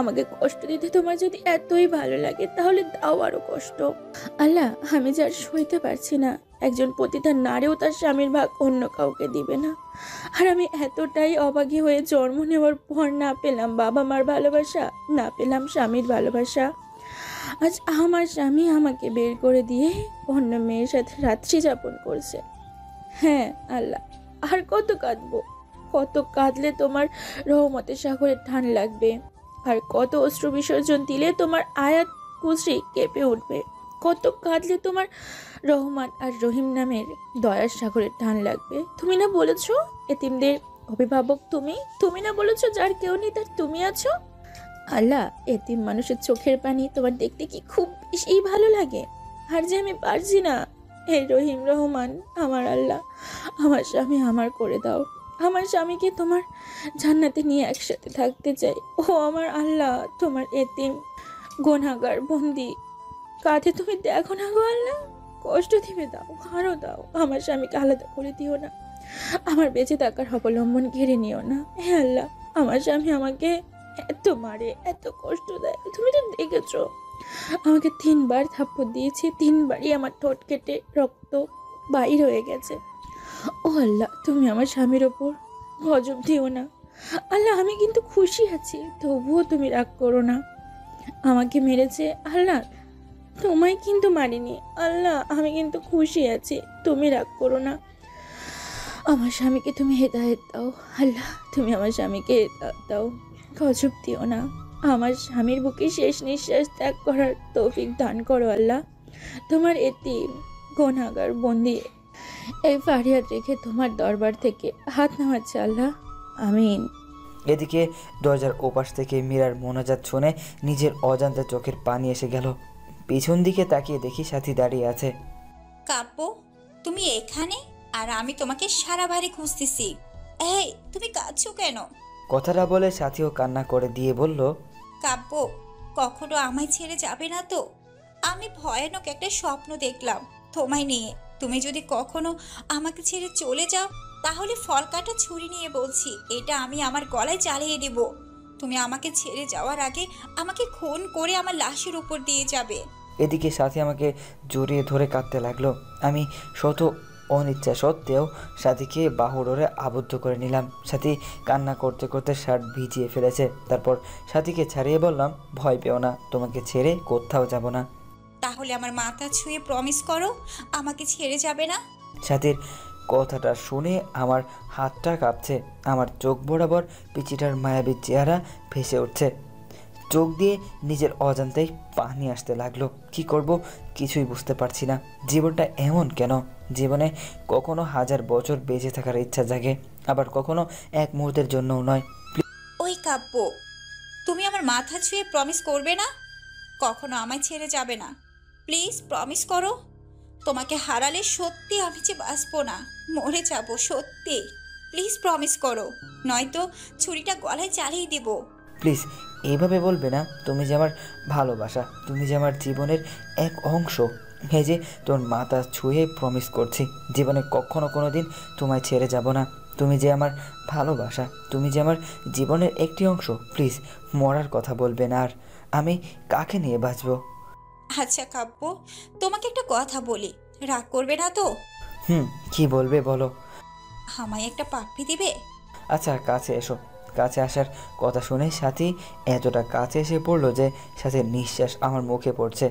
আমাকে কষ্ট দিতে তোমার যদি এতই ভালো লাগে তাহলে দাও আরো কষ্ট। আল্লাহ, আমি যে আর সইতে পারছি না। একজন পতিতার নারীও তার স্বামীর ভাগ অন্য কাউকে দিবে না। আর আমি এতটাই অবাগী হয়ে জন্ম নেওয়ার পর না পেলাম বাবা মার ভালোবাসা, না পেলাম স্বামীর ভালোবাসা। আজ আমার স্বামী আমাকে বের করে দিয়ে অন্য মেয়ের সাথে রাত্রি যাপন করছে। হ্যাঁ আল্লাহ, আর কত কাঁদবো? কত কাঁদলে তোমার রহমতের সাগরের টান লাগবে? আর কত অশ্রু বিসর্জন দিলে তোমার আয়াত কুশি কেঁপে উঠবে? কত কাঁদলে তোমার রহমান আর রহিম নামের দয়ার সাগরের টান লাগবে? তুমি না বলেছো এতিমদের অভিভাবক তুমি? তুমি না বলেছো যার কেউ নেই তার তুমি আছো? আল্লাহ, এতিম মানুষের চোখের পানি তোমার দেখতে কি খুব বেশি ভালো লাগে? আর যে আমি পারছি না। হে রহিম রহমান, আমার আল্লাহ, আমার স্বামী আমার করে দাও। আমার স্বামীকে তোমার জান্নাতে নিয়ে একসাথে থাকতে চাই। ও আমার আল্লাহ, তোমার এতিম গুনাহগার বন্দি কাঁধে তুমি দেখো না গো আল্লাহ। কষ্ট দিবে দাও, আরো দাও। আমার স্বামীকে আলাদা করে দিও না। আমার বেঁচে থাকার অবলম্বন ঘিরে নিও না। হে আল্লাহ, আমার স্বামী আমাকে এত মারে, এত কষ্ট দেয়। তুমি তো দেখেছো, আমাকে 3 বার থাপ্পড় দিয়েছে, 3 বারই আমার ঠোঁট কেটে রক্ত বাইর হয়ে গেছে। ও আল্লাহ, তুমি আমার স্বামীর ওপর গজব দিও না। আল্লাহ, আমি কিন্তু খুশি আছি, তবুও তুমি রাগ করো না। আমাকে মেরেছে আল্লাহ, তোমায় কিন্তু মারিনি। আল্লাহ, আমি কিন্তু খুশি আছি, তুমি রাগ করো না। আমার স্বামীকে তুমি হেদায়েত দাও। আল্লাহ, তুমি আমার স্বামীকে হেদায়েত দাও, গজব দিও না। আমার স্বামীর বুকে শেষ নিঃশ্বাস ত্যাগ করার তৌফিক দান করো আল্লাহ। তোমার এতিম গুনাহগার বন্দি এই ফারিয়াদ রেখে তোমার দরবার থেকে হাত নামাচ্ছে আল্লাহ, আমিন। এদিকে দরজার ওপাশ থেকে মীরার মোনাজাত শুনে নিজের অজান্তে চোখের পানি এসে গেল। পিছন দিকে তাকিয়ে দেখি সাথী দাঁড়িয়ে আছে। কাব্য, তুমি এখানে? আর আমি তোমাকে সারা বাড়ি খুঁজতেছি। এই, তুমি কাঁদছো কেন? কথাটা বলে সাথীও কান্না করে দিয়ে বলল, কাব্য, কখনো আমায় ছেড়ে যাবে না তো? আমি ভয়ানক একটা স্বপ্ন দেখলাম তোমায় নিয়ে। তুমি যদি কখনো আমাকে ছেড়ে চলে যাও, তাহলে ফল কাটা ছুরি নিয়ে বলছি, এটা আমি আমার গলায় চালিয়ে দেব। তুমি আমাকে ছেড়ে যাওয়ার আগে আমাকে খুন করে আমার লাশের উপর দিয়ে যাবে। এদিকে সাথী আমাকে জড়িয়ে ধরে কাঁদতে লাগলো। আমি শত অনিচ্ছা সত্ত্বেও সাথীকে বাহুডোরে আবদ্ধ করে নিলাম। সাথী কান্না করতে করতে শার্ট ভিজিয়ে ফেলেছে। তারপর সাথীকে ছাড়িয়ে বললাম, ভয় পেও না, তোমাকে ছেড়ে কোথাও যাব না। তাহলে আমার মাথা ছুঁয়ে প্রমিস করো আমাকে ছেড়ে যাবে না। সাথীর কথাটা শুনে আমার হাতটা কাঁপছে। আমার চোখ বরাবর পিচিটার মায়াবী চেহারা ভেসে উঠছে। চোখ দিয়ে নিজের অজান্তেই পানি আসতে লাগলো। কি করব কিছুই বুঝতে পারছি না। জীবনটা এমন কেন? জীবনে কখনো 1000 বছর বেঁচে থাকার ইচ্ছা জাগে, আবার কখনো এক মুহূর্তের জন্যও নয়। ওই কাব্য, তুমি আমার মাথা ছুঁয়ে প্রমিস করবে না? কখনো আমায় ছেড়ে যাবে না। প্লিজ প্রমিস করো। তোমাকে হারালে সত্যি আমি যে বাঁচবো না, মরে যাব সত্যি। প্লিজ প্রমিস করো, নয়তো ছুরিটা গলায় চালিয়ে দিব। প্লিজ এইভাবে বলবে না। তুমি যে আমার ভালোবাসা, তুমি যে আমার জীবনের এক অংশ। এই যে তোর মাথা ছুঁয়ে প্রমিস করছি, জীবনে কখনো কোনো দিন তোমায় ছেড়ে যাব না। তুমি যে আমার ভালোবাসা, তুমি যে আমার জীবনের একটি অংশ। প্লিজ মরার কথা বলবে না। আর আমি কাকে নিয়ে বাঁচবো? আচ্ছা কাব্য, তোমাকে একটা কথা বলি, রাগ করবে না তো? কি বলবে বলো। আমায় একটা পাপ্পি দিবে? আচ্ছা কাছে এসো। কাছে আসার কথা শুনে সাথী এতটা কাছে এসে পড়লো যে সাথীর নিঃশ্বাস আমার মুখে পড়ছে।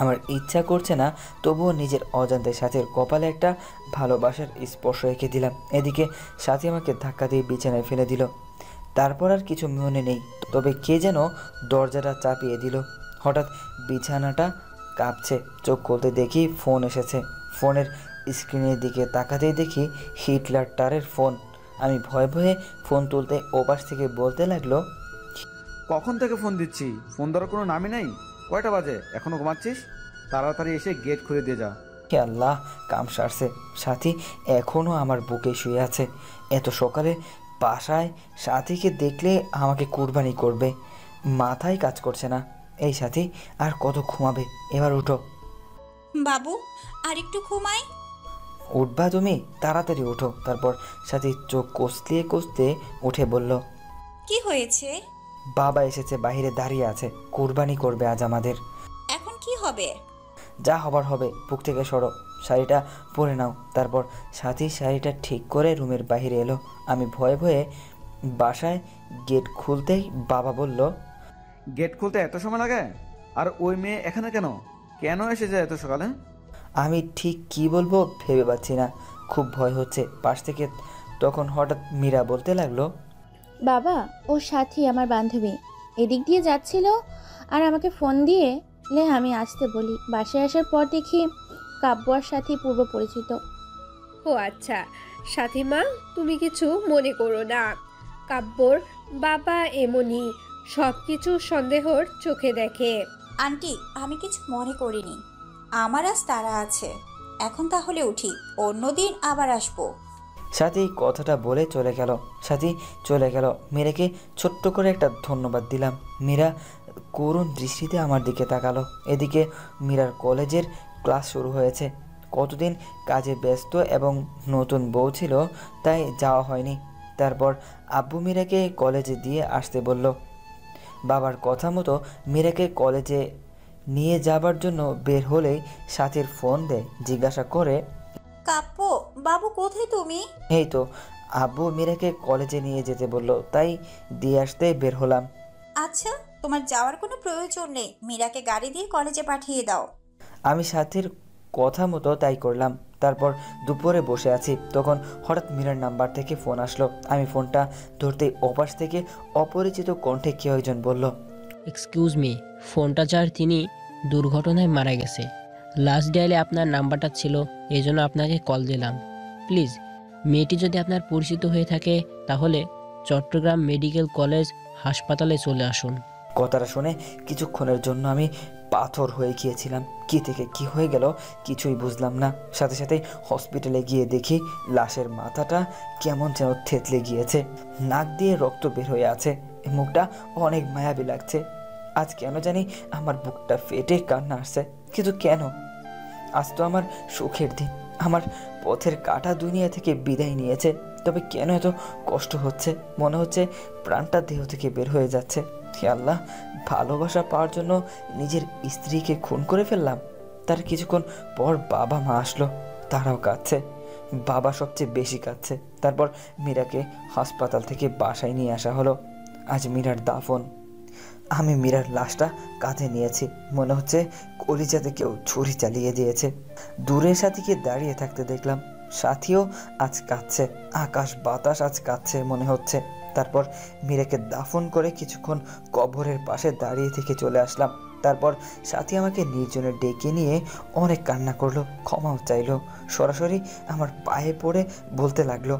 আমার ইচ্ছা করছে না, তবুও নিজের অজান্তে সাথীর কপালে একটা ভালোবাসার স্পর্শ রেখে দিলাম। এদিকে সাথী আমাকে ধাক্কা দিয়ে বিছানায় ফেলে দিল। তারপর আর কিছু মনে নেই, তবে কে যেন দরজাটা চাপিয়ে দিল। হঠাৎ বিছানাটা কাঁপছে। চোখ খুলতে দেখি ফোন এসেছে। ফোনের স্ক্রিনের দিকে তাকাতেই দেখি হিটলার টারের ফোন। আমি ভয়ে ভয়ে ফোন তুলতে ওপাশ থেকে বলতে লাগলো, কখন থেকে ফোন দিচ্ছি, ফোন ধরার কোনো নামই নেই। কয়টা বাজে, এখনো ঘুমাচ্ছিস? তাড়াতাড়ি এসে গেট খুলে দিয়ে যা। হে আল্লাহ, কাম সারছে। সাথী এখনও আমার বুকে শুয়ে আছে। এত সকালে বাসায় সাথীকে দেখলে আমাকে কুরবানি করবে। মাথায় কাজ করছে না। এই সাথী আর কত ঘুমাবে? এবার উঠো। বাবু, আর একটু ঘুমাই। উঠবা তুমি? তাড়াতাড়ি উঠো। তারপর সাথী চোখ কষলিয়ে কষতে উঠে বলল, কি হয়েছে? বাবা এসেছে, বাইরে দাঁড়িয়ে আছে, কুরবানি করবে আজ আমাদের। এখন কি হবে? যা হবার হবে, বুক থেকে সরো, শাড়িটা পরে নাও। তারপর সাথী শাড়িটা ঠিক করে রুমের বাইরে এলো। আমি ভয়ে ভয়ে বাসায় গেট খুলতেই বাবা বলল, গেট খুলতে এত সময় লাগে? আর ওই মেয়ে এখানে কেন? কেন এসেছে এত সকালে? আমি ঠিক কি বলবো ভেবে পাচ্ছি না, খুব ভয় হচ্ছে। পাশ থেকে তখন হঠাৎ মীরা বলতে লাগলো, বাবা, ওর সাথী আমার বান্ধবী এদিক দিয়ে যাচ্ছিল আর আমাকে ফোন দিয়ে আমি আসতে বলি। বাসায় আসার পর দেখি কাব্য আর সাথী পূর্ব পরিচিত। ও আচ্ছা, সাথীমা তুমি কিছু মনে করো না। কাব্যর বাবা এমনই, সব কিছু সন্দেহর চোখে দেখে। আন্টি, আমি কিছু মনে করিনি। আমার আজ তারা আছে। এখন তাহলে উঠি, অন্যদিন আবার আসবো। সাথী কথাটা বলে চলে গেল। সাথী চলে গেল, মীরাকে ছোট্ট করে একটা ধন্যবাদ দিলাম। মীরা করুণ দৃষ্টিতে আমার দিকে তাকালো। এদিকে মীরার কলেজের ক্লাস শুরু হয়েছে। কতদিন কাজে ব্যস্ত এবং নতুন বউ ছিল, তাই যাওয়া হয়নি। তারপর আব্বু মীরাকে কলেজে দিয়ে আসতে বলল। বাবার কথা মতো মীরাকে কলেজে নিয়ে যাবার জন্য বের হলেই সাথীর ফোন দেয়, জিজ্ঞাসা করে, কাব্য বাবু কোথায় তুমি? এই তো, আব্বু মীরাকে কলেজে নিয়ে যেতে বলল, তাই দিয়ে আসতে বের হলাম। আচ্ছা, তোমার যাওয়ার কোনো প্রয়োজন নেই, মীরাকে গাড়ি দিয়ে কলেজে পাঠিয়ে দাও। আমি সাথীর কথা মতো তাই করলাম। তারপর দুপুরে বসে আছি, তখন হঠাৎ মীরার নাম্বার থেকে ফোন আসলো। আমি ফোনটা ধরতেই ওপাশ থেকে অপরিচিত কণ্ঠে কেউ একজন বলল, এক্সকিউজ মি, ফোনটা যার তিনি দুর্ঘটনায় মারা গেছে। লাস্ট ডায়ালে আপনার নাম্বারটা ছিল, এই জন্য আপনাকে কল দিলাম। প্লিজ, মেয়েটি যদি আপনার পরিচিত হয়ে থাকে তাহলে চট্টগ্রাম মেডিকেল কলেজ হাসপাতালে চলে আসুন। কথাটা শুনে কিছুক্ষণের জন্য আমি পাথর হয়ে গিয়েছিলাম। কি থেকে কি হয়ে গেল কিছুই বুঝলাম না। সাথে সাথে হসপিটালে গিয়ে দেখি লাশের মাথাটা কেমন যেন থেতলে গিয়েছে, নাক দিয়ে রক্ত বের হয়ে আছে, মুখটা অনেক মায়াবী লাগছে। আজ কেন জানি আমার বুকটা ফেটে কান্না আসছে। কিন্তু কেন? আজ তো আমার সুখের দিন, আমার পথের কাটা দুনিয়া থেকে বিদায় নিয়েছে। তবে কেন এত কষ্ট হচ্ছে? মনে হচ্ছে প্রাণটা দেহ থেকে বের হয়ে যাচ্ছে। হে আল্লাহ, ভালোবাসা পাওয়ার জন্য নিজের স্ত্রীকে খুন করে ফেললাম। তার কিছুক্ষণ পর বাবা মা আসলো, তারাও কাঁদছে। বাবা সবচেয়ে বেশি কাঁদছে। তারপর মীরাকে হাসপাতাল থেকে বাসায় নিয়ে আসা হলো। আজ মীরার দাফন। আমি মীরার লাশটা কাঁধে নিয়েছি, মনে হচ্ছে কলিজাতে কেউ ছুরি চালিয়ে দিয়েছে। দূরের সাথীকে দাঁড়িয়ে থাকতে দেখলাম, সাথীও আজ কাঁদছে। আকাশ বাতাস আজ কাঁদছে মনে হচ্ছে। তারপর মীরাকে দাফন করে কিছুক্ষণ কবরের পাশে দাঁড়িয়ে থেকে চলে আসলাম। তারপর সাথী আমাকে নির্জনে ডেকে নিয়ে অনেক কান্না করলো, ক্ষমাও চাইলো। সরাসরি আমার পায়ে পড়ে বলতে লাগলো,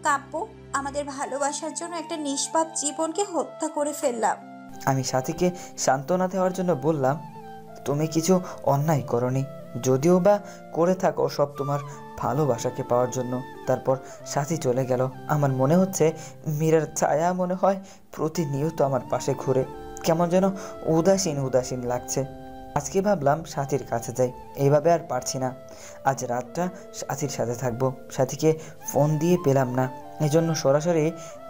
কাব্য, আমাদের ভালোবাসার জন্য একটা নিষ্পাপ জীবনকে হত্যা করে ফেললাম। আমি সাথীকে সান্ত্বনা দেওয়ার জন্য বললাম, তুমি কিছু অন্যায় করনি, যদিও বা করে থাকো সব তোমার ভালোবাসাকে পাওয়ার জন্য। তারপর সাথী চলে গেল। আমার মনে হচ্ছে মীরার ছায়া মনে হয় প্রতিনিয়ত আমার পাশে ঘুরে, কেমন যেন উদাসীন উদাসীন লাগছে। আজকে ভাবলাম সাথীর কাছে যাই, এইভাবে আর পারছি না। আজ রাতটা সাথীর সাথে থাকবো। সাথীকে ফোন দিয়ে পেলাম না, এজন্য সরাসরি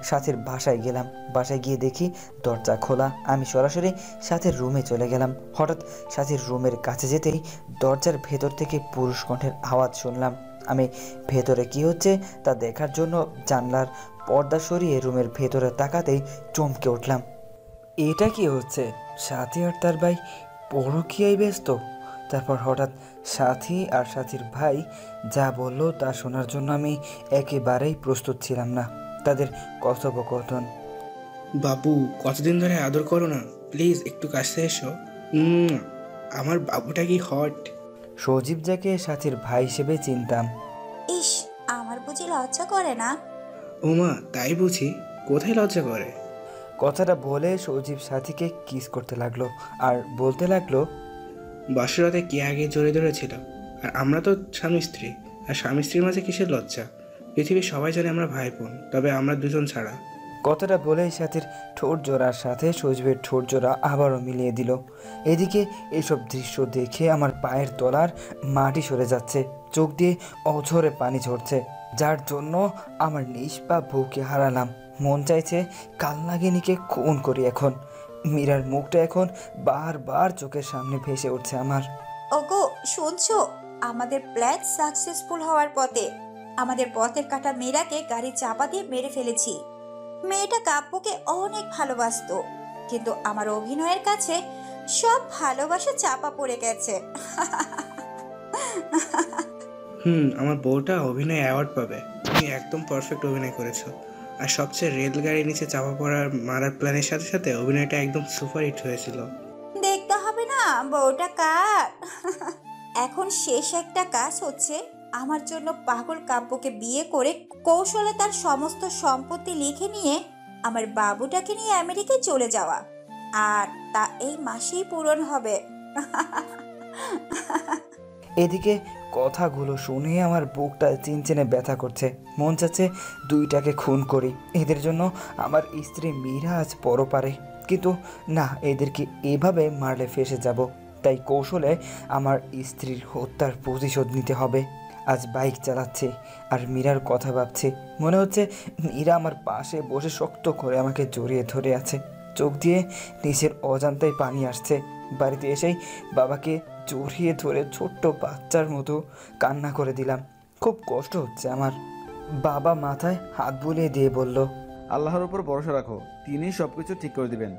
সাথীর বাসায় গেলাম। বাসায় গিয়ে দেখি দরজা খোলা। আমি সরাসরি সাথীর রুমে চলে গেলাম। হঠাৎ সাথীর রুমের কাছে যেতেই দরজার ভেতর থেকে পুরুষ কণ্ঠের আওয়াজ শুনলাম। আমি ভেতরে কি হচ্ছে তা দেখার জন্য জানলার পর্দা সরিয়ে রুমের ভেতরে তাকাতেই চমকে উঠলাম। এটা কি হচ্ছে? সাথী আর তার ভাই পরকীয়ায় ব্যস্ত। তারপর হঠাৎ সাথী আর সাথীর ভাই যা বলল তা শোনার জন্য আমি একেবারেই প্রস্তুত ছিলাম না। তাদের কথোপকথন, বাবু কতদিন ধরে আদর করো না, প্লিজ একটু কাছে এসো। আমার বাবুটা কি হট। সজীব যাকে সাথীর ভাই হিসেবে চিনতাম। ইস, আমার বুঝি লজ্জা করে না? ওমা, তাই বুঝি? কোথায় লজ্জা করে? কথাটা বলে সজীব সাথীকে কিস করতে লাগলো আর বলতে লাগলো, বাসরাতে কে আগে জড়িয়ে ধরেছিল? আর আমরা তো স্বামী স্ত্রী, আর স্বামী স্ত্রীর মাঝে কিসের লজ্জা? পৃথিবীর সবাই জানে আমরা ভাই বোন, তবে আমরা দুজন ছাড়া। কথাটা বলেই সাথীর ঠোঁট জোড়ার সাথে সজীবের ঠোঁট জোড়া আবারও মিলিয়ে দিল। এদিকে এসব দৃশ্য দেখে আমার পায়ের তলার মাটি সরে যাচ্ছে, চোখ দিয়ে অঝরে পানি ঝরছে, যার জন্য আমার নিষ্পাপ বউকে হারালাম। মন চাইছে কালনাগিনীকে খুন করি এখন। মীরার মুখটা এখন বারবার চোখের সামনে ভেসে উঠছে আমার। ওগো শুনছো, আমাদের প্ল্যান সাকসেসফুল হওয়ার পথে। আমাদের পথের কাটা মীরাকে গাড়ি চাপা দিয়ে মেরে ফেলেছি। মেয়েটা কাব্যকে অনেক ভালোবাসতো, কিন্তু আমার অভিনয়ের কাছে সব ভালোবাসা চাপা পড়ে গেছে। আমার বউটা অভিনয় অ্যাওয়ার্ড পাবে। তুমি একদম পারফেক্ট অভিনয় করেছো। আর সবচেয়ে রেলগাড়ির নিচে চাপা পড়ার মারার প্ল্যানের সাথে সাথে অভিনয়টা একদম সুপার হিট হয়েছিল। দেখতে হবে না বউটা কার। এখন শেষ একটা কাজ হচ্ছে আমার জন্য পাগল কাব্যকে বিয়ে করে কৌশলে তার সমস্ত সম্পত্তি লিখে নিয়ে আমার বাবুটাকে নিয়ে আমেরিকায় চলে যাওয়া। আর তা এই মাসেই পূরণ হবে। এদিকে কথাগুলো শুনে আমার বুকটা চিনচিনে ব্যথা করছে। মন চাচ্ছে দুইটাকে খুন করি, এদের জন্য আমার স্ত্রী মীরা আজ পরপারে। কিন্তু না, এদেরকে এভাবে মারলে ফেসে যাব। তাই কৌশলে আমার স্ত্রীর হত্যার প্রতিশোধ নিতে হবে। আজ বাইক চালাচ্ছি আর মীরার কথা ভাবছি। মনে হচ্ছে মীরা আমার পাশে বসে শক্ত করে আমাকে জড়িয়ে ধরে আছে। চোখ দিয়ে নিজের অজান্তায় পানি আসছে। বাড়িতে এসেই বাবাকে জড়িয়ে ধরে ছোট্ট বাচ্চার মতো কান্না করে দিলাম। খুব কষ্ট হচ্ছে আমার। বাবা মাথায় হাত বুলিয়ে দিয়ে বলল, আল্লাহর উপর ভরসা রাখো, তিনি সবকিছু ঠিক করে দিবেন।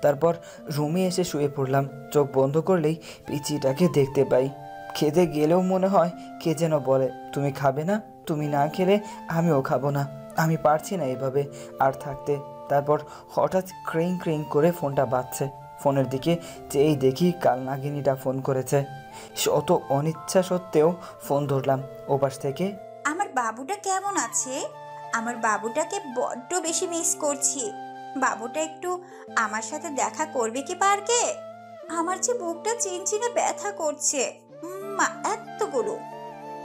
তারপর রুমে এসে শুয়ে পড়লাম। চোখ বন্ধ করলেই পিচিটাকে দেখতে পাই। খেতে গেলেও মনে হয় কে যেন বলে, তুমি খাবে না? তুমি না খেলে আমিও খাবো না। আমি পারছি না এভাবে আর থাকতে। তারপর হঠাৎ ক্রিং ক্রিং করে ফোনটা বাজছে। ফোনের দিকে চেয়েই দেখি কালনাগিনীটা ফোন করেছে। শত অনিচ্ছা সত্ত্বেও ফোন ধরলাম। ওপাশ থেকে, আমার বাবুটা কেমন আছে? আমার বাবুটাকে বড্ড বেশি মিস করছি। বাবুটা একটু আমার সাথে দেখা করবে কি পার্কে? আমার যে বুকটা চিনচিনে ব্যথা করছে মা এতগুলো।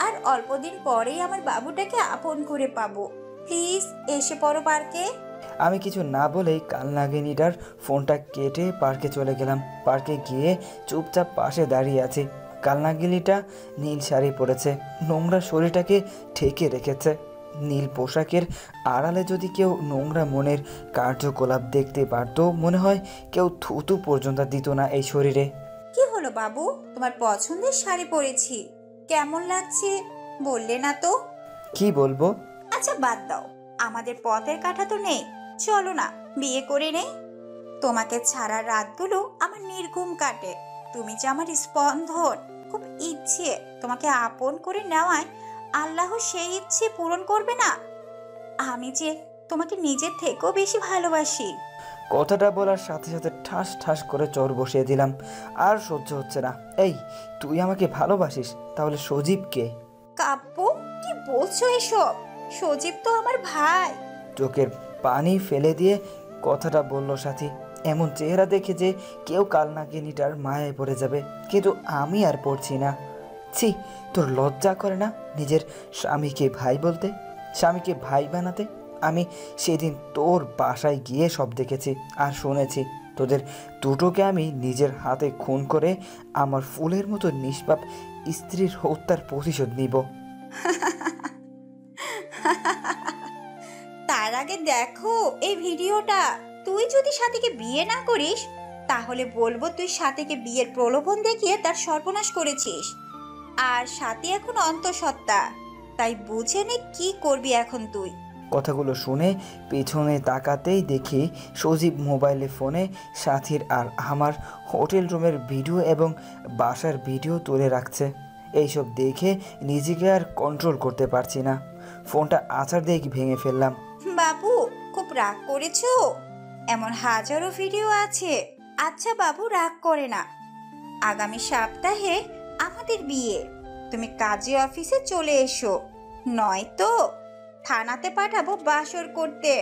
আর অল্পদিন পরেই আমার বাবুটাকে আপন করে পাবো। প্লিজ এসে পড়ো পার্কে। আমি কিছু না বলেই কালনাগিনীটার ফোনটা কেটে পার্কে চলে গেলাম। পার্কে গিয়ে চুপচাপ পাশে দাঁড়িয়ে আছি। কালনাগিনীটা নীল শাড়ি পরেছে, নোংরা শরীরটাকে ঢেকে রেখেছে। নীল পোশাকের আড়ালে যদি কেউ নোংরা মনের কার্যকলাপ দেখতে পারতো, মনে হয় কেউ থুতু পর্যন্ত দিত না এই শরীরে। কি হলো বাবু, তোমার পছন্দের শাড়ি পরেছি, কেমন লাগছে বললে না তো? কি বলবো? আচ্ছা বাদ দাও, আমাদের পথের কাঁটা তো নেই, চলো না বিয়ে করে নেই। তোমাকে ছাড়া রাতগুলো আমার নির্ঘুম কাটে। তুমি যে আমার স্পন্দন, খুব ইচ্ছে তোমাকে আপন করে নেওয়ায় আল্লাহ সেই ইচ্ছে পূরণ করবে না? আমি যে তোমাকে নিজের থেকেও বেশি ভালোবাসি। কথাটা বলার সাথে সাথে ঠাস ঠাস করে চর বসিয়ে দিলাম। আর সহ্য হচ্ছে না। এই, তুই আমাকে ভালোবাসিস? তাহলে সজীব কে? কাব্য, কি বলছো এসব? সজীব তো আমার ভাই। চোখের পানি ফেলে দিয়ে কথাটা বলল সাথী। এমন চেহারা দেখে যে কেউ কালনাগিনীটার মায়ায় পড়ে যাবে, কিন্তু আমি আর পড়ছি না। ছি, তোর লজ্জা করে না নিজের স্বামীকে ভাই বলতে, স্বামীকে ভাই বানাতে? আমি সেদিন তোর বাসায় গিয়ে সব দেখেছি আর শুনেছি। তোদের দুটোকে আমি নিজের হাতে খুন করে আমার ফুলের মতো নিষ্পাপ স্ত্রীর হত্যার প্রতিশোধ নিব। তার আগে দেখো এই ভিডিওটা। তুই যদি সাথীকে বিয়ে না করিস তাহলে বলবো তুই সাথীকে বিয়ের প্রলোভন দেখিয়ে তার সর্বনাশ করেছিস। আর সাথী এখন অন্তঃসত্ত্বা, তাই বুঝে নে কি করবি এখন তুই। কথাগুলো শুনে পেছনে তাকাতেই দেখি সজীব মোবাইলে ফোনে সাথীর আর আমার হোটেল রুমের ভিডিও এবং বাসার ভিডিও তুলে রাখছে। এইসব দেখে নিজেকে আর কন্ট্রোল করতে পারছি না। ফোনটা আছাড় দিয়ে ভেঙে ফেললাম। বাবু, খুব রাগ করেছো? এমন হাজারো ভিডিও আছে। আচ্ছা বাবু, রাগ করে না। আগামী সপ্তাহে আমাদের বিয়ে। তুমি কাজী অফিসে চলে এসো, নয়তো থানাতে পাঠাবো বাসর করতে।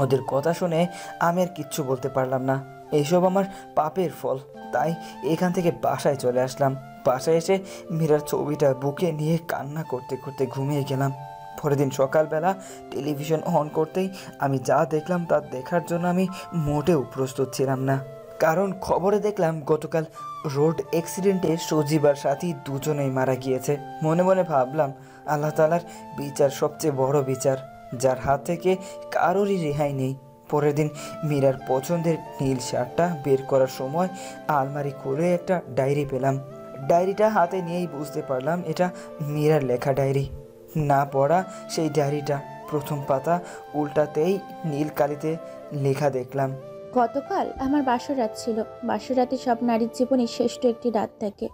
ওদের কথা শুনে আমি আর কিচ্ছু বলতে পারলাম না। এইসব আমার পাপের ফল। তাই এখান থেকে বাসায় চলে আসলাম। বাসায় এসে মীরার ছবিটা বুকে নিয়ে কান্না করতে করতে ঘুমিয়ে গেলাম। পরের দিন সকালবেলা টেলিভিশন অন করতেই আমি যা দেখলাম তা দেখার জন্য আমি মোটেও প্রস্তুত ছিলাম না। কারণ খবরে দেখলাম গতকাল রোড অ্যাক্সিডেন্টে সজীব আর সাথী দুজনেই মারা গিয়েছে। মনে মনে ভাবলাম, আল্লাহ তাআলার বিচার সবচেয়ে বড় বিচার। যার হাত থেকে কারোরই রেহাই নেই। পরের দিন মীরার পছন্দের নীল শার্টটা বের করার সময় আলমারি খুলে একটা ডায়েরি পেলাম। ডায়েরিটা হাতে নিয়েই বুঝতে পারলাম এটা মীরার লেখা ডায়েরি। না পড়া সেই ডায়েরিটা প্রথম পাতা উল্টাতেই নীল কালিতে লেখা দেখলাম, গতকাল আমার বাসরাত ছিল। বাসরাতে সব নারীর জীবনে শ্রেষ্ঠ একটি রাত থাকে,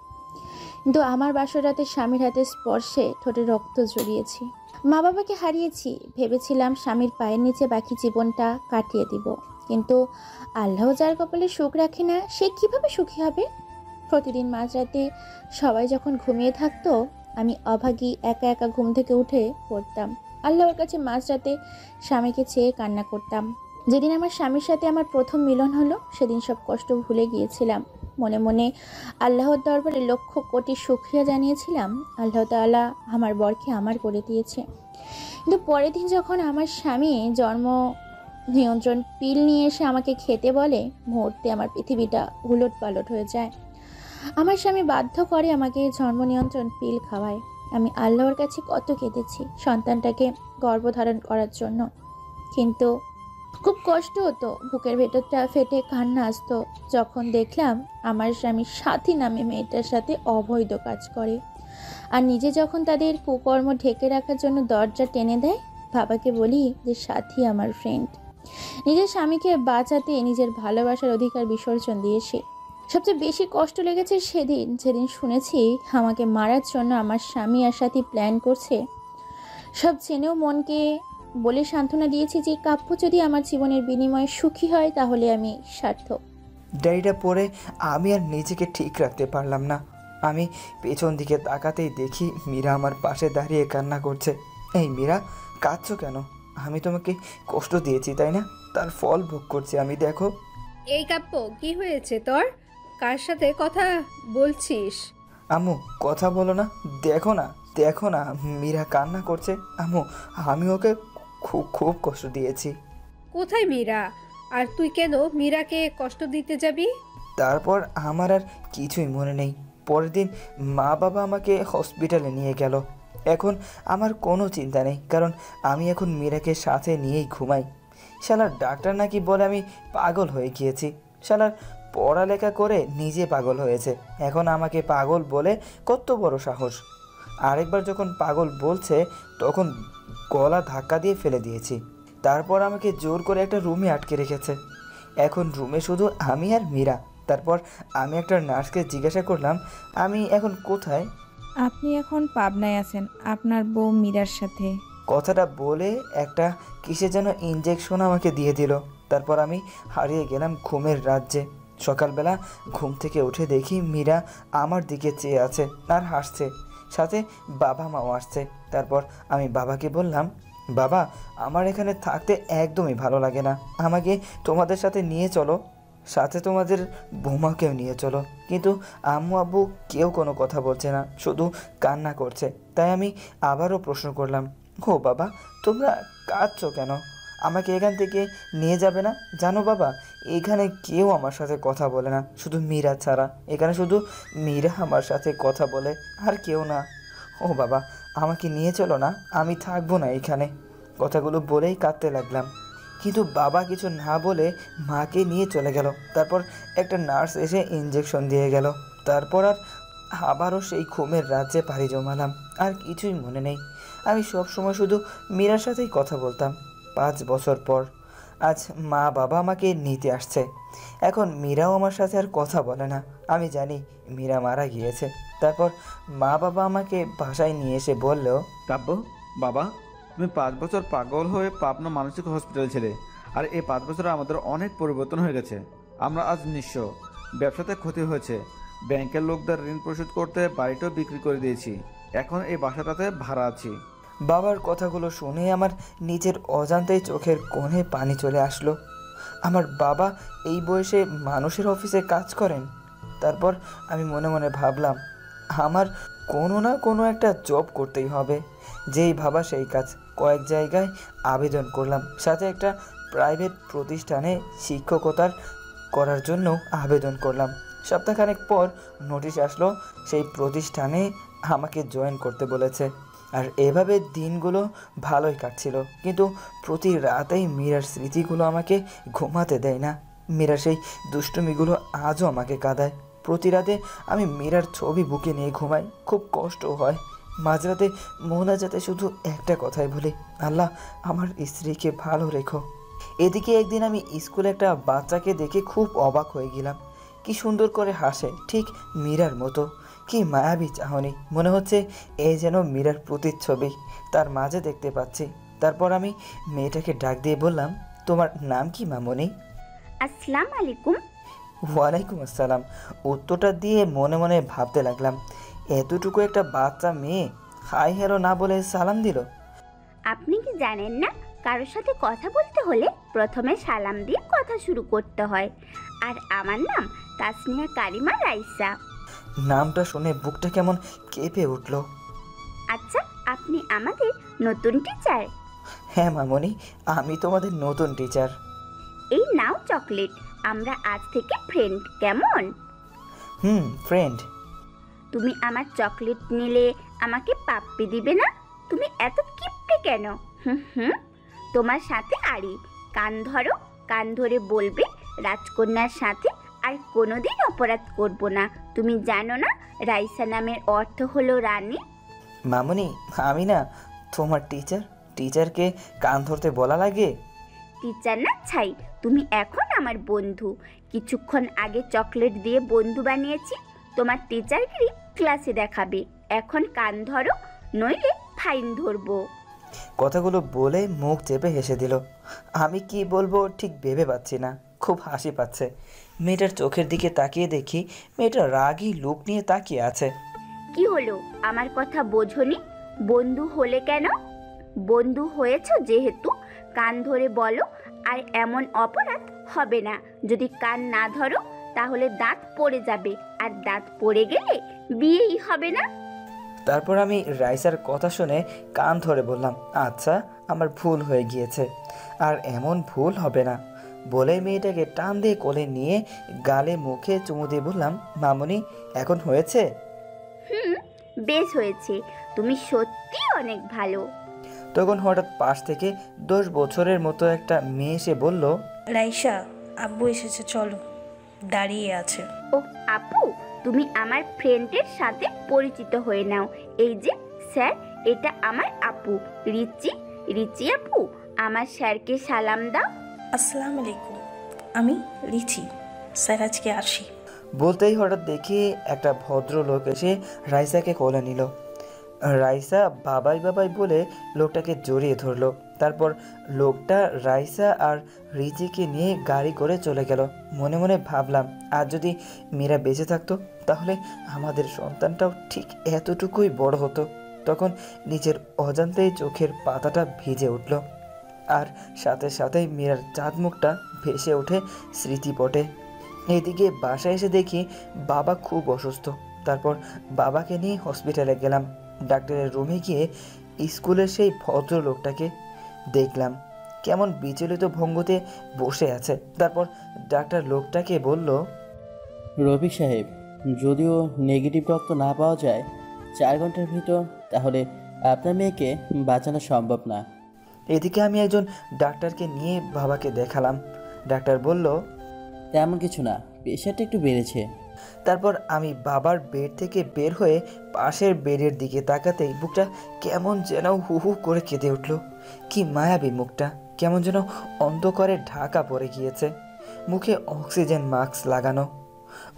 কিন্তু আমার বাসরাতে স্বামীর হাতে স্পর্শে ঠোঁটে রক্ত জড়িয়েছি। মা বাবাকে হারিয়েছি, ভেবেছিলাম স্বামীর পায়ের নিচে বাকি জীবনটা কাটিয়ে দিব, কিন্তু আল্লাহ যার কপালে সুখ রাখে না সে কিভাবে সুখী হবে। প্রতিদিন মাঝরাতে সবাই যখন ঘুমিয়ে থাকতো আমি অভাগী একা একা ঘুম থেকে উঠে পড়তাম। আল্লাহর কাছে মাঝরাতে স্বামীকে চেয়ে কান্না করতাম। যেদিন আমার স্বামীর সাথে আমার প্রথম মিলন হলো সেদিন সব কষ্ট ভুলে গিয়েছিলাম। মনে মনে আল্লাহর দরবারে লক্ষ কোটি শুকরিয়া জানিয়েছিলাম আল্লাহ তাআলা আমার বরকে আমার করে দিয়েছে। কিন্তু পরের দিন যখন আমার স্বামী জন্ম নিয়ন্ত্রণ পিল নিয়ে এসে আমাকে খেতে বলে, মুহূর্তে আমার পৃথিবীটা উলট পালট হয়ে যায়। আমার স্বামী বাধ্য করে আমাকে জন্ম নিয়ন্ত্রণ পিল খাওয়ায়। আমি আল্লাহর কাছে কত কেঁদেছি সন্তানটাকে গর্ভধারণ করার জন্য, কিন্তু খুব কষ্ট হতো, বুকের ভেতরটা ফেটে কান্না আসতো যখন দেখলাম আমার স্বামী সাথী নামে মেয়েটার সাথে অবৈধ কাজ করে, আর নিজে যখন তাদের কুকর্ম ঢেকে রাখার জন্য দরজা টেনে দেয়। বাবাকে বলি যে সাথী আমার ফ্রেন্ড। নিজের স্বামীকে বাঁচাতে নিজের ভালোবাসার অধিকার বিসর্জন দিয়েছে। সবচেয়ে বেশি কষ্ট লেগেছে সেদিন যেদিন শুনেছি আমাকে মারার জন্য আমার স্বামী আর সাথী প্ল্যান করছে। সব জেনেও মনকে বলে সান্ত্বনা দিয়েছি যে কাব্য যদি আমার জীবনের বিনিময়ে সুখী হয় তাহলে আমি সার্থক। ডায়েরিটা পড়ে আমি আর নিজেকে ঠিক রাখতে পারলাম না। আমি পেছন দিকে তাকাতেই দেখি মীরা আমার পাশে দাঁড়িয়ে কান্না করছে। এই মীরা, কাঁদছো কেন? আমি তোমাকে কষ্ট দিয়েছি তাই না? তার ফল ভোগ করছি আমি, দেখো। এই কাব্য, কি হয়েছে তোর? কার সাথে কথা বলছিস? আম্মু, কথা বলো না, দেখো না, দেখো না, মীরা কান্না করছে। আম্মু, আমি ওকে খুব খুব কষ্ট দিয়েছি। কোথায় মীরা? আর তুই কেন মীরাকে কষ্ট দিতে যাবি? তারপর আমার আর কিছুই মনে নেই। পরের দিন মা বাবা আমাকে হসপিটালে নিয়ে গেল। এখন আমার কোনো চিন্তা নেই, কারণ আমি এখন মীরাকে সাথে নিয়েই ঘুমাই। শালার ডাক্তার নাকি বলে আমি পাগল হয়ে গিয়েছি। শালার পড়ালেখা করে নিজে পাগল হয়েছে, এখন আমাকে পাগল বলে কত বড় সাহস। আরেকবার যখন পাগল বলছে তখন গলা ধাক্কা দিয়ে ফেলে দিয়েছি। তারপর আমাকে জোর করে একটা রুমে আটকে রেখেছে। এখন রুমে শুধু আমি আর মীরা। তারপর আমি একটা নার্সকে জিজ্ঞাসা করলাম আমি এখন কোথায়। আপনি এখন পাবনায় আছেন আপনার বউ মীরার সাথে। কথাটা বলে একটা কিসে যেন ইঞ্জেকশন আমাকে দিয়ে দিল। তারপর আমি হারিয়ে গেলাম ঘুমের রাজ্যে। সকালবেলা ঘুম থেকে উঠে দেখি মীরা আমার দিকে চেয়ে আছে আর হাসছে, সাথে বাবা মাও আসছে। তারপর আমি বাবাকে বললাম, বাবা, আমার এখানে থাকতে একদমই ভালো লাগে না, আমাকে তোমাদের সাথে নিয়ে চলো, সাথে তোমাদের বৌমাকেও নিয়ে চলো। কিন্তু আম্মু আব্বু কেউ কোনো কথা বলছে না, শুধু কান্না করছে। তাই আমি আবারও প্রশ্ন করলাম, ও বাবা, তোমরা কাঁদছো কেন? আমাকে এখান থেকে নিয়ে যাবে না? জানো বাবা, এখানে কেউ আমার সাথে কথা বলে না, শুধু মীরা ছাড়া। এখানে শুধু মীরা আমার সাথে কথা বলে, আর কেউ না। ও বাবা, আমাকে নিয়ে চলো না, আমি থাকবো না এখানে। কথাগুলো বলেই কাঁদতে লাগলাম, কিন্তু বাবা কিছু না বলে মাকে নিয়ে চলে গেল। তারপর একটা নার্স এসে ইঞ্জেকশন দিয়ে গেল। তারপর আর আবারও সেই ঘুমের রাজ্যে পাড়ি জমালাম। আর কিছুই মনে নেই। আমি সব সময় শুধু মীরার সাথেই কথা বলতাম। 5 বছর পর আজ মা বাবা আমাকে নিতে আসছে। এখন মীরাও আমার সাথে আর কথা বলে না। আমি জানি মীরা মারা গিয়েছে। তারপর মা বাবা আমাকে বাসায় নিয়ে এসে বলল, কাব্য, বাবা, তুমি 5 বছর পাগল হয়ে পাবনা মানসিক হসপিটাল ছেড়ে, আর এই 5 বছরে আমাদের অনেক পরিবর্তন হয়ে গেছে। আমরা আজ নিঃস্ব, ব্যবসাতে ক্ষতি হয়েছে, ব্যাংকের লোকদের ঋণ পরিশোধ করতে বাড়িটাও বিক্রি করে দিয়েছি, এখন এই বাসাটাতে ভাড়া আছি। বাবার কথাগুলো শুনে আমার নিজের অজান্তেই চোখের কোণে পানি চলে আসলো। আমার বাবা এই বয়সে মানুষের অফিসে কাজ করেন। তারপর আমি মনে মনে ভাবলাম, আমার কোনো না কোনো একটা জব করতেই হবে। যেই ভাবা সেই কাজ। কয়েক জায়গায় আবেদন করলাম, সাথে একটা প্রাইভেট প্রতিষ্ঠানে শিক্ষকতার করার জন্য আবেদন করলাম। সপ্তাহখানেক পর নোটিশ আসলো, সেই প্রতিষ্ঠানে আমাকে জয়েন করতে বলেছে। আর এভাবে দিনগুলো ভালোই কাটছিল, কিন্তু প্রতি রাতেই মীরার স্মৃতিগুলো আমাকে ঘুমাতে দেয় না। মীরার সেই দুষ্টুমিগুলো আজও আমাকে কাঁদায়। প্রতি রাতে আমি মীরার ছবি বুকে নিয়ে ঘুমাই, খুব কষ্ট হয়। মাঝরাতে মোনাজাতে শুধু একটা কথাই বলি, আল্লাহ আমার স্ত্রীকে ভালো রেখো। এদিকে একদিন আমি স্কুলে একটা বাচ্চাকে দেখে খুব অবাক হয়ে গেলাম। কি সুন্দর করে হাসে, ঠিক মীরার মতো। কি মায়াবী চাহনি, মনে হচ্ছে এই যেন মীরার প্রতিচ্ছবি তার মাঝে দেখতে পাচ্ছি। তারপর আমি মেয়েটাকে ডাক দিয়ে বললাম, তোমার নাম কি মামনি? আসসালাম আলাইকুম। ওয়ালাইকুম আসসালাম। উত্তরটা দিয়ে মনে মনে ভাবতে লাগলাম, এতটুকু একটা বাচ্চা মেয়ে হাই হ্যালো না বলে সালাম দিল। আপনি কি জানেন না, কারোর সাথে কথা বলতে হলে প্রথমে সালাম দিয়ে কথা শুরু করতে হয়। আর আমার নাম তাসনিয়া কারিমা রাইসা। নামটা শুনে বুকটা কেমন কেঁপে উঠল। আচ্ছা, আপনি আমাদের নতুন টিচার? হ্যাঁ মামনি, আমি তোমাদের নতুন টিচার। এই নাও চকলেট, আমরা আজ থেকে ফ্রেন্ড, কেমন? ফ্রেন্ড। তুমি আমার চকলেট নিলে আমাকে পাপ্পি দিবে না? তুমি এত কিপটে কেন? তোমার সাথে আড়ি, কান ধরো, কান ধরে বলবে রাজকন্যার সাথে আর কোনোদিন অপরাধ করব না। তুমি জানো না রাইসা নামের অর্থ হলো রানী? মামনি, আমি না তোমার টিচার। টিচারকে কান ধরতে বলা লাগে? টিচার না ছাই, তুমি এখন আমার বন্ধু। কিছুক্ষণ আগে চকলেট দিয়ে বন্ধু বানিয়েছি। তোমার টিচারগিরি ক্লাসে দেখাবে। এখন কান ধরো, নইলে ফাইন ধরবো। কথাগুলো বলে মুখ চেপে হেসে দিল। আমি কি বলবো ঠিক ভেবে পাচ্ছি না, খুব হাসি পাচ্ছে। মেয়েটার চোখের দিকে তাকিয়ে দেখি মেয়েটা রাগী লুক নিয়ে তাকিয়ে আছে। কি হলো, আমার কথা বোঝনি? বন্ধু হলে কেন? বন্ধু হয়েছ যেহেতু কান ধরে বলো, আর এমন অপরাধ হবে না। যদি কান না ধরো তাহলে দাঁত পড়ে যাবে, আর দাঁত পড়ে গেলে বিয়েই হবে না। তারপর আমি রাইসার কথা শুনে কান ধরে বললাম, আচ্ছা আমার ভুল হয়ে গিয়েছে, আর এমন ভুল হবে না বলে মেয়েটাকে টান দিয়ে কোলে নিয়ে গালে মুখে চুমু দিয়ে বললাম, মামনি এখন হয়েছে? বেশ হয়েছে, তুমি সত্যি অনেক ভালো। তখন হঠাৎ পাশ থেকে 10 বছরের মতো একটা মেয়ে এসে বলল, রাইসা, আব্বু এসেছে, চলো। দাঁড়িয়ে আছে। ও আপু, তুমি আমার ফ্রেন্ডের সাথে পরিচিত হয়ে নাও। এই যে স্যার, এটা আমার আপু রিচি। রিচি আপু, আমার স্যারকে সালাম দাও। আসসালামু আলাইকুম, আমি রিচি। স্যার আজকে আসি। বলতেই হঠাৎ দেখি একটা ভদ্রলোক এসে রাইসাকে কোলে নিল। রাইসা বাবাই বাবাই বলে লোকটাকে জড়িয়ে ধরলো। তারপর লোকটা রাইসা আর রিচিকে নিয়ে গাড়ি করে চলে গেল। মনে মনে ভাবলাম, আর যদি মীরা বেঁচে থাকতো তাহলে আমাদের সন্তানটাও ঠিক এতটুকুই বড় হতো। তখন নিজের অজান্তেই চোখের পাতাটা ভিজে উঠল, আর সাথে সাথেই মীরার চাঁদ মুখটা ভেসে ওঠে স্মৃতিপটে। এদিকে বাসায় এসে দেখি বাবা খুব অসুস্থ। তারপর বাবাকে নিয়ে হসপিটালে গেলাম। ডাক্তারের রুমে গিয়ে স্কুলের সেই ভদ্রলোকটাকে দেখলাম, কেমন বিচলিত ভঙ্গিতে বসে আছে। তারপর ডাক্তার লোকটাকে বলল, রফিক সাহেব, যদিও নেগেটিভ রক্ত না পাওয়া যায় 4 ঘন্টার ভিতর, তাহলে আপনার মেয়েকে বাঁচানো সম্ভব না। এদিকে আমি একজন ডাক্তারকে নিয়ে বাবাকে দেখালাম। ডাক্তার বলল, তেমন কিছু না, প্রেশারটা একটু বেড়েছে। তারপর আমি বাবার বেড থেকে বের হয়ে পাশের বেডের দিকে তাকাতেই বুকটা কেমন যেন হু হু করে কেঁদে উঠল। কি মায়াবী মুখটা, কেমন যেন অন্ধকারে ঢাকা পড়ে গিয়েছে। মুখে অক্সিজেন মাস্ক লাগানো।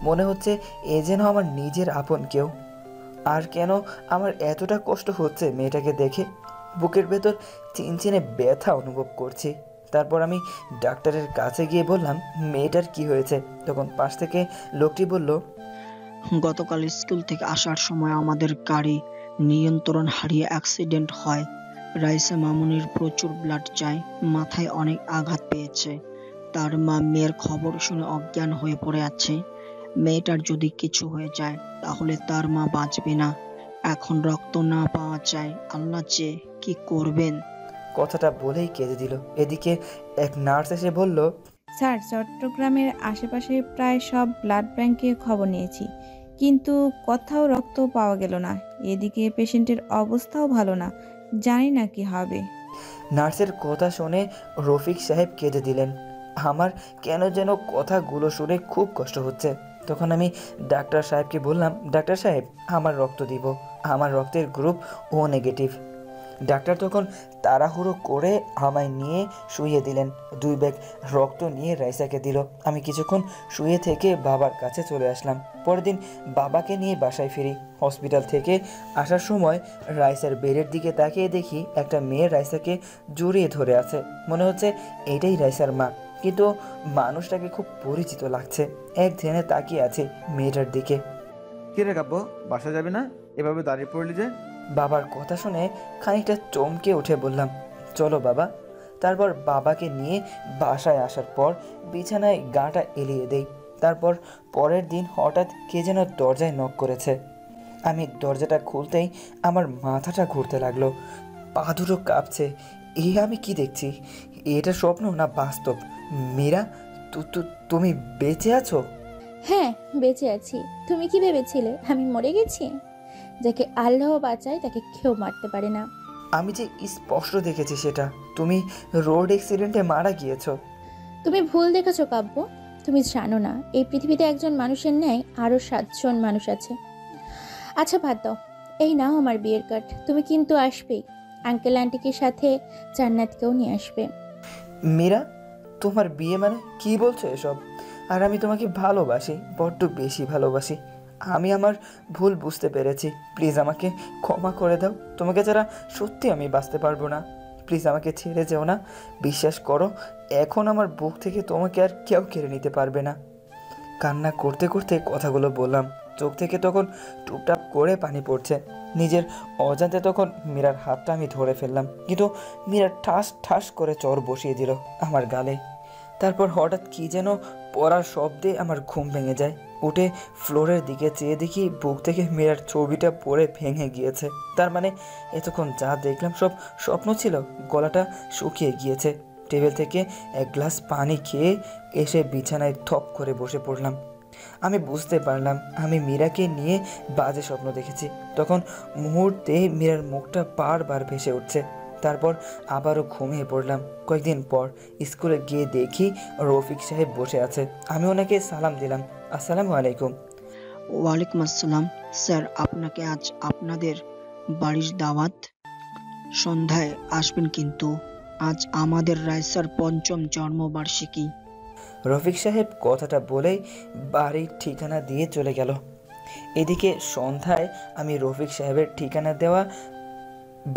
মনে হচ্ছে এ যেন আমার নিজের আপন কেউ। আর কেন আমার এতটা কষ্ট হচ্ছে মেয়েটাকে দেখে, বুকের ভেতর চিনচিনে ব্যথা অনুভব করছি। তারপর আমি ডাক্তারের কাছে গিয়ে বললাম, মেয়েটার কি হয়েছে? তখন পাশ থেকে লোকটি বলল, গতকাল স্কুল থেকে আসার সময় আমাদের গাড়ি নিয়ন্ত্রণ হারিয়ে অ্যাক্সিডেন্ট হয়। রাইসা মামুনির প্রচুর ব্লাড যায়, মাথায় অনেক আঘাত পেয়েছে। তার মা মেয়ের খবর শুনে অজ্ঞান হয়ে পড়ে আছে। মেয়েটার যদি কিছু হয়ে যায় তাহলে তার মা বাঁচবে না। এখন রক্ত না পাওয়া যায়, আল্লাহ যে কি করবেন। কথাটা বলেই কেঁদে দিল। এদিকে এক নার্স এসে বলল, স্যার চট্টগ্রামের আশেপাশে প্রায় সব ব্লাড ব্যাংকে খবর নিয়েছি, কিন্তু কোথাও রক্ত পাওয়া গেল না। এদিকে পেশেন্টের অবস্থাও ভালো না, জানি না কি হবে। নার্সের কথা শুনে রফিক সাহেব কেঁদে দিলেন। আমার কেন যেন কথাগুলো শুনে খুব কষ্ট হচ্ছে। তখন আমি ডাক্তার সাহেবকে বললাম, ডাক্তার সাহেব, আমার রক্ত দিব, আমার রক্তের গ্রুপ ও নেগেটিভ। ডাক্তার তখন তাড়াহুড়ো করে আমায় নিয়ে শুইয়ে দিলেন। 2 ব্যাগ রক্ত নিয়ে রাইসাকে দিল। আমি কিছুক্ষণ শুয়ে থেকে বাবার কাছে চলে আসলাম। পরের দিন বাবাকে নিয়ে বাসায় ফিরি। হসপিটাল থেকে আসার সময় রাইসার বেডের দিকে তাকিয়ে দেখি একটা মেয়ে রাইসাকে জড়িয়ে ধরে আছে। মনে হচ্ছে এটাই রাইসার মা, কিন্তু মানুষটাকে খুব পরিচিত লাগছে। এক ধ্যানে তাকিয়ে আছে মেয়েটার দিকে। কি রে কাব্য, বাসা যাবি না? এভাবে দাঁড়িয়ে পড়লি যে? বাবার কথা শুনে খানিকটা চমকে উঠে বললাম, চলো বাবা। তারপর বাবাকে নিয়ে বাসায় আসার পর বিছানায় গাটা এলিয়ে দেই। তারপর পরের দিন হঠাৎ কে যেন দরজায় নক করেছে। আমি দরজাটা খুলতেই আমার মাথাটা ঘুরতে লাগলো, পা দুটো কাঁপছে। আমি কি দেখছি? এটা স্বপ্ন না বাস্তব? মীরা, তুমি বেঁচে আছো? হ্যাঁ, বেঁচে আছি। তুমি কি ভেবেছিলে আমি মরে গেছি? যাকে আল্লাহ বাঁচায় তাকে কেউ মারতে পারে না। আমি যে স্পষ্ট দেখেছি সেটা, তুমি রোড অ্যাক্সিডেন্টে মারা গিয়েছো। তুমি ভুল দেখেছো কাব্য। তুমি জানো না এই পৃথিবীতে একজন মানুষের ন্যায় আরও 7 জন মানুষ আছে। আচ্ছা বাদ দাও, এই নাও আমার বিয়ের কার্ড। তুমি কিন্তু আসবেই। আঙ্কেল আন্টিকে সাথে জান্নাতকেও নিয়ে আসবে। মীরা, তোমার বিয়ে মানে কি বলছো এসব? আর আমি তোমাকে ভালোবাসি, বড্ড বেশি ভালোবাসি। আমি আমার ভুল বুঝতে পেরেছি। প্লিজ আমাকে ক্ষমা করে দাও। তোমাকে ছাড়া সত্যি আমি বাঁচতে পারবো না। প্লিজ আমাকে ছেড়ে যেও না। বিশ্বাস করো, এখন আমার বুক থেকে তোমাকে আর কেউ কেড়ে নিতে পারবে না। কান্না করতে করতে কথাগুলো বললাম। চোখ থেকে তখন টুপটাপ করে পানি পড়ছে। নিজের অজান্তে তখন মীরার হাতটা আমি ধরে ফেললাম, কিন্তু মীরা ঠাস ঠাস করে চর বসিয়ে দিল আমার গালে। তারপর হঠাৎ কি যেন পড়ার শব্দে আমার ঘুম ভেঙে যায়। উঠে ফ্লোরের দিকে চেয়ে দেখি বুক থেকে মীরার ছবিটা পড়ে ভেঙে গিয়েছে। তার মানে এতক্ষণ যা দেখলাম সব স্বপ্ন ছিল। গলাটা শুকিয়ে গিয়েছে। টেবিল থেকে 1 গ্লাস পানি খেয়ে এসে বিছানায় থপ করে বসে পড়লাম। আমি বুঝতে পারলাম আমি মীরাকে নিয়ে বাজে স্বপ্ন দেখেছি। তখন মুহূর্তে মীরার মুখটা বারবার ভেসে উঠছে। তারপর আবারও ঘুমিয়ে পড়লাম। কয়েকদিন পর স্কুলে গিয়ে দেখি রফিক সাহেব বসে আছে। আমি ওনাকে সালাম দিলাম, আসসালামু আলাইকুম। ওয়ালাইকুম আসসালাম স্যার, আপনাকে আজ আপনাদের বাড়ির দাওয়াত। সন্ধ্যায় আসবেন কিন্তু। আজ আমাদের রাইসার 5ম জন্মবার্ষিকী। রফিক সাহেব কথাটা বলেই বাড়ির ঠিকানা দিয়ে চলে গেল। এদিকে সন্ধ্যায় আমি রফিক সাহেবের ঠিকানা দেওয়া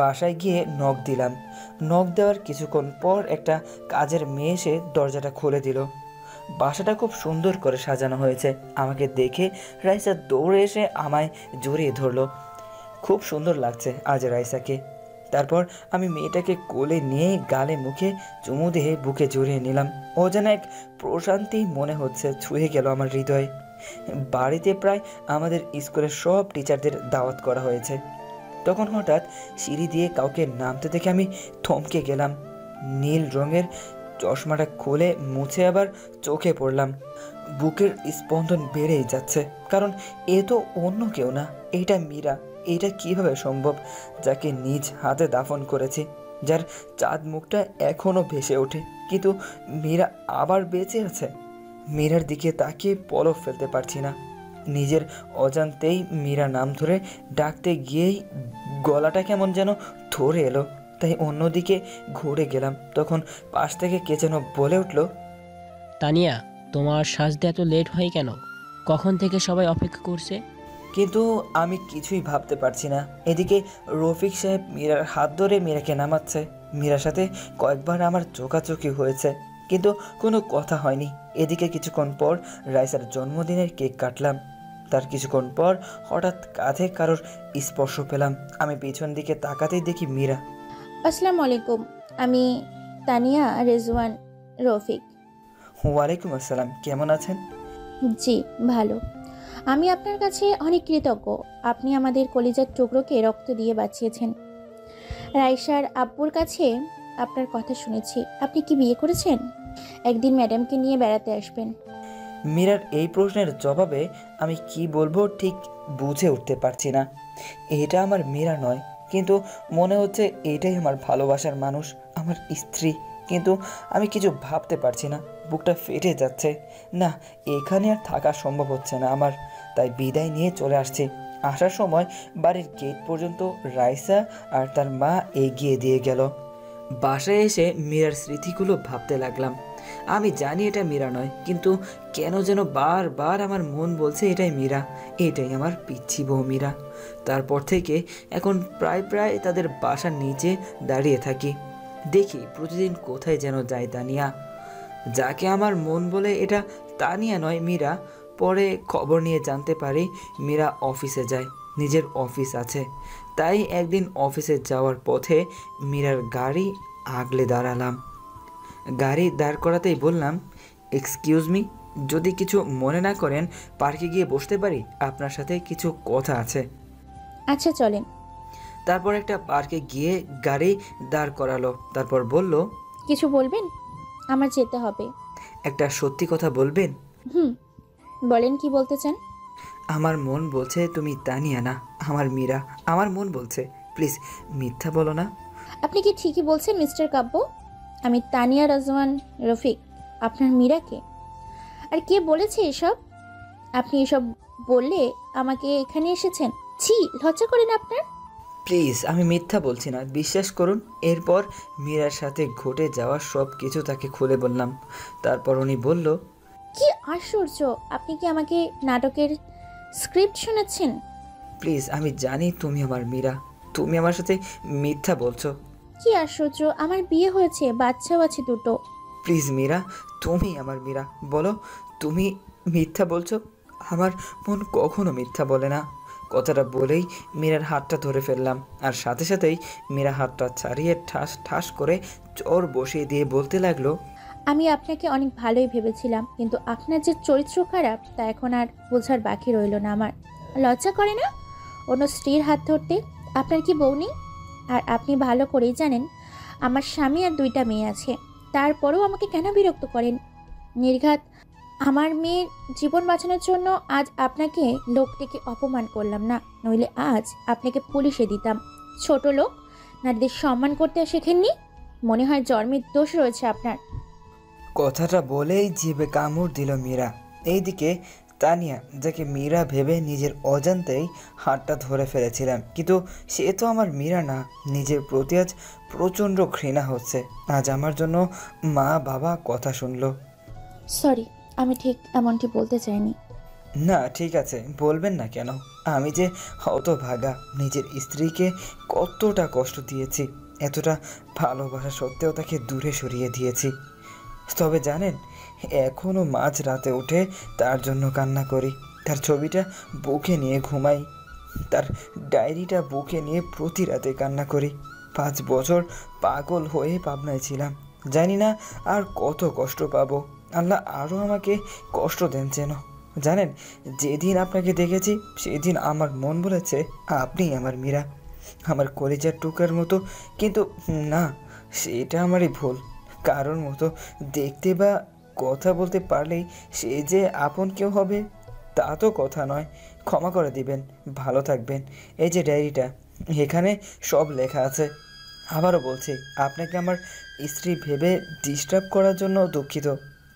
বাসায় গিয়ে নক দিলাম। নক দেওয়ার কিছুক্ষণ পর একটা কাজের মেয়ে এসে দরজাটা খুলে দিল। বাসাটা খুব সুন্দর করে সাজানো হয়েছে। আমাকে দেখে রাইসা দৌড়ে এসে আমায় জড়িয়ে ধরলো। খুব সুন্দর লাগছে আজ রাইসাকে। তারপর আমি মেয়েটাকে কোলে নিয়ে গালে মুখে চুমু দিয়ে বুকে জড়িয়ে নিলাম। ও যেন এক প্রশান্তি মনে হচ্ছে ছুঁয়ে গেল আমার হৃদয়ে। বাড়িতে প্রায় আমাদের স্কুলের সব টিচারদের দাওয়াত করা হয়েছে। তখন হঠাৎ সিঁড়ি দিয়ে কাউকে নামতে দেখে আমি থমকে গেলাম। নীল রঙের চশমাটা খুলে মুছে আবার চোখে পড়লাম। বুকের স্পন্দন বেড়েই যাচ্ছে, কারণ এ তো অন্য কেউ না, এটা মীরা। এটা কিভাবে সম্ভব, যাকে নিজ হাতে দাফন করেছি, যার চাঁদ মুখটা এখনো ভেসে ওঠে, কিন্তু মীরা আবার বেঁচে আছে। মীরার দিকে তাকিয়ে পলক ফেলতে পারছি না। নিজের অজান্তেই মীরা নাম ধরে ডাকতে গিয়েই গলাটা কেমন যেন ধরে এলো, তাই অন্যদিকে ঘুরে গেলাম। তখন পাশ থেকে কে যেন বলে উঠল, তানিয়া, তোমার সাজতে এত লেট হয় কেন? কখন থেকে সবাই অপেক্ষা করছে? কিন্তু আমি কিছুই ভাবতে পারছি না। এদিকে রফিক সাহেব মীরার হাত ধরে মীরাকে নামাচ্ছে। মীরার সাথে কয়েকবার আমার চোখাচোখি হয়েছে, কিন্তু কোনো কথা হয়নি। এদিকে কিছুক্ষণ পর রাইসার জন্মদিনের কেক কাটলাম। তার কিছুক্ষণ পর হঠাৎ কাঁধে কারোর স্পর্শ পেলাম। আমি পিছন দিকে তাকাতেই দেখি মীরা। আসসালামু আলাইকুম, আমি তানিয়া রেজওয়ান রফিক। ওয়ালাইকুম আসসালাম, কেমন আছেন? জি ভালো। আমি আপনার কাছে অনেক কৃতজ্ঞ। আপনি আমাদের কলিজার টুকরোকে রক্ত দিয়ে বাঁচিয়েছেন। রাইসার আব্বুর কাছে আপনার কথা শুনেছি। আপনি কি বিয়ে করেছেন? একদিন ম্যাডামকে নিয়ে বেড়াতে আসবেন। মীরার এই প্রশ্নের জবাবে আমি কি বলবো ঠিক বুঝে উঠতে পারছি না। এটা আমার মীরা নয়, কিন্তু মনে হচ্ছে এটাই আমার ভালোবাসার মানুষ, আমার স্ত্রী। কিন্তু আমি কিছু ভাবতে পারছি না, বুকটা ফেটে যাচ্ছে। না, এখানে আর থাকা সম্ভব হচ্ছে না আমার, তাই বিদায় নিয়ে চলে আসছি। আসার সময় বাড়ির গেট পর্যন্ত রাইসা আর তার মা এগিয়ে দিয়ে গেল। বাসায় এসে মীরার স্মৃতিগুলো ভাবতে লাগলাম। আমি জানি এটা মীরা নয়, কিন্তু কেন যেন বারবার আমার মন বলছে এটাই মীরা, এটাই আমার পিচ্ছি বউ মীরা। তারপর থেকে এখন প্রায় প্রায় তাদের বাসার নিচে দাঁড়িয়ে থাকি, দেখি প্রতিদিন কোথায় যেন যায় তানিয়া। যাকে আমার মন বলে এটা তানিয়া নয়, মীরা। পরে খবর নিয়ে জানতে পারি মীরা অফিসে যায়, নিজের অফিস আছে। তাই একদিন অফিসে যাওয়ার পথে মীরার গাড়ি আগলে দাঁড়ালাম। গাড়ি দাঁড় করাতেই বললাম, এক্সকিউজ মি, যদি কিছু মনে না করেন পার্কে গিয়ে বসতে পারি? আপনার সাথে কিছু কথা আছে। আচ্ছা চলেন। তারপর একটা পার্কে গিয়ে গাড়ি দাঁড় করালো। তারপর বলল, কিছু বলবেন? আমার যেতে হবে। একটা সত্যি কথা বলবেন? বলেন, কি বলতে চান? আমার মন বলছে তুমি তানিয়া না, আমার মীরা। আমার মন বলছে, প্লিজ মিথ্যা বলো না। আপনি কি ঠিকই বলছেন মিস্টার কাব্য? আমি তানিয়া রাজওয়ান রফিক, আপনার মীরাকে। আর কে বলেছে এসব? আপনি এসব বললে আমাকে এখানে এসেছেন? ছি, লজ্জা করে না আপনার? প্লিজ, আমি মিথ্যা বলছি না, বিশ্বাস করুন। এরপর মীরার সাথে ঘটে যাওয়া সব কিছু তাকে খুলে বললাম। তারপর উনি বলল, কি আশ্চর্য, আপনি কি আমাকে নাটকের স্ক্রিপ্ট শোনাচ্ছেন? প্লিজ, আমি জানি তুমি আমার মীরা, তুমি আমার সাথে মিথ্যা বলছো। কি আশ্চর্য, আমার বিয়ে হয়েছে, বাচ্চাও আছে দুটো। প্লিজ মীরা, তুমি আমার মীরা, বলো তুমি মিথ্যা বলছো? আমার মন কখনো মিথ্যা বলে না। কথাটা বলেই মীরার হাতটা ধরে ফেললাম, আর সাথে সাথেই মীরা হাতটা ছাড়িয়ে ঠাস ঠাস করে চোর বসিয়ে দিয়ে বলতে লাগলো, আমি আপনাকে অনেক ভালোই ভেবেছিলাম, কিন্তু আপনার যে চরিত্র খারাপ তা এখন আর বোঝার বাকি রইল না আমার। লজ্জা করে না অন্য স্ত্রীর হাত ধরতে? আপনার কি বউ নেই? আর আপনি ভালো করেই জানেন আমার স্বামী আর দুইটা মেয়ে আছে, তারপরেও আমাকে কেন বিরক্ত করেন? নির্ঘাত আমার মেয়ের জীবন বাঁচানোর জন্য আজ আপনাকে লোকটিকে অপমান করলাম না, নইলে আজ আপনাকে পুলিশে দিতাম। ছোট লোক, নারীদের সম্মান করতে শেখেননি? মনে হয় জন্মের দোষ রয়েছে আপনার। কথাটা বলেই জিভে কামড় দিল মীরা। এইদিকে তানিয়া, যাকে মীরা ভেবে নিজের অজান্তেই হাতটা ধরে ফেলেছিলাম, কিন্তু সে তো আমার মীরা না। নিজের প্রতি আজ প্রচণ্ড ঘৃণা হচ্ছে। আজ আমার জন্য মা বাবা কথা শুনলো। সরি, আমি ঠিক এমনটি বলতে চাইনি। না ঠিক আছে, বলবেন না কেন? আমি যে হতভাগা, নিজের স্ত্রীকে কতটা কষ্ট দিয়েছি, এতটা ভালোবাসা সত্ত্বেও তাকে দূরে সরিয়ে দিয়েছি। তবে জানেন, এখনও মাঝ রাতে উঠে তার জন্য কান্না করি, তার ছবিটা বুকে নিয়ে ঘুমাই, তার ডায়েরিটা বুকে নিয়ে প্রতি রাতে কান্না করি। 5 বছর পাগল হয়ে পাবনায় ছিলাম, জানি না আর কত কষ্ট পাবো। আল্লাহ আরও আমাকে কষ্ট দেন যেন। জানেন, যেদিন আপনাকে দেখেছি সেদিন আমার মন বলেছে আপনি আমার মীরা, আমার কলিজার টুকার মতো। কিন্তু না, সেটা আমারই ভুল। কারোর মতো দেখতে বা কথা বলতে পারলেই সে যে আপন কেউ হবে তা তো কথা নয়। ক্ষমা করে দিবেন, ভালো থাকবেন। এই যে ডায়েরিটা, এখানে সব লেখা আছে। আবারও বলছি, আপনাকে আমার স্ত্রী ভেবে ডিস্টার্ব করার জন্য দুঃখিত।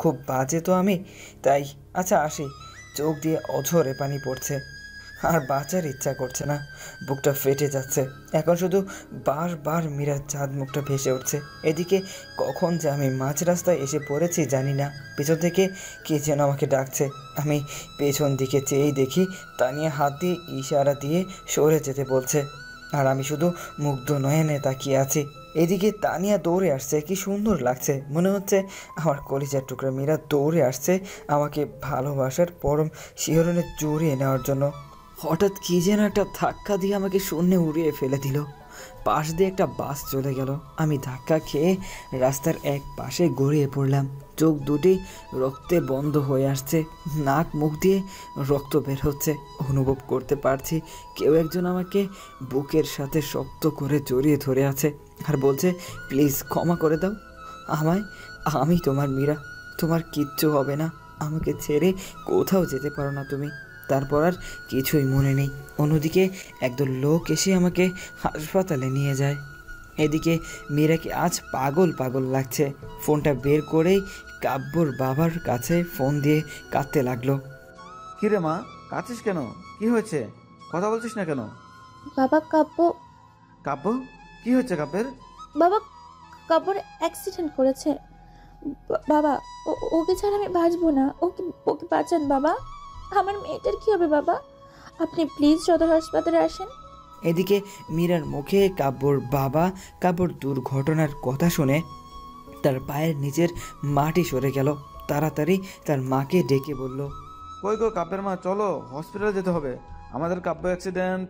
খুব বাজে তো আমি, তাই। আচ্ছা আসি। চোখ দিয়ে অঝরে পানি পড়ছে, আর বাঁচার ইচ্ছা করছে না, বুকটা ফেটে যাচ্ছে। এখন শুধু বারবার মীরার চাঁদ মুখটা ভেসে উঠছে। এদিকে কখন যে আমি মাঝ রাস্তায় এসে পড়েছি জানি না। পেছন থেকে কে যেন আমাকে ডাকছে। আমি পেছন দিকে চেয়েই দেখি তানিয়া হাত দিয়ে ইশারা দিয়ে সরে যেতে বলছে, আর আমি শুধু মুগ্ধ নয়নে তাকিয়ে আছি। এদিকে তানিয়া দৌড়ে আসছে, কি সুন্দর লাগছে। মনে হচ্ছে আমার কলিজার টুকরা মীরা দৌড়ে আসছে আমাকে ভালোবাসার পরম শিহরণে জড়িয়ে নেওয়ার জন্য। হঠাৎ কি যেন একটা ধাক্কা দিয়ে আমাকে শূন্যে উড়িয়ে ফেলে দিল। পাশ দিয়ে একটা বাস চলে গেল। আমি ধাক্কা খেয়ে রাস্তার এক পাশে গড়িয়ে পড়লাম। চোখ দুটি রক্তে বন্ধ হয়ে আসছে, নাক মুখ দিয়ে রক্ত বের হচ্ছে। অনুভব করতে পারছি কেউ একজন আমাকে বুকের সাথে শক্ত করে জড়িয়ে ধরে আছে আর বলছে, প্লিজ ক্ষমা করে দাও আমায়, আমি তোমার মীরা, তোমার কিচ্ছু হবে না। আমাকে ছেড়ে কোথাও যেতে পারো না তুমি। তারপর আর কিছুই মনে নেই। অন্যদিকে একদল লোক এসে আমাকে হাসপাতালে নিয়ে যায়। এদিকে মীরাকে আজ পাগল পাগল লাগছে। ফোনটা বের করেই কাব্যর বাবার কাছে ফোন দিয়ে কাঁদতে লাগলো। কিরে মা, কাঁদছিস কেন? কি হয়েছে? কথা বলছিস না কেন? বাবা কাব্য কাব্য? কি হচ্ছে কাব্যের? বাবা কাব্যর অ্যাক্সিডেন্ট করেছে। বাবা ওকে ছাড়া আমি বাঁচবো না। ওকে ওকে বাঁচান বাবা। আমার মেয়েটার কি হবে বাবা? আপনি প্লিজ সদর হাসপাতালে আসেন। এদিকে মীরার মুখে কাব্যর বাবা কাব্যর দুর্ঘটনার কথা শুনে তার পায়ের নিচের মাটি সরে গেল। তাড়াতাড়ি তার মাকে ডেকে বলল, কই গো কাব্যের মা, চলো হসপিটালে যেতে হবে, আমাদের কাব্য অ্যাক্সিডেন্ট।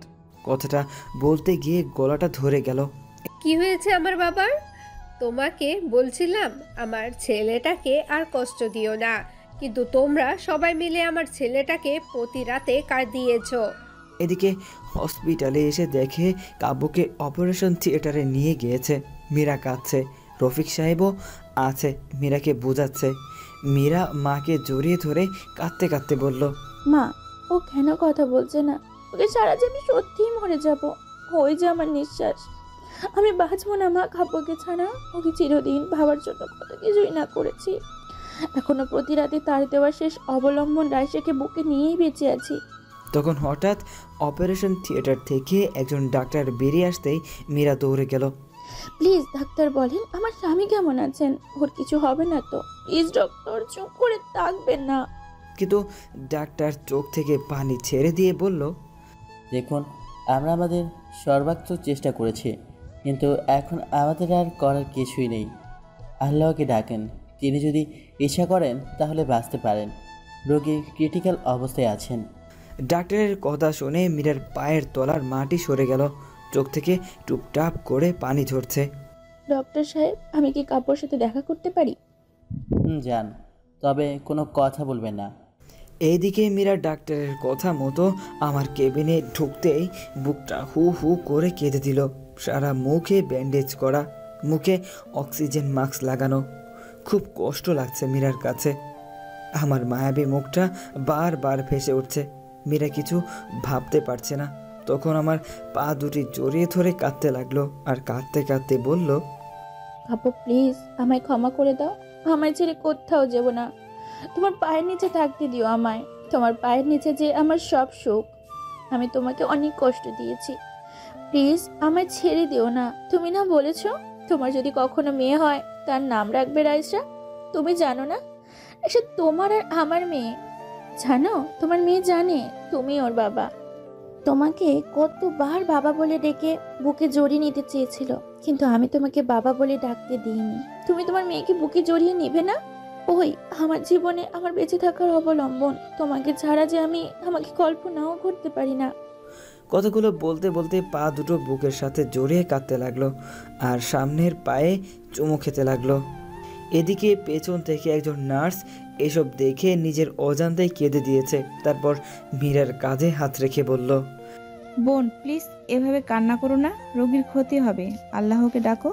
কথাটা বলতে গিয়ে গলাটা ধরে গেল। কি হয়েছে আমার বাবার? তোমাকে বলছিলাম আমার ছেলেটাকে আর কষ্ট দিও না, কিন্তু তোমরা সবাই মিলে আমার ছেলেটাকে প্রতি রাতে কাঁদিয়েছো। এদিকে হসপিটালে এসে দেখে কাব্যকে অপারেশন থিয়েটারে নিয়ে গিয়েছে। মীরা কাঁদছে, রফিক সাহেবও আছে, মীরাকে বোঝাচ্ছে। মীরা মাকে জড়িয়ে ধরে কাঁদতে কাঁদতে বলল, মা ও কেন কথা বলছে না? ওকে ছাড়া যে আমি সত্যিই মরে যাব। ওই যে আমার নিঃশ্বাস, আমি বাঁচবো না মা কাব্যকে ছাড়া। ওকে চিরদিন ভাবার জন্য কত কিছুই না করেছি। এখনো প্রতি রাতে তার দেওয়া শেষ অবলম্বন রাইসাকে বুকে নিয়েই বেঁচে আছি। তখন হঠাৎ অপারেশন থিয়েটার থেকে একজন ডাক্তার বেরিয়ে আসতেই মীরা দৌড়ে গেল। প্লিজ ডাক্তার বলেন আমার স্বামী কেমন আছেন? ওর কিছু হবে না তো? প্লিজ ডক্টর, চুপ করে থাকবেন না। কিন্তু ডাক্তার চোখ থেকে পানি ছেড়ে দিয়ে বলল, দেখুন, আমরা আমাদের সর্বাত্মক চেষ্টা করেছি, কিন্তু এখন আমাদের আর করার কিছুই নেই। আল্লাহকে ডাকেন, তিনি যদি ইচ্ছা করেন তাহলে বাঁচতে পারেন। রোগী ক্রিটিক্যাল অবস্থায় আছেন। ডাক্তারের কথা শুনে মীরার পায়ের তলার মাটি সরে গেল। চোখ থেকে টুপটাপ করে পানি ঝরছে। ডক্টর সাহেব, আমি কি কাব্যর সাথে দেখা করতে পারি? যান, তবে কোনো কথা বলবেন না। এইদিকে মীরা ডাক্তারের কথা মতো আমার কেবিনে ঢুকতেই বুকটা হু হু করে কেঁদে দিল। সারা মুখে ব্যান্ডেজ করা, মুখে অক্সিজেন মাস্ক লাগানো। খুব কষ্ট লাগছে মীরার কাছে। আমার মায়াবী মুখটা বারবার ভেসে উঠছে। মীরা কিছু ভাবতে পারছে না। তখন আমার পা দুটি জড়িয়ে ধরে কাঁদতে লাগলো, আর কাঁদতে কাঁদতে বলল, কাব্য প্লিজ আমায় ক্ষমা করে দাও। আমায় ছেড়ে কোথাও যাব না। তোমার পায়ের নিচে থাকতে দিও আমায়। তোমার পায়ের নিচে যে আমার সব সুখ। আমি তোমাকে অনেক কষ্ট দিয়েছি, প্লিজ আমায় ছেড়ে দিও না। তুমি না বলেছো তোমার যদি কখনো মেয়ে হয় তার নাম রাখবে রাইসা? তুমি জানো না সে তোমার আর আমার মেয়ে? জানো তোমার মেয়ে জানে তুমি ওর বাবা। তোমাকে কতবার বাবা বলে ডেকে বুকে জড়িয়ে নিতে চেয়েছিল, কিন্তু আমি তোমাকে বাবা বলে ডাকতে দিইনি। তুমি তোমার মেয়েকে বুকে জড়িয়ে নিবে না? ওই আমার জীবনে আমার বেঁচে থাকার অবলম্বন। তোমাকে ছাড়া যে আমি আমাকে কল্পনাও করতে পারি না। কথাগুলো বলতে বলতে পা দুটো বুকের সাথে জড়িয়ে কাঁদতে লাগলো, আর সামনের পায়ে চুমু খেতে লাগলো। এদিকে পেছন থেকে একজন নার্স এসব দেখে নিজের অজান্তেই কেঁদে দিয়েছে। তারপর মীরার কাঁধে হাত রেখে বলল, বোন প্লিজ এভাবে কান্না করো না, রোগীর ক্ষতি হবে, আল্লাহকে ডাকো।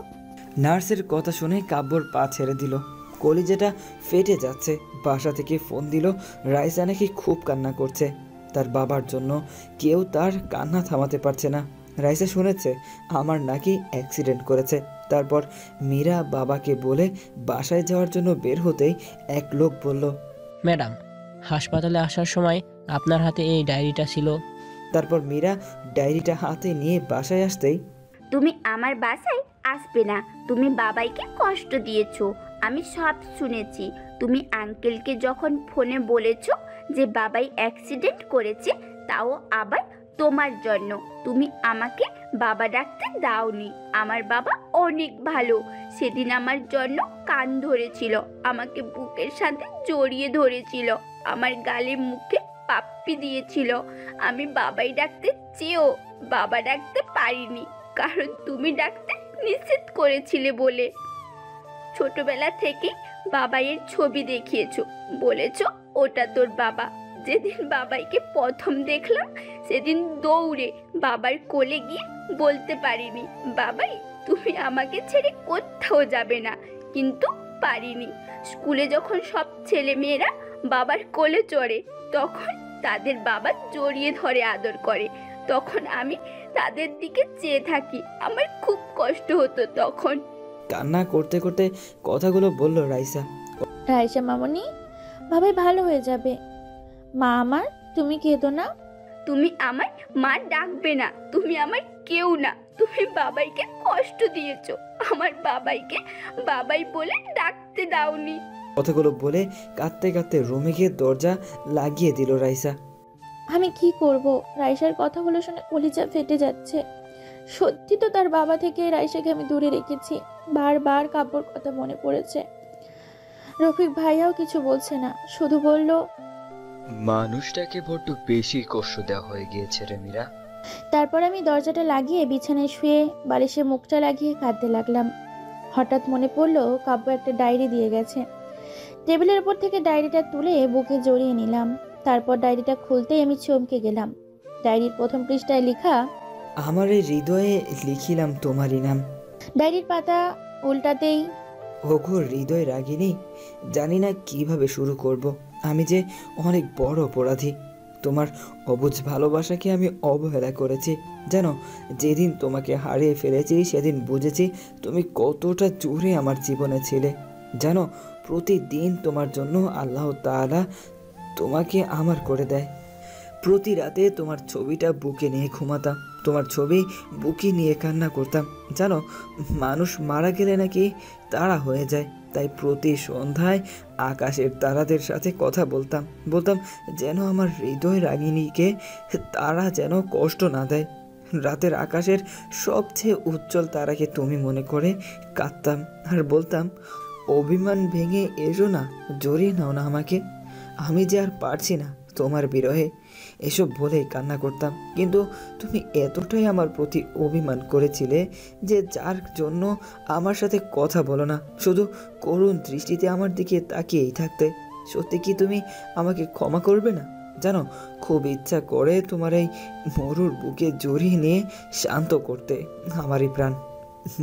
নার্সের কথা শুনে কাব্যর পা ছেড়ে দিল। কলিজাটা ফেটে যাচ্ছে। বাসা থেকে ফোন দিল, রাইসা নাকি খুব কান্না করছে তার বাবার জন্য। কেউ তার কান্না থামাতে পারছে না। রাইসা শুনেছে আমার নাকি অ্যাক্সিডেন্ট করেছে। তারপর মীরা বাবাকে বলে বাসায় যাওয়ার জন্য বের হতেই এক লোক বলল, ম্যাডাম, হাসপাতালে আসার সময় আপনার হাতে এই ডায়েরিটা ছিল। তারপর মীরা ডায়েরিটা হাতে নিয়ে বাসায় আসতেই, তুমি আমার বাসায় আসবে না, তুমি বাবাইকে কষ্ট দিয়েছো, আমি সব শুনেছি। তুমি আঙ্কেলকে যখন ফোনে বলেছো যে বাবাই অ্যাক্সিডেন্ট করেছে, তাও আবার তোমার জন্য। তুমি আমাকে বাবা ডাকতে দাওনি। আমার বাবা অনেক ভালো। সেদিন আমার জন্য কান ধরেছিল, আমাকে বুকের সাথে জড়িয়ে ধরেছিল, আমার গালে মুখে পাপ্পি দিয়েছিল। আমি বাবাই ডাকতে চেয়েও বাবা ডাকতে পারিনি, কারণ তুমি ডাকতে নিষেধ করেছিলে বলে। ছোটবেলা থেকে বাবাইয়ের ছবি দেখিয়েছো, বলেছো ওটা তোর বাবা। যেদিন বাবাইকে প্রথম দেখলাম সেদিন দৌড়ে বাবার কোলে গিয়ে বলতে পারিনি, বাবাই তুমি আমাকে ছেড়ে কোথাও যাবে না, কিন্তু পারিনি। স্কুলে যখন সব ছেলে মেয়েরা বাবার কোলে চড়ে, তখন তাদের বাবা জড়িয়ে ধরে আদর করে, তখন আমি তাদের দিকে চেয়ে থাকি, আমার খুব কষ্ট হতো তখন। কান্না করতে করতে কথাগুলো বলল রাইসা। রাইসা মামনি, ভাবাই ভালো হয়ে যাবে। মা আমার, তুমি কেঁদো না। তুমি আমার মা ডাকবে না, তুমি আমার কেউ না, তুমি বাবাইকে কষ্ট দিয়েছো, আমার বাবাইকে বাবাই বলে ডাকতে দাওনি। কথাগুলো বলে কাঁদতে কাঁদতে রুমে গিয়ে দরজা লাগিয়ে দিল রাইসা। আমি কি করব? রাইসার কথাগুলো শুনে কলিজা ফেটে যাচ্ছে। সত্যি তো তার বাবা থেকে রাইসাকে আমি দূরে রেখেছি। বারবার কাব্যর কথা মনে পড়েছে। রফিক ভাইয়াও কিছু বলছে না, শুধু বলল, মানুষটাকে বড্ড বেশি কষ্ট দেওয়া হয়ে গিয়েছে রে মীরা। তারপর আমি দরজাটা লাগিয়ে বিছানায় শুয়ে বালিশে মুখটা লাগিয়ে কাঁদতে লাগলাম। হঠাৎ মনে পড়লো কাব্য একটা ডায়েরি দিয়ে গেছে। টেবিলের উপর থেকে ডায়েরিটা তুলে বুকে জড়িয়ে নিলাম। তারপর ডায়েরিটা খুলতেই আমি চমকে গেলাম। ডায়েরির প্রথম পৃষ্ঠায় লেখা, আমার এই হৃদয়ে লিখিলাম তোমারই নাম। ডায়েরির পাতা উল্টাতেই, ওগো হৃদয় রাগিনী, জানি না কিভাবে শুরু করব। আমি যে অনেক বড় অপরাধী। তোমার অবুঝ ভালোবাসাকে আমি অবহেলা করেছি। জানো, যেদিন তোমাকে হারিয়ে ফেলেছি সেদিন বুঝেছি তুমি কতটা জোরে আমার জীবনে ছিলে। জানো, প্রতিদিন তোমার জন্য আল্লাহ তাআলা তোমাকে আমার করে দেয়। প্রতি রাতে তোমার ছবিটা বুকে নিয়ে ঘুমাতাম, তোমার ছবি বুকে নিয়ে কান্না করতাম। জানো, মানুষ মারা গেলে নাকি তারা হয়ে যায়, তাই প্রতি সন্ধ্যায় আকাশের তারাদের সাথে কথা বলতাম যেন আমার হৃদয় রাগিনীকে তারা যেন কষ্ট না দেয়। রাতের আকাশের সবচেয়ে উজ্জ্বল তারাকে তুমি মনে করে কাঁদতাম আর বলতাম, অভিমান ভেঙে এসো না, জড়িয়ে নাও না আমাকে, আমি যে আর পারছি না তোমার বিরহে। এসব বলেই কান্না করতাম। কিন্তু তুমি এতটাই আমার প্রতি অভিমান করেছিলে যে যার জন্য আমার সাথে কথা বলো না, শুধু করুণ দৃষ্টিতে আমার দিকে তাকিয়েই থাকতে। সত্যি কি তুমি আমাকে ক্ষমা করবে না? জানো, খুব ইচ্ছা করে তোমার এই মরুর বুকে জড়িয়ে নিয়ে শান্ত করতে আমারই প্রাণ।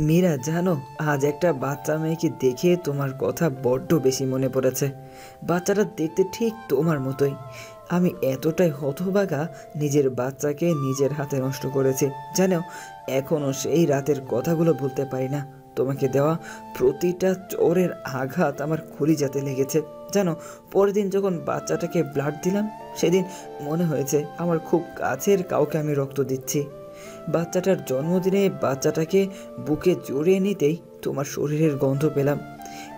মীরা, জানো, আজ একটা বাচ্চা মেয়েকে দেখে তোমার কথা বড্ড বেশি মনে পড়েছে। বাচ্চাটা দেখতে ঠিক তোমার মতোই। আমি এতটাই হতভাগা, নিজের বাচ্চাকে নিজের হাতে নষ্ট করেছি। জানো, এখনও সেই রাতের কথাগুলো ভুলতে পারি না। তোমাকে দেওয়া প্রতিটা চোরের আঘাত আমার কলিজাতে লেগেছে। জানো, পরের দিন যখন বাচ্চাটাকে ব্লাড দিলাম, সেদিন মনে হয়েছে আমার খুব কাছের কাউকে আমি রক্ত দিচ্ছি। বাচ্চাটার জন্মদিনে বাচ্চাটাকে বুকে জড়িয়ে নিতেই তোমার শরীরের গন্ধ পেলাম।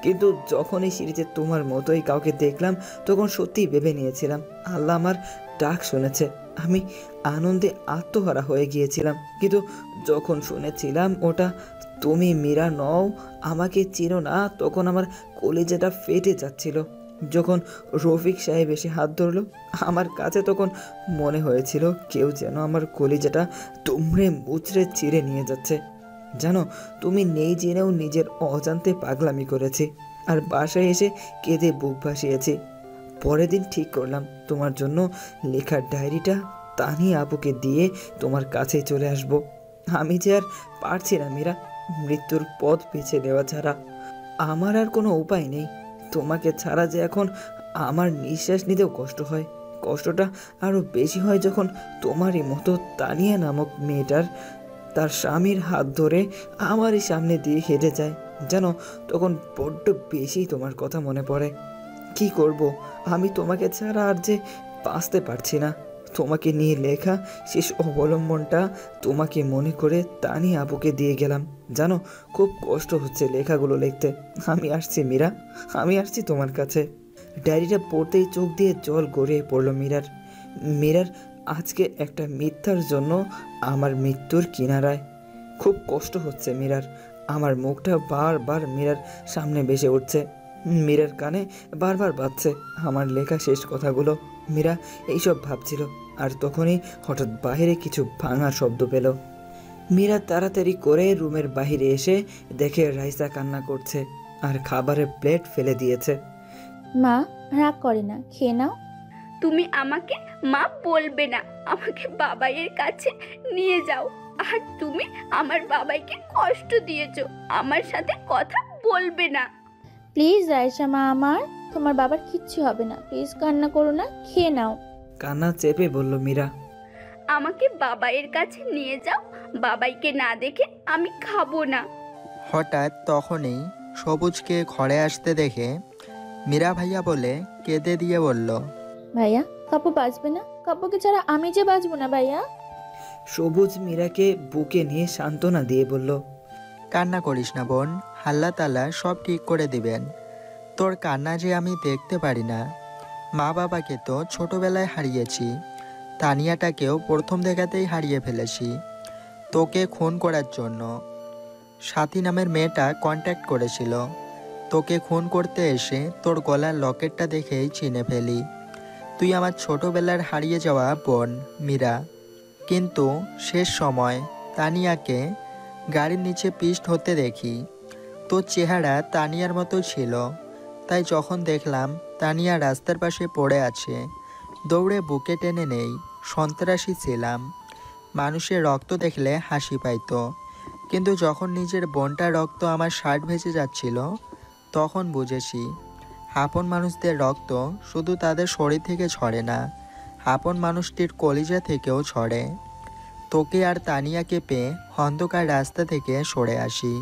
কিন্তু যখন এই সিঁড়িতে তোমার মতোই কাউকে দেখলাম, তখন সত্যিই ভেবে নিয়েছিলাম আল্লাহ আমার ডাক শুনেছে। আমি আনন্দে আত্মহারা হয়ে গিয়েছিলাম। কিন্তু যখন শুনেছিলাম ওটা তুমি মীরা নও, আমাকে চিনো না, তখন আমার কলিজাটা ফেটে যাচ্ছিল। যখন রফিক সাহেব এসে হাত ধরলো আমার কাছে, তখন মনে হয়েছিল কেউ যেন আমার কলিজাটা তুমড়ে মুচড়ে চিড়ে নিয়ে যাচ্ছে। জানো, তুমি নেই জেনেও নিজের অজান্তে পাগলামি করেছি আর বাসায় এসে কেঁদে বুক ভাসিয়েছি। পরের দিন ঠিক করলাম তোমার জন্য লেখা ডায়েরিটা তানিয়া আপুকে দিয়ে তোমার কাছে চলে আসব। আমি যে আর পারছি না মীরা, মৃত্যুর পথ বেছে নেওয়া ছাড়া আমার আর কোনো উপায় নেই। তোমাকে ছাড়া যে এখন আমার নিঃশ্বাস নিতেও কষ্ট হয়। কষ্টটা আরও বেশি হয় যখন তোমারই মতো তানিয়া নামক মেয়েটার তার স্বামীর হাত ধরে আমারই সামনে দিয়ে হেঁটে যায়। জানো, তখন বড্ড বেশি তোমার কথা মনে পড়ে। কি করব, আমি তোমাকে ছাড়া আর যে বাঁচতে পারছি না। তোমাকে নিয়ে লেখা শেষ অবলম্বনটা তোমাকে মনে করে তানিয়া আপুকে দিয়ে গেলাম। জানো, খুব কষ্ট হচ্ছে লেখাগুলো লিখতে। আমি আসছি মীরা, আমি আসছি তোমার কাছে। ডায়েরিটা পড়তেই চোখ দিয়ে জল গড়িয়ে পড়লো মীরার আজকে একটা মিথ্যার জন্য আমার মৃত্যুর কিনারায়। খুব কষ্ট হচ্ছে মীরার। আমার মুখটা বারবার মীরার সামনে ভেসে উঠছে। মীরার কানে বারবার বাজছে আমার লেখা শেষ কথাগুলো। মীরা এইসব ভাবছিল, আর তখনই হঠাৎ বাইরে কিছু ভাঙা শব্দ পেল। মীরা তাড়াতাড়ি করে রুমের বাইরে এসে দেখে রাইসা কান্না করছে আর খাবারের প্লেট ফেলে দিয়েছে। মা, রাগ করে না, খেয়ে নাও। তুমি আমাকে মা বলবে না, আমাকে বাবাইয়ের কাছে নিয়ে যাও। আর তুমি আমার বাবাইকে কষ্ট দিয়েছো, আমার সাথে কথা বলবে না। প্লিজ রাইসা মা আমার। তোমার বাবার কিচ্ছু হবে না, প্লিজ কান্না করো না, খেয়ে নাও। কান্না চেপে বলল মীরা। আমাকে বাবাইয়ের কাছে নিয়ে যাও, বাবাইকে না দেখে আমি খাবো না। হঠাৎ তখনই সবুজকে ঘরে আসতে দেখে মীরা ভাইয়া বলে কেঁদে দিয়ে বলল, ভাইয়া কাপু বাঁচবে না, কাপুকে ছাড়া আমি যে বাঁচবো না ভাইয়া। সবুজ মীরাকে বুকে নিয়ে সান্ত্বনা দিয়ে বলল, কান্না করিস না বোন, আল্লাহ তাআলা সব ঠিক করে দিবেন। তোর কান্না যে আমি দেখতে পারি না। মা বাবাকে তো ছোটবেলায় হারিয়েছি, তানিয়াটাকেও প্রথম দেখাতেই হারিয়ে ফেলেছি তোকে খুন করার জন্য। সাথী নামের মেয়েটা কন্ট্যাক্ট করেছিল, তোকে খুন করতে এসে তোর গলার লকেটটা দেখেই চিনে ফেলি। তুই আমার ছোটবেলার হারিয়ে যাওয়া বোন মীরা। কিন্তু শেষ সময় তানিয়াকে গাড়ির নিচে পিষ্ট হতে দেখি। তোর চেহারা তানিয়ার মতো ছিল, তাই যখন দেখলাম তানিয়া রাস্তার পাশে পড়ে আছে, দৌড়ে বুকে টেনে নেই। সন্ত্রাসী ছিলাম, মানুষের রক্ত দেখলে হাসি পাইতো, কিন্তু যখন নিজের বোনটার রক্ত আমার শার্ট ভেসে যাচ্ছিল তখন বুঝেছি আপন মানুষদের রক্ত শুধু তাদের শরীর থেকে ঝরে না, আপন মানুষটির কলিজা থেকেও ঝরে। তোকে আর তানিয়াকে পেয়ে অন্ধকার রাস্তা থেকে সরে আসি।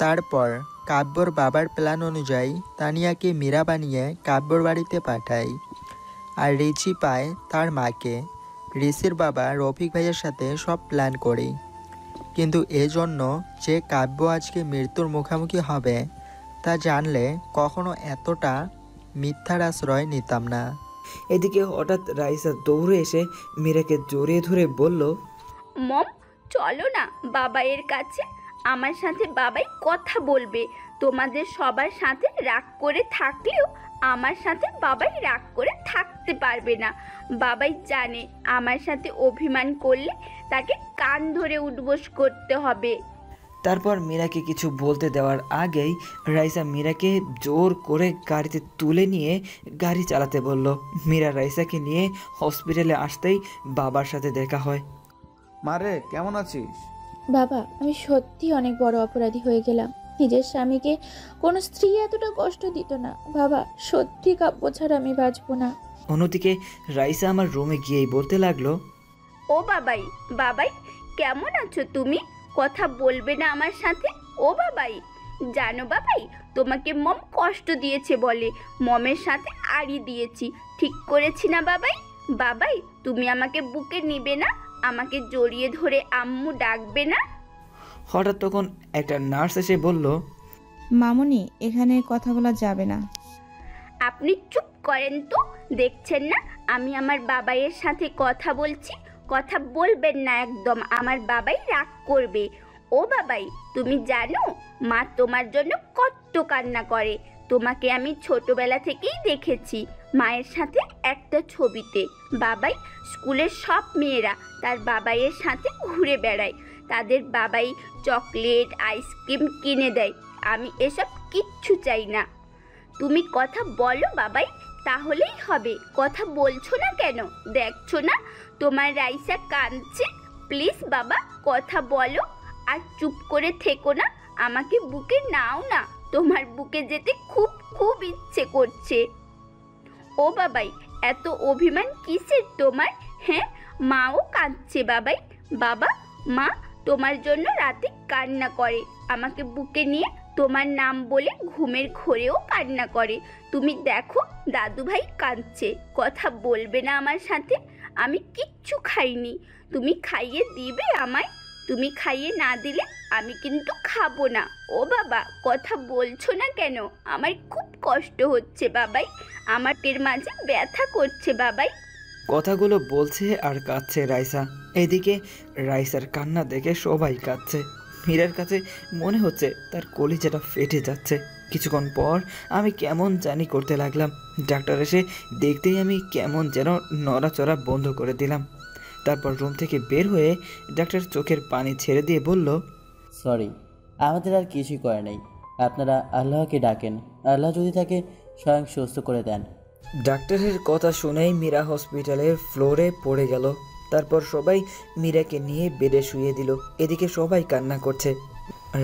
তারপর কাব্যর বাবার প্ল্যান অনুযায়ী তানিয়াকে মীরা বানিয়ে কাব্যর বাড়িতে পাঠাই, আর রিচি পায় তার মাকে। রিচির বাবা রফিক ভাইয়ের সাথে সব প্ল্যান করি, কিন্তু এজন্য যে কাব্য আজকে মৃত্যুর মুখোমুখি হবে তা জানলে কখনো এতটা মিথ্যার আশ্রয় নিতাম না। এদিকে হঠাৎ রাইসা দৌড়ে এসে মীরাকে জড়িয়ে ধরে বলল, মম চলো না বাবাইয়ের কাছে, আমার সাথে বাবাই কথা বলবে। তোমাদের সবার সাথে রাগ করে থাকলেও আমার সাথে বাবাই রাগ করে থাকতে পারবে না। বাবাই জানে আমার সাথে অভিমান করলে তাকে কান ধরে উঠবোস করতে হবে। তারপর মীরাকে কিছু বলতে দেওয়ার আগেই রাইসা মীরাকে জোর করে গাড়িতে তুলে নিয়ে গাড়ি চালাতে বলল। মীরা রাইসাকে নিয়ে হসপিটালে আসতেই বাবার সাথে দেখা হয়। মারে কেমন আছিস? বাবা আমি সত্যি অনেক বড় অপরাধী হয়ে গেলাম, নিজের স্বামীকে কোনো স্ত্রী এতটা কষ্ট দিত না। বাবা সত্যি কাব্য ছাড়া আমি বাঁচবো না। অন্যদিকে রাইসা আমার রুমে গিয়েই বলতে লাগলো, ও বাবাই, বাবাই কেমন আছো তুমি? কথা বলবে না আমার সাথে? ও বাবাই, জানো বাবাই তোমাকে মম কষ্ট দিয়েছে বলে মমের সাথে আড়ি দিয়েছি, ঠিক করেছি না বাবাই? বাবাই তুমি আমাকে বুকে নিবে না, আমাকে জড়িয়ে ধরে আম্মু ডাকবে না? হঠাৎ তখন একটা নার্স এসে বলল, মামুনি এখানে কথা বলা যাবে না। আপনি চুপ করেন তো, দেখছেন না আমি আমার বাবাইয়ের সাথে কথা বলছি? কথা বলবেন না একদম, আমার বাবাই রাগ করবে। ও বাবাই তুমি জানো মা তোমার জন্য কত কান্না করে। তোমাকে আমি ছোটবেলা থেকেই দেখেছি মায়ের সাথে একটা ছবিতে। বাবাই স্কুলের সব মেয়েরা তার বাবাইয়ের সাথে ঘুরে বেড়ায়, তাদের বাবাই চকলেট আইসক্রিম কিনে দেয়। আমি এসব কিচ্ছু চাই না। তুমি কথা বলো বাবাই, তাহলেই হবে। কথা বলছো না কেন? দেখছো না তোমার রাইসা কাঁদছে? প্লিজ বাবা কথা বলো, আর চুপ করে থেকো না। আমাকে বুকে নাও না, তোমার বুকে যেতে খুব খুব ইচ্ছে করছে। ও বাবাই এত অভিমান কিসের তোমার? হ্যাঁ মাও কাঁদছে বাবাই। বাবা মা তোমার জন্য রাতে কান্না করে, আমাকে বুকে নিয়ে তোমার নাম বলে ঘুমের ঘোরেও কান্না করে। তুমি দেখো দাদু ভাই কাঁদছে, কথা বলবে না আমার সাথে? আমি কিচ্ছু খাইনি, তুমি খাইয়ে দিবে আমায়? তুমি খাইয়ে না দিলে আমি কিন্তু খাবো না। ও বাবা কথা বলছো না কেন? আমার খুব কষ্ট হচ্ছে বাবাই, আমার পেটের মাঝে ব্যথা করছে বাবাই। কথাগুলো বলছে আর কাঁদছে রাইসা। এদিকে রাইসার কান্না দেখে সবাই কাঁদছে। মীরার কাছে মনে হচ্ছে তার কলিজাটা ফেটে যাচ্ছে। কিছুক্ষণ পর আমি কেমন জানি করতে লাগলাম। ডাক্তার এসে দেখতেই আমি কেমন যেন নড়াচড়া বন্ধ করে দিলাম। তারপর রুম থেকে বের হয়ে ডাক্তার চোখের পানি ছেড়ে দিয়ে বলল, সরি, আমাদের আর কিছুই করে নেই। আপনারা আল্লাহকে ডাকেন, আল্লাহ যদি তাকে স্বয়ং সুস্থ করে দেন। ডাক্তারের কথা শুনেই মীরা হসপিটালের ফ্লোরে পড়ে গেল। তারপর সবাই মীরাকে নিয়ে বেডে শুয়ে দিল। এদিকে সবাই কান্না করছে।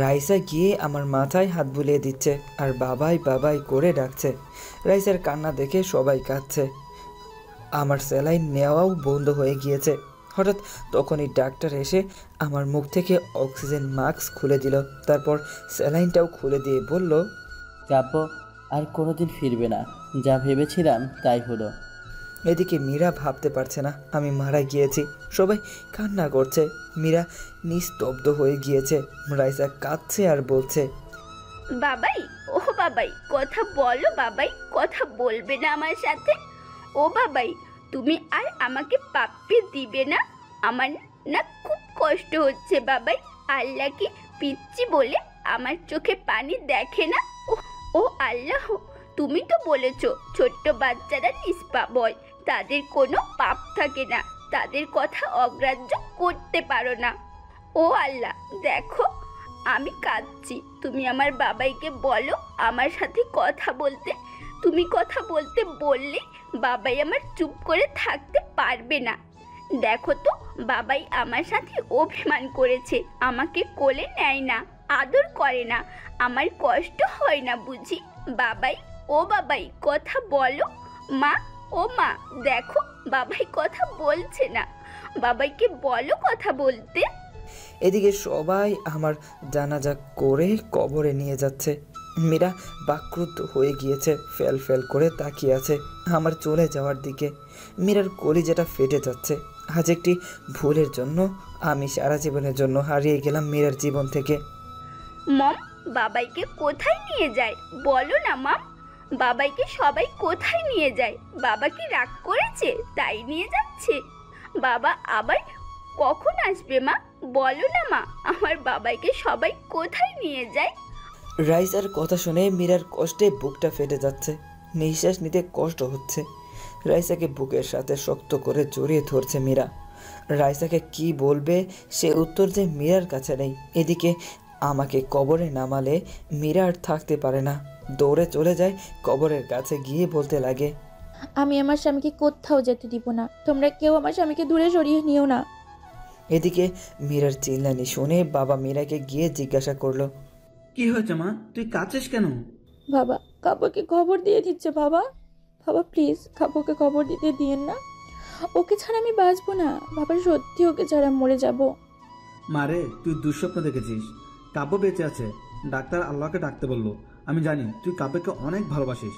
রাইসা গিয়ে আমার মাথায় হাত বুলিয়ে দিচ্ছে আর বাবাই বাবাই করে ডাকছে। রাইসার কান্না দেখে সবাই কাঁদছে। আমার স্যালাইন নেওয়াও বন্ধ হয়ে গিয়েছে। হঠাৎ তখনই ডাক্তার এসে আমার মুখ থেকে অক্সিজেন মাস্ক খুলে দিল, তারপর স্যালাইনটাও খুলে দিয়ে বলল, কাব্য আর কোনোদিন ফিরবে না, যা ভেবেছিলাম তাই হলো। এদিকে মীরা ভাবতে পারছে না আমি মারা গিয়েছি। সবাই কান্না করছে। মীরা নিস্তব্ধ হয়ে গিয়েছে। রাইসা কাঁদছে আর বলছে, বাবাই, ও বাবাই, কথা বলো বাবাই, কথা বলবে না আমার সাথে? ও বাবাই, তুমি আর আমাকে পাপ্পি দিবে না? আমার না খুব কষ্ট হচ্ছে বাবাই। আল্লাহ কি পিচ্ছি বলে আমার চোখে পানি দেখে না? ও আল্লাহ, তুমি তো বলেছো ছোট্ট বাচ্চারা নিষ্পাপ হয়, তাদের কোনো পাপ থাকে না, তাদের কথা অগ্রাহ্য করতে পারো না। ও আল্লাহ, দেখো আমি কাঁদছি, তুমি আমার বাবাইকে বলো আমার সাথে কথা বলতে। তুমি কথা বলতে বললে বাবাই আমার চুপ করে থাকতে পারবে না। দেখো তো, বাবাই আমার সাথে অভিমান করেছে, আমাকে কোলে নেয় না, আদর করে না। আমার কষ্ট হয় না বুঝি? বাবাই, ও বাবাই, কথা বলো। মা, ও মা, দেখো বাবাই কথা বলছে না, বাবাইকে বলো কথা বলতে। এদিকে সবাই আমার জানাজা করে কবরে নিয়ে যাচ্ছে। মীরা বাক্রুদ্ধ হয়ে গিয়েছে, ফেল ফেল করে তাকিয়ে আছে আমার চলে যাওয়ার দিকে। মীরার কলিজাটা ফেটে যাচ্ছে। আজ একটি ভুলের জন্য আমি সারা জীবনের জন্য হারিয়ে গেলাম মীরার জীবন থেকে। মম, বাবাইকে কোথায় নিয়ে যায় বলো না মম? বাবাইকে সবাই কোথায় নিয়ে যায়? বাবা কি রাগ করেছে তাই নিয়ে যাচ্ছে? বাবা আবার কখন আসবে মা? বলো না মা, আমার বাবাইকে সবাই কোথায় নিয়ে যায়? রাইসার কথা শুনে মীরার কষ্টে বুকটা ফেটে যাচ্ছে, নিঃশ্বাস নিতে কষ্ট হচ্ছে। রাইসাকে বুকের সাথে শক্ত করে জড়িয়ে ধরছে মীরা। রাইসাকে কি বলবে সে উত্তর যে মীরার কাছে নেই। এদিকে আমাকে কবরে নামালে মীরা আর থাকতে পারে না, দৌড়ে চলে যায় কবরের কাছে গিয়ে বলতে লাগে, আমি আমার স্বামীকে কোথাও যেতে দিব না, তোমরা কেউ আমার স্বামীকে দূরে সরিয়ে নিও না। এদিকে মীরার চিল্লানি শুনে বাবা মীরাকে গিয়ে জিজ্ঞাসা করলো, কি হয়েছে মা, তুই কাঁদছিস কেন? বাবা, কাব্যকে খবর দিয়ে দিচ্ছে। বাবা, বাবা প্লিজ কাব্যকে খবর দিতে দিয়েন না, ওকে ছাড়া আমি বাঁচবো না। বাবা সত্যি ওকে ছাড়া মরে যাব। মারে, তুই দুঃস্বপ্ন দেখেছিস, কাব্য বেঁচে আছে, ডাক্তার আল্লাহকে ডাকতে বললো। আমি জানি তুই কাব্যকে অনেক ভালোবাসিস,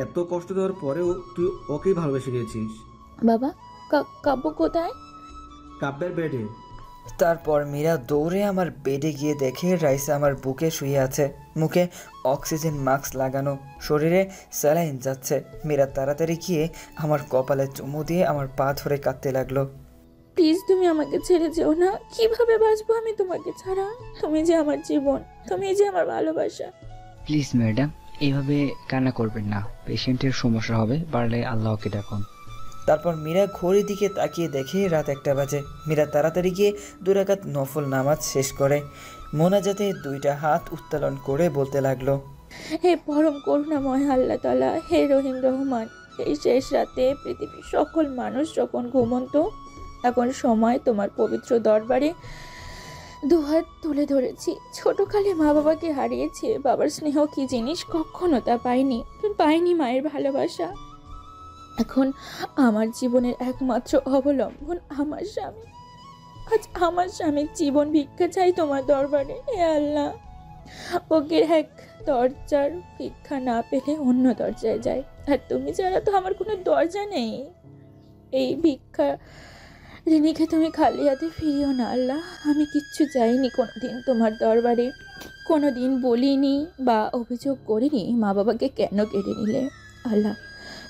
এত কষ্ট দেওয়ার পরেও তুই ওকেই ভালোবেসে গিয়েছিস। বাবা, কাব্য কোথায়? কাব্যের বেডে। তারপর মীরা দৌড়ে আমার বেডে গিয়ে দেখে রাইসা আমার বুকে শুয়ে আছে, মুখে অক্সিজেন মাস্ক লাগানো, শরীরে স্যালাইন যাচ্ছে। মীরা তাড়াতাড়ি গিয়ে আমার কপালে চুমু দিয়ে আমার পা ধরে কাঁদতে লাগলো। প্লিজ তুমি আমাকে ছেড়ে যেও না, কিভাবে বাঁচবো আমি তোমাকে ছাড়া? তুমি যে আমার জীবন, তুমি যে আমার ভালোবাসা। প্লিজ ম্যাডাম, এইভাবে কান্না করবেন না, পেশেন্টের সমস্যা হবে, পারলে আল্লাহকে ডাকুন। তারপর মীরা ঘড়ির দিকে তাকিয়ে দেখে রাত 1টা বাজে। মীরা তাড়াতাড়ি গিয়ে 2 রাকাত নফল নামাজ শেষ করে মোনাজাতে 2টা হাত উত্তোলন করে বলতে লাগলো, হে পরম করুণাময় আল্লাহ তাআলা, হে রহিম রহমান, এই শেষ রাতে পৃথিবীর সকল মানুষ যখন ঘুমন্ত, এখন সময় তোমার পবিত্র দরবারে দুহাত তুলে ধরেছি। ছোটকালে মা বাবাকে হারিয়েছে, বাবার স্নেহ কি জিনিস কখনো তা পাইনি মায়ের ভালোবাসা। এখন আমার জীবনের একমাত্র অবলম্বন আমার স্বামী। আজ আমার স্বামীর জীবন ভিক্ষা চাই তোমার দরবারে। হে আল্লাহ, ওকে এক দরজার ভিক্ষা না পেলে অন্য দরজায় যায়, আর তুমি ছাড়া তো আমার কোনো দরজা নেই। এই ভিক্ষা ঋণীকে তুমি খালি হাতে ফিরিও না আল্লাহ। আমি কিচ্ছু চাইনি কোনোদিন তোমার দরবারে, কোনোদিন বলিনি বা অভিযোগ করিনি মা বাবাকে কেন কেড়ে নিলে। আল্লাহ,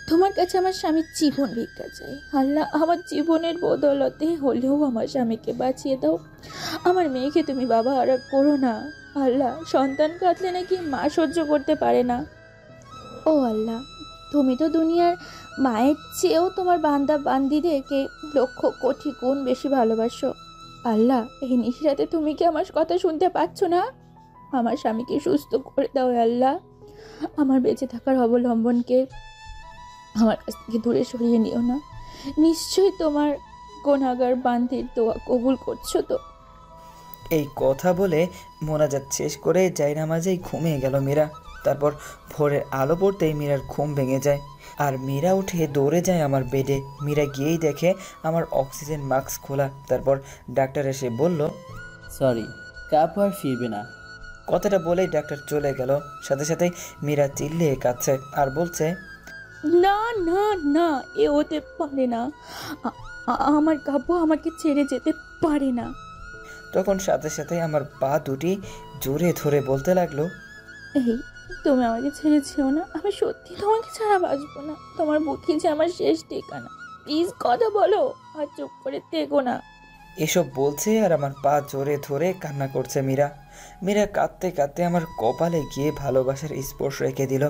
তোমার কাছে আমার স্বামীর জীবন ভিক্ষা চাই। আল্লাহ, আমার জীবনের বদলতে হলেও আমার স্বামীকে বাঁচিয়ে দাও। আমার মেয়েকে তুমি বাবা হারা করো না। আল্লাহ, সন্তান কাঁদলে নাকি মা সহ্য করতে পারে না। ও আল্লাহ, তুমি তো দুনিয়ার মায়ের চেয়েও তোমার বান্দা বান্দিদেরকে লক্ষ কোটি গুণ বেশি ভালোবাসো। আল্লাহ, এই নিশিরাতে তুমি কি আমার কথা শুনতে পাচ্ছ না? আমার স্বামীকে সুস্থ করে দাও আল্লাহ। আমার বেঁচে থাকার অবলম্বনকে আমার কাছ থেকে দূরে সরিয়ে নিও না। নিশ্চয়ই তোমার গুনাহগার বান্দির দোয়া কবুল করছো তো। এই কথা বলে মোনাজাত শেষ করে জায়নামাজেই ঘুমিয়ে গেল মীরা। তারপর ভোরের আলো পড়তেই মীরার ঘুম ভেঙে যায় আর মীরা উঠে দৌড়ে যায় আমার বেডে। মীরা গিয়েই দেখে আমার অক্সিজেন মাস্ক খোলা। তারপর ডাক্তার এসে বলল, সরি, কাপ আর ফিরবে না। কথাটা বলেই ডাক্তার চলে গেল। সাথে সাথেই মীরা চিল্লিয়ে কাঁদছে আর বলছে, না না না, এ হতে পারে না, আমার কাব্য আমাকে ছেড়ে যেতে পারে না। তখন সাথে সাথে আমার পা দুটি জোরে ধরে বলতে লাগলো, এই তুমি আমাকে ছেড়ে যেও না, আমি সত্যি তোমাকে ছাড়া বাঁচবো না। তোমার বুকে যে আমার শেষ ঠিকানা, প্লিজ কথা বলো আর চুপ করে থেকো না। এসব বলছে আর আমার পা জোরে ধরে কান্না করছে মীরা। মীরা কাঁদতে কাঁদতে আমার কপালে গিয়ে ভালোবাসার স্পর্শ রেখে দিল।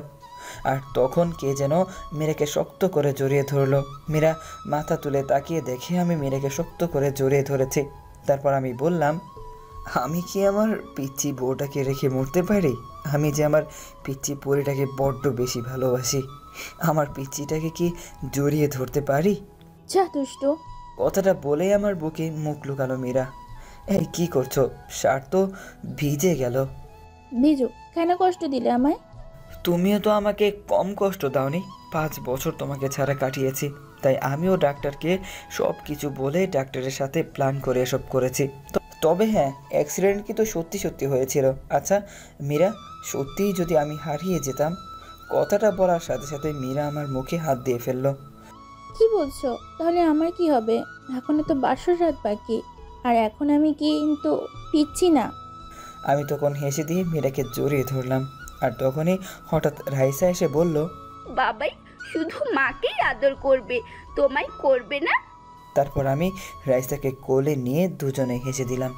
আর তখন কে যেন মীরাকে শক্ত করে জড়িয়ে ধরলো। মীরা মাথা তুলে তাকিয়ে দেখে আমি মীরাকে শক্ত করে জড়িয়ে ধরেছি। তারপর আমি বললাম, আমি কি আমার পিচ্চি বউটাকে রেখে মরতে পারি? আমি যে আমার পিচ্চি পরিটাকে বড্ড বেশি ভালোবাসি। আমার পিচ্চিটাকে কি জড়িয়ে ধরতে পারি? যা দুষ্ট। কথাটা বলেই আমার বুকে মুখ লুকালো মীরা। এই কি করছো? শার্ট তো ভিজে গেল। ভিজু কেন কষ্ট দিলে আমায়? তুমিও তো আমাকে কম কষ্ট দাওনি। 5 বছর তোমাকে ছাড়া কাটিয়েছি, তাই আমিও ডাক্তারকে সব কিছু বলে ডাক্তারের সাথে প্ল্যান করে এসব করেছি। তবে হ্যাঁ, অ্যাক্সিডেন্ট কি তো সত্যি সত্যি হয়েছিল? আচ্ছা মীরা, সত্যিই যদি আমি হারিয়ে যেতাম? কথাটা বলার সাথে সাথে মীরা আমার মুখে হাত দিয়ে ফেললো। কি বলছো? তাহলে আমার কি হবে? এখনো তো 12 রাত বাকি, আর এখন আমি কিন্তু পিচ্ছি না। আমি তখন হেসে দিয়ে মীরাকে জড়িয়ে ধরলাম। আর তখনই হঠাৎ রাইসা এসে বলল, বাবাই শুধু মাকেই আদর করবে, তোমায় করবে না। তারপর আমি রাইসাকে কোলে নিয়ে দুজনে হেসে দিলাম।